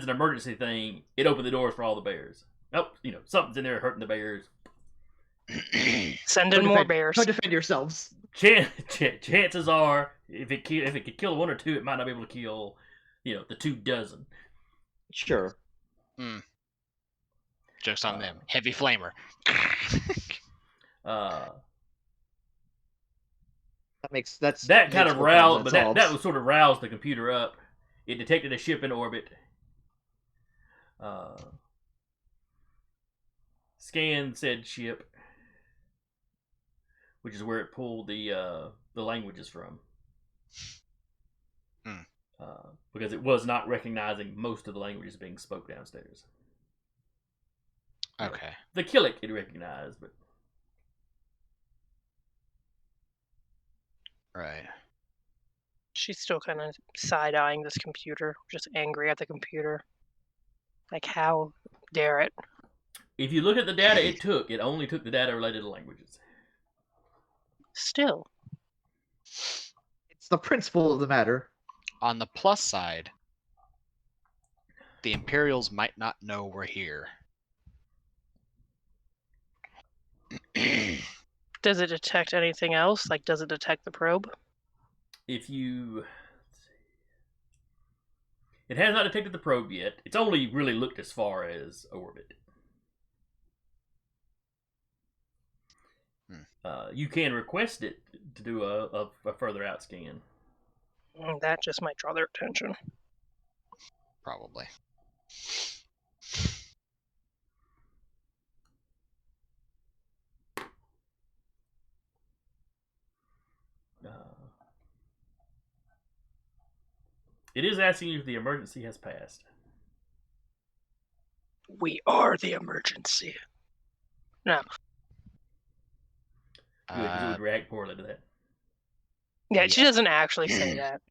an emergency thing, it opened the doors for all the bears. Oh, something's in there hurting the bears.
Send in more bears.
Go defend yourselves.
Chances are, if it could kill one or two, it might not be able to kill, the 24.
Sure.
Joke's on them. Heavy flamer.
That
kind of roused, but that was sort of roused the computer up. It detected a ship in orbit. Scan said ship, which is where it pulled the languages from. Because it was not recognizing most of the languages being spoke downstairs.
Okay.
The Killick it recognized, but
right.
She's still kind of side-eyeing this computer, just angry at the computer. Like, how dare it?
If you look at the data it only took the data related to languages.
Still.
It's the principle of the matter.
On the plus side, the Imperials might not know we're here.
Does it detect anything else? Like, does it detect the probe?
If you... It has not detected the probe yet. It's only really looked as far as orbit. You can request it to do a further out scan.
That just might draw their attention.
Probably.
It is asking you if the emergency has passed.
We are the emergency. No.
Good, because it would react poorly to that.
Yeah, she doesn't actually say that.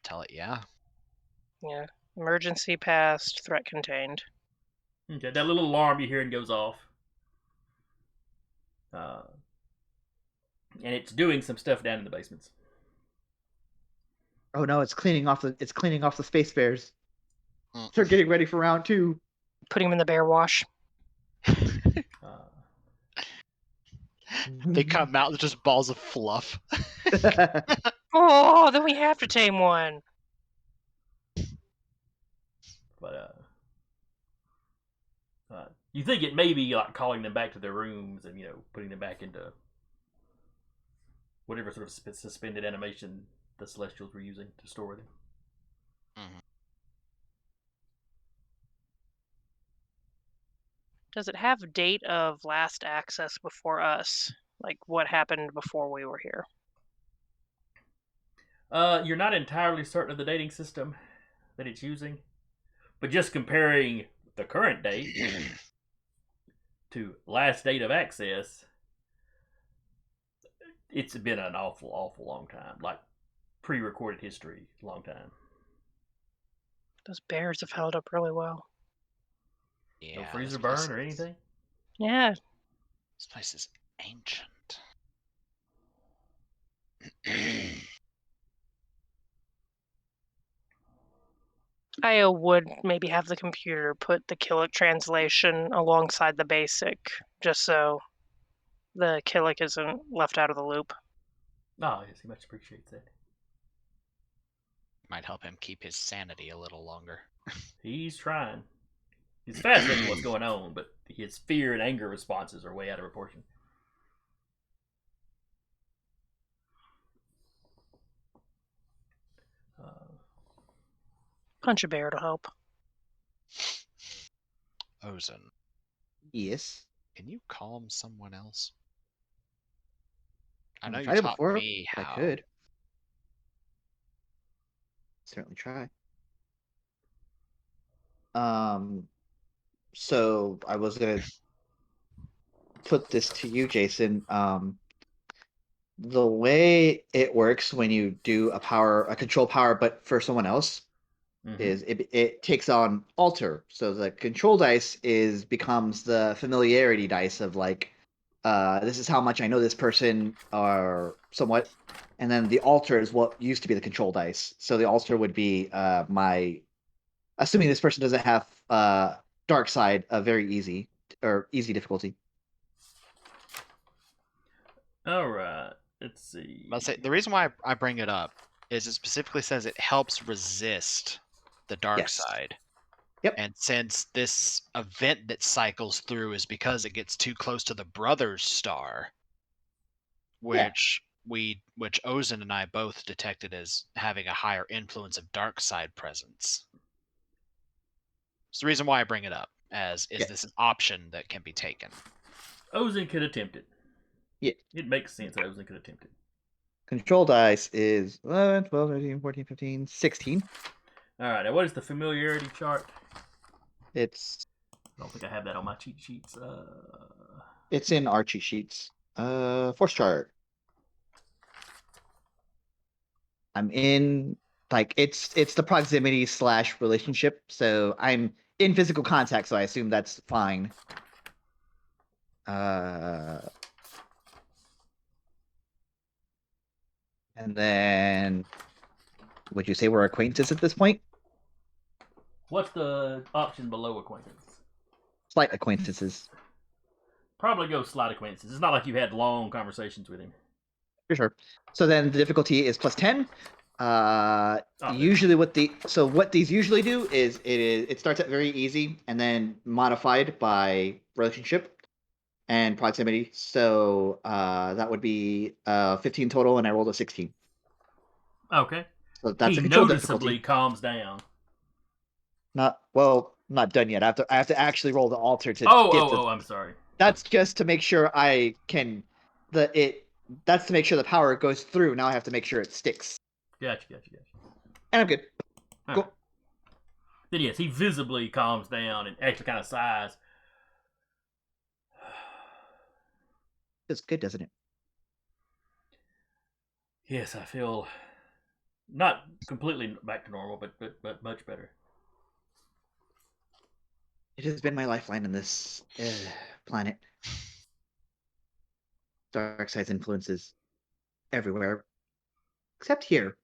Tell it, yeah.
Yeah. Emergency passed, threat contained.
Okay, that little alarm you hear and goes off. And it's doing some stuff down in the basements.
Oh no, it's cleaning off the space bears.
Mm.
Start getting ready for round 2.
Putting them in the bear wash.
They come out with just balls of fluff.
Oh, then we have to tame one.
But you think it may be like calling them back to their rooms and putting them back into whatever sort of suspended animation the Celestials were using to store them.
Mm-hmm.
Does it have a date of last access before us? Like what happened before we were here?
You're not entirely certain of the dating system that it's using, but just comparing the current date to last date of access, it's been an awful long time. Like pre-recorded history, long time.
Those bears have held up really well.
Yeah,
No freezer burn or anything?
Yeah.
This place is ancient.
I would maybe have the computer put the Killick translation alongside the basic, just so the Killick isn't left out of the loop.
Oh, yes, he much appreciates that.
Might help him keep his sanity a little longer.
He's trying. He's fascinated with what's going on, but his fear and anger responses are way out of proportion.
Punch a bear to help.
Ozen,
Yes.
can you calm someone else? I
I've
know you
tried it
taught
before.
me
I
how.
could. Certainly try. So I was gonna put this to you, Jason. The way it works when you do a control power, but for someone else, is it takes on alter. So the control dice becomes the familiarity dice of like, this is how much I know this person or somewhat, and then the alter is what used to be the control dice. So the alter would be my, assuming this person doesn't have dark side, a very easy or easy difficulty.
All right. Let's see.
Let's say the reason why I bring it up is it specifically says it helps resist the dark
Yes.
side.
Yep.
And since this event that cycles through is because it gets too close to the brother's star, which Ozen and I both detected as having a higher influence of dark side presence. It's the reason why I bring it up, as is this an option that can be taken?
Ozen could attempt it.
Yeah.
It makes sense that Ozen could attempt it.
Control dice is 11, 12, 13, 14, 15, 16.
All right. Now, what is the familiarity chart?
It's
I don't think I have that on my cheat sheets.
It's in our cheat sheets. Force chart. I'm in like it's the proximity / relationship. So I'm in physical contact, so I assume that's fine. And then would you say we're acquaintances at this point?
What's the option below acquaintance?
Slight acquaintances.
Probably go slight acquaintances. It's not like you had long conversations with him.
For sure. So then the difficulty is +10. Usually what these usually do is it starts at very easy and then modified by relationship and proximity. So that would be 15 total, and I rolled a 16.
Okay.
So that's
he
a control
noticeably
difficulty.
calms down.
Not done yet. I have to actually roll the alter to
I'm sorry.
That's just to make sure I can that's to make sure the power goes through. Now I have to make sure it sticks.
Gotcha.
And I'm good.
All
Cool.
right. Then yes, he visibly calms down and actually kind of sighs.
It's good, doesn't it?
Yes, I feel Not completely back to normal, but much better.
It has been my lifeline in this planet. Dark side's influences everywhere, except here.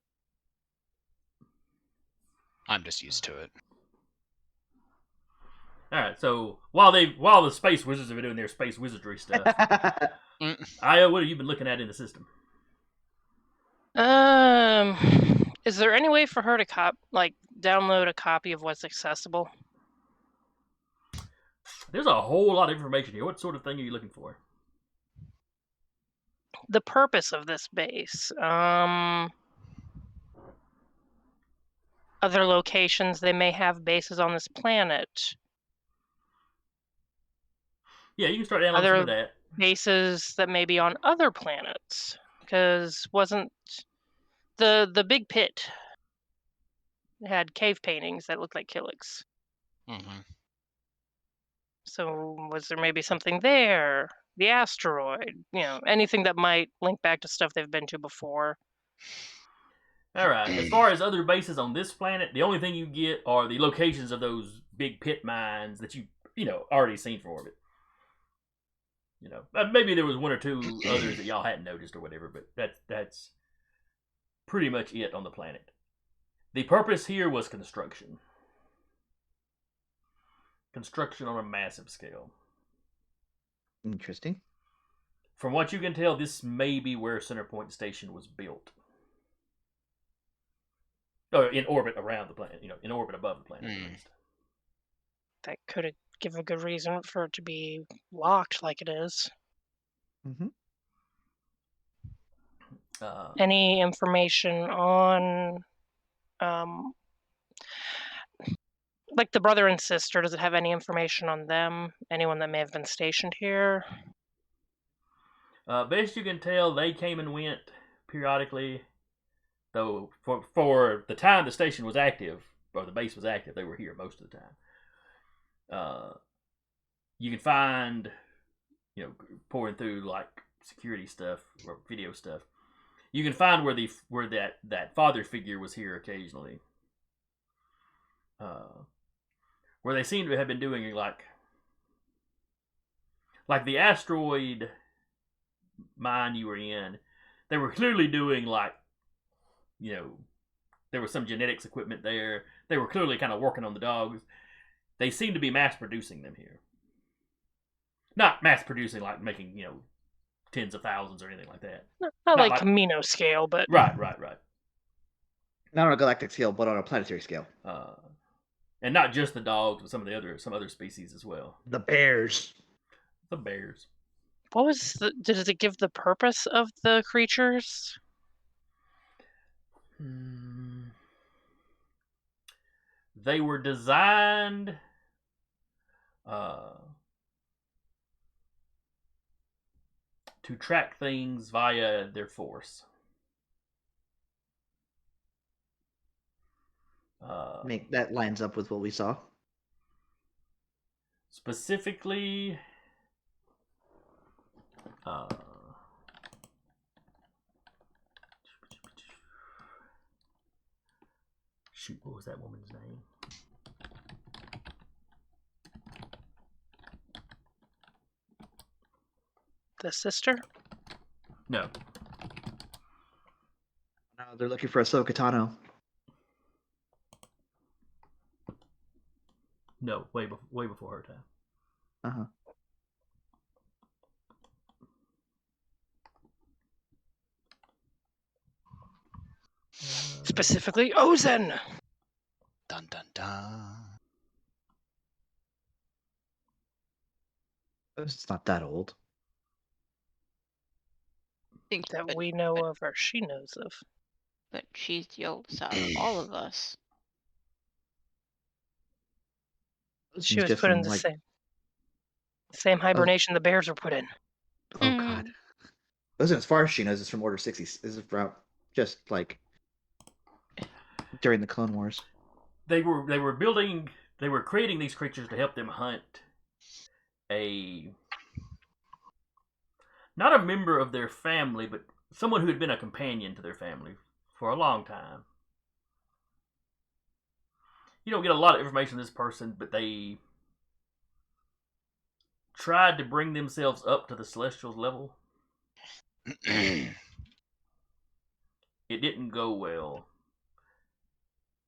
I'm just used to it.
All right. So while the space wizards have been doing their space wizardry stuff, Io, what have you been looking at in the system?
Is there any way for her to download a copy of what's accessible?
There's a whole lot of information here. What sort of thing are you looking for?
The purpose of this base. Other locations they may have bases on this planet.
Yeah, you can start downloading some of that.
Bases that may be on other planets, because wasn't the big pit had cave paintings that looked like Killiks.
Mm-hmm.
So was there maybe something there? The asteroid, anything that might link back to stuff they've been to before.
All right. As far as other bases on this planet, the only thing you get are the locations of those big pit mines that you already seen from orbit. Maybe there was one or two others that y'all hadn't noticed or whatever, but that's pretty much it on the planet. The purpose here was construction. Construction on a massive scale.
Interesting.
From what you can tell, this may be where Centerpoint Station was built. Or in orbit around the planet, in orbit above the planet at least.
That could give a good reason for it to be locked like it is.
Mm-hmm.
Any information on, like the brother and sister? Does it have any information on them? Anyone that may have been stationed here?
Best you can tell, they came and went periodically. Though for the time the station was active, or the base was active, they were here most of the time. You can find, pouring through like security stuff or video stuff. You can find where that father figure was here occasionally. Where they seem to have been doing like the asteroid mine you were in, they were clearly doing like, there was some genetics equipment there. They were clearly kind of working on the dogs. They seem to be mass producing them here. Not mass producing like making, tens of thousands or anything like that.
Not like Camino scale, but...
Right.
Not on a galactic scale, but on a planetary scale.
And not just the dogs, but some other species as well.
The bears.
The bears.
What was did it give the purpose of the creatures?
They were designed to track things via their force.
That lines up with what we saw.
Specifically, shoot, what was that woman's name?
The sister?
No.
No, they're looking for Ahsoka Tano.
No, way before her time.
Uh-huh.
Specifically, Ozen!
Dun dun dun.
It's not that old.
Think
that we know of or she knows of.
But she's the oldest out of all of us.
She was put in the same hibernation the bears were put in.
Oh God. Listen, as far as she knows, it's from Order 60. This is from just like during the Clone Wars.
They were creating these creatures to help them hunt not a member of their family, but someone who had been a companion to their family for a long time. You don't get a lot of information on this person, but they tried to bring themselves up to the Celestials level. It didn't go well.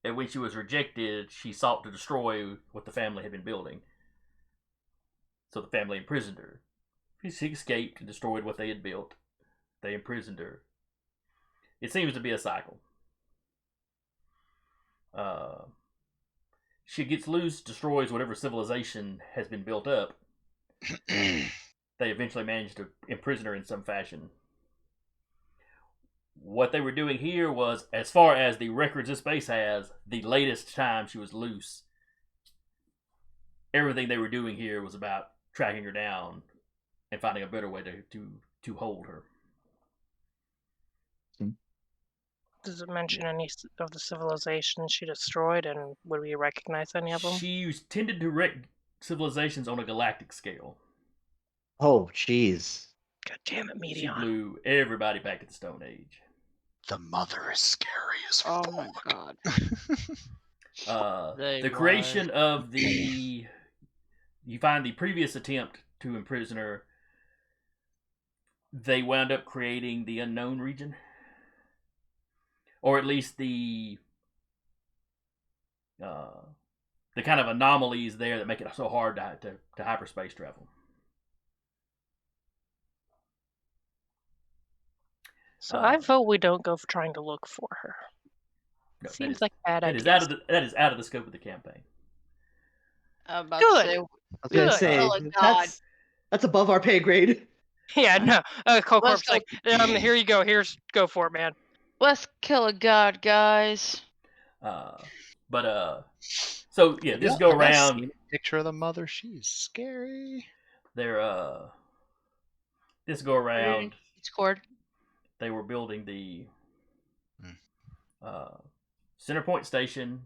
And when she was rejected, she sought to destroy what the family had been building. So the family imprisoned her. She escaped and destroyed what they had built. They imprisoned her. It seems to be a cycle. She gets loose, destroys whatever civilization has been built up. They eventually manage to imprison her in some fashion. What they were doing here was, as far as the records this base has, the latest time she was loose. Everything they were doing here was about tracking her down and finding a better way to hold her.
Does it mention any of the civilizations she destroyed, and would we recognize any of them?
She tended to wreck civilizations on a galactic scale.
Oh, jeez.
God damn it,
She
Medion.
blew everybody back at the Stone Age.
The mother is scary as
Oh
fuck.
my god.
The creation of the... You find the previous attempt to imprison her, they wound up creating the unknown region. Or at least the kind of anomalies there that make it so hard to hyperspace travel.
So I vote we don't go for trying to look for her.
No,
Seems like a bad idea.
That is out of the scope of the campaign.
I'm about
Good.
to say,
I was gonna
Good.
say
Oh my God.
that's above our pay grade.
Yeah, no. Colcorp's
go.
like, here you go. Go for it, man.
let's kill a god, guys.
So yeah, this go around.
Seen a picture of the mother. She's scary.
This go around.
Discord.
They were building the center point station,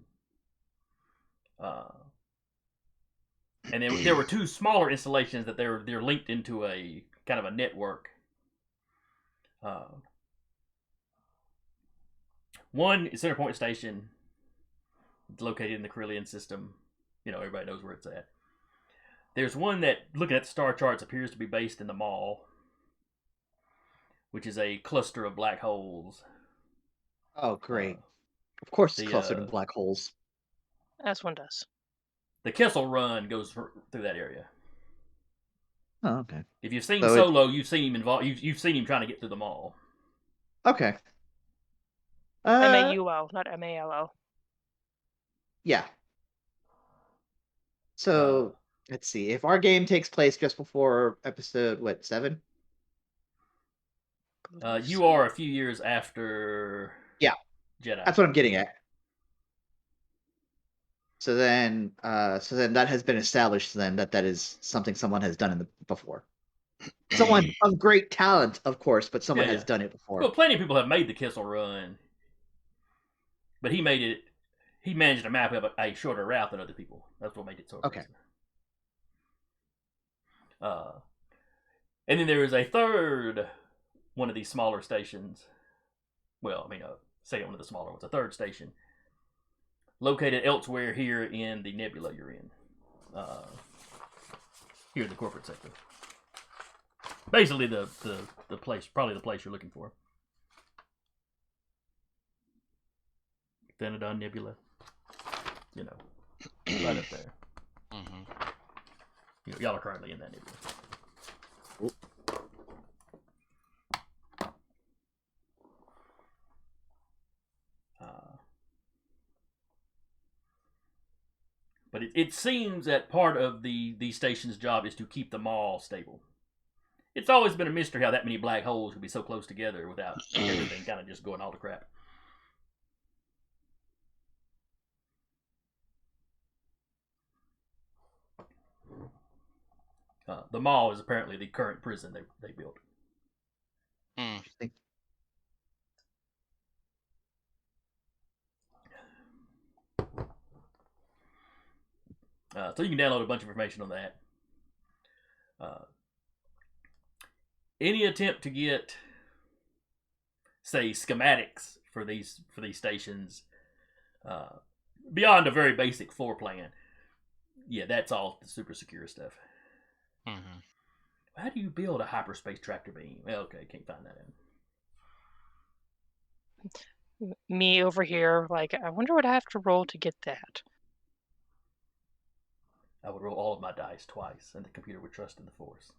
and there were two smaller installations that they're linked into a kind of a network. One is center point station, located in the Carillion system. You know, everybody knows where it's at. There's one that, looking at the star charts, appears to be based in the Maw, which is a cluster of black holes.
Oh, great. Of course it's clustered in
the
black holes.
As one does.
the Kessel Run goes through that area.
Oh, okay.
If you've seen
So
Solo, you've seen him involved. You've seen him trying to get through the Maw.
Okay.
MAUL, not MALL.
Yeah. So let's see. If our game takes place just before episode 7?
You are a few years after.
Yeah.
Jedi.
That's what I'm getting at. So then that has been established then that is something someone has done before. Someone of great talent, of course, but someone has done it before.
Well, plenty of people have made the Kessel Run, but he managed to map up a shorter route than other people. That's what made it so impressive. Okay. And then there is a third one of these smaller stations. Well, I mean, second one of the smaller ones, a third station, located elsewhere here in the nebula you're in. Here in the corporate sector. Basically, the place, probably the place you're looking for. Phenodon Nebula. You know, right up there.
Mm-hmm.
You know, y'all are currently in that nebula. But it seems that part of the station's job is to keep the Maw stable. It's always been a mystery how that many black holes could be so close together without everything kind of just going all to crap. The Maw is apparently the current prison they built.
Interesting.
So you can download a bunch of information on that. Any attempt to get, say, schematics for these stations, beyond a very basic floor plan. Yeah, that's all the super secure stuff.
Mm-hmm.
How do you build a hyperspace tractor beam? Okay, can't find that out.
Me over here, like, I wonder what I have to roll to get that.
I would roll all of my dice twice, and the computer would trust in the force.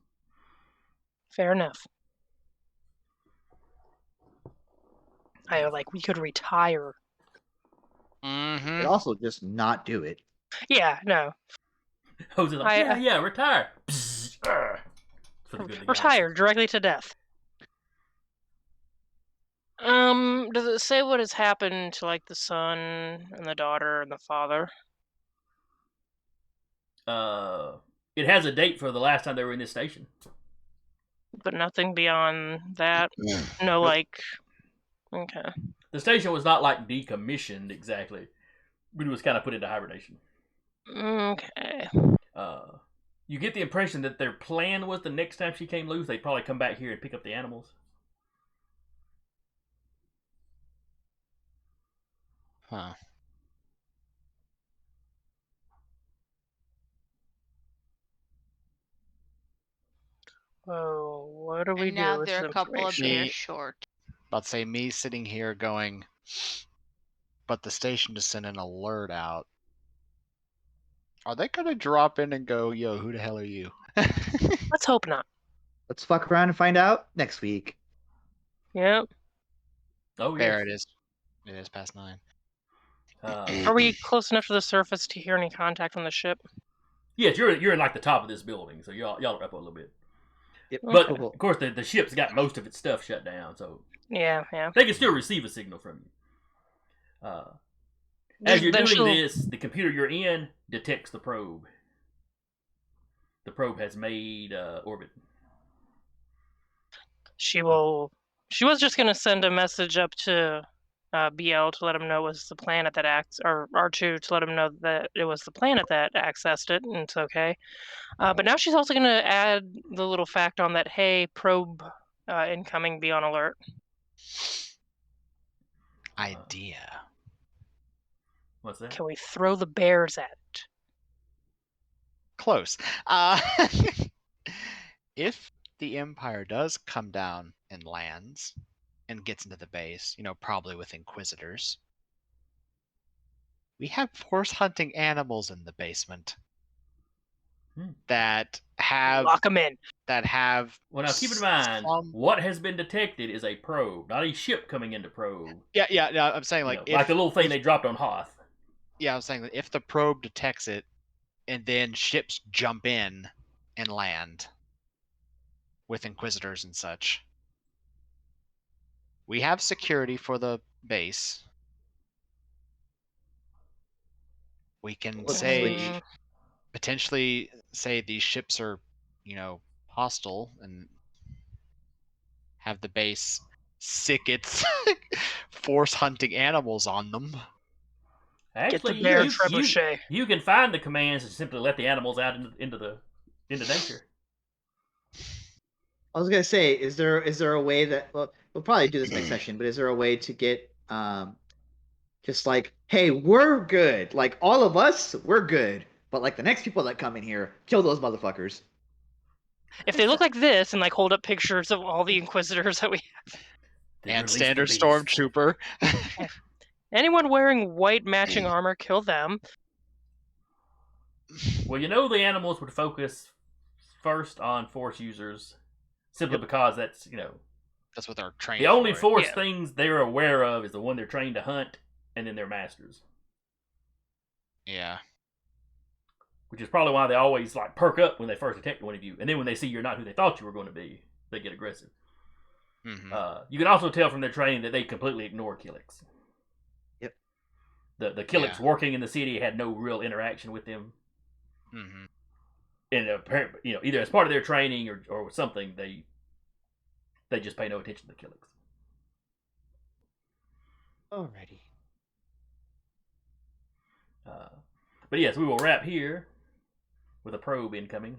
Fair enough. We could retire.
Mm-hmm.
Could also just not do it.
Yeah, no.
Jose's like, yeah, retire. For the good of the
Retire directly to death. Does it say what has happened to like the son and the daughter and the father?
It has a date for the last time they were in this station.
But nothing beyond that? No, like... Okay.
The station was not like decommissioned exactly, but it was kind of put into hibernation.
Okay.
You get the impression that their plan was the next time she came loose, they'd probably come back here and pick up the animals.
Huh.
Oh, what do we
And now
do with
they're
this
a couple of
information?
beers short.
About to say me sitting here going, but the station just sent an alert out. Are they gonna drop in and go, yo, who the hell are you?
Let's hope not.
Let's fuck around and find out next week.
Yep.
Oh,
There
yes.
it is. It is past 9.
Are we close enough to the surface to hear any contact from the ship?
Yes, you're in like the top of this building, so y'all are up a little bit.
Yep.
But
cool.
of course, the ship's got most of its stuff shut down, so
Yeah.
they can still receive a signal from you. As you're doing this, the computer you're in detects the probe. The probe has made orbit.
She was just gonna send a message up to BL to let him know it was the planet that or R2 to let him know that it was the planet that accessed it, and it's okay. But now she's also gonna add the little fact on that, hey, probe incoming, be on alert.
Idea.
What's that?
Can we throw the bears at it?
Close. If the Empire does come down and lands and gets into the base, probably with Inquisitors, we have force hunting animals in the basement that have
Lock them in.
Well, now keep in mind, what has been detected is a probe, not a ship coming into probe.
Yeah. I'm saying
like the little thing they dropped on Hoth.
Yeah, I'm saying that if the probe detects it, and then ships jump in and land with Inquisitors and such, we have security for the base. We can potentially say these ships are, hostile, and have the base sick its force hunting animals on them.
Actually,
get the bear trebuchet.
You can find the commands and simply let the animals out into nature.
I was gonna say, is there a way that we'll probably do this next session, but is there a way to get just like, hey, we're good, like all of us, we're good, but like the next people that come in here, kill those motherfuckers.
If they look like this and like hold up pictures of all the Inquisitors that we have,
and standard stormtrooper.
Anyone wearing white matching armor, kill them.
Well, the animals would focus first on force users, simply because that's
that's what they're trained.
The only force things they're aware of is the one they're trained to hunt, and then their masters.
Yeah.
Which is probably why they always like perk up when they first detect one of you, and then when they see you're not who they thought you were going to be, they get aggressive.
Mm-hmm.
You can also tell from their training that they completely ignore Killiks.
Yep.
The Killiks working in the city had no real interaction with them.
Mm-hmm.
And apparently, either as part of their training or something, they just pay no attention to the Killiks.
Alrighty.
But yes, we will wrap here with a probe incoming,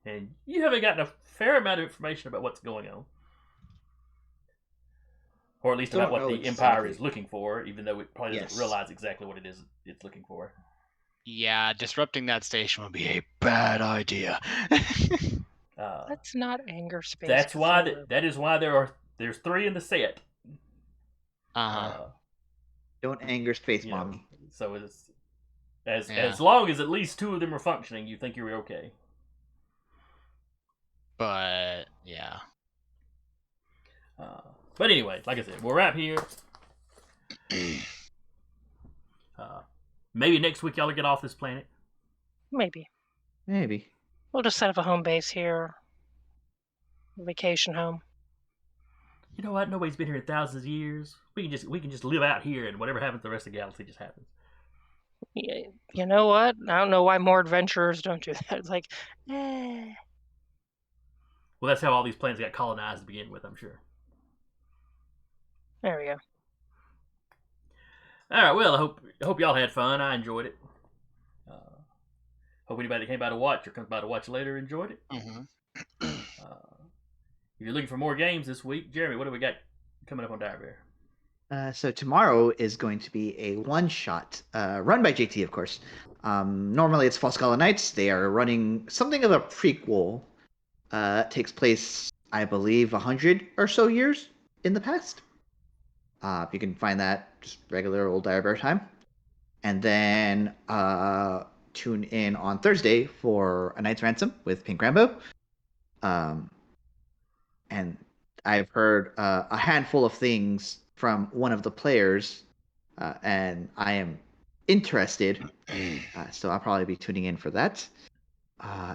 and you haven't gotten a fair amount of information about what's going on. Or at least
Still
about
don't
what
know
the Empire
exactly.
is looking for, even though it probably doesn't
Yes.
realize exactly what it is it's looking for.
Yeah, disrupting that station would be a bad idea.
Let's not anger space.
That's why that is why there's 3 in the set.
Don't anger Space
You know,
Mommy.
so it's as long as at least 2 of them are functioning, you think you're okay.
But yeah.
But anyway, like I said, we'll wrap here. Maybe next week y'all will get off this planet.
Maybe.
We'll
just set up a home base here. Vacation home.
You know what? Nobody's been here in thousands of years. We can just live out here, and whatever happens to the rest of the galaxy just happens.
Yeah, you know what? I don't know why more adventurers don't do that. It's like,
Well, that's how all these planets got colonized to begin with, I'm sure.
There we go.
All right. Well, I hope y'all had fun. I enjoyed it. Hope anybody that came by to watch or comes by to watch later enjoyed it.
Mm-hmm.
If you're looking for more games this week, Jeremy, what do we got coming up on Dire Bear?
So tomorrow is going to be a one-shot, run by JT, of course. Normally it's False Scholar Knights. They are running something of a prequel. It takes place, I believe, 100 or so years in the past. You can find that just regular old Dire Bear time. And then tune in on Thursday for A Knight's Ransom with Pink Rambo. And I've heard a handful of things from one of the players, and I am interested. So I'll probably be tuning in for that.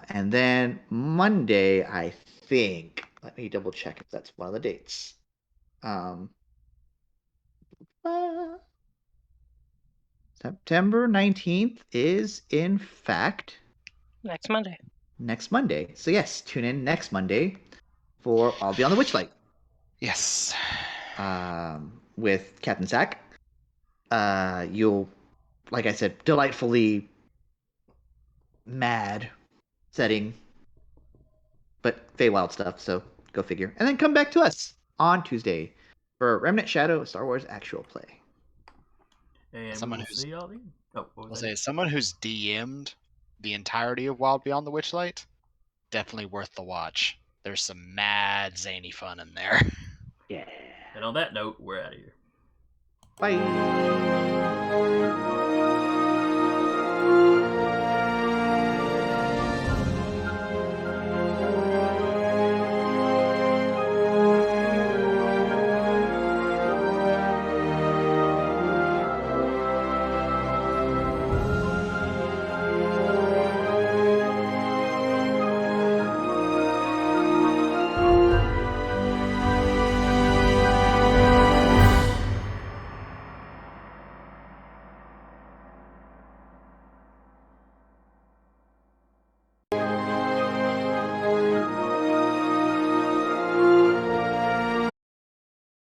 And then Monday, I think. Let me double check if that's one of the dates. September 19th is, in fact,
next Monday.
Next Monday. So yes, tune in next Monday for I'll Be on the Witchlight.
Yes.
With Captain Zack. You'll, like I said, delightfully mad setting, but Feywild stuff, so go figure. And then come back to us on Tuesday for Remnant Shadow Star Wars actual play.
And
someone
we'll see y'all then.
I'll say someone who's DM'd the entirety of Wild Beyond the Witchlight, definitely worth the watch. There's some mad zany fun in there.
Yeah.
And on that note, we're out of here.
Bye.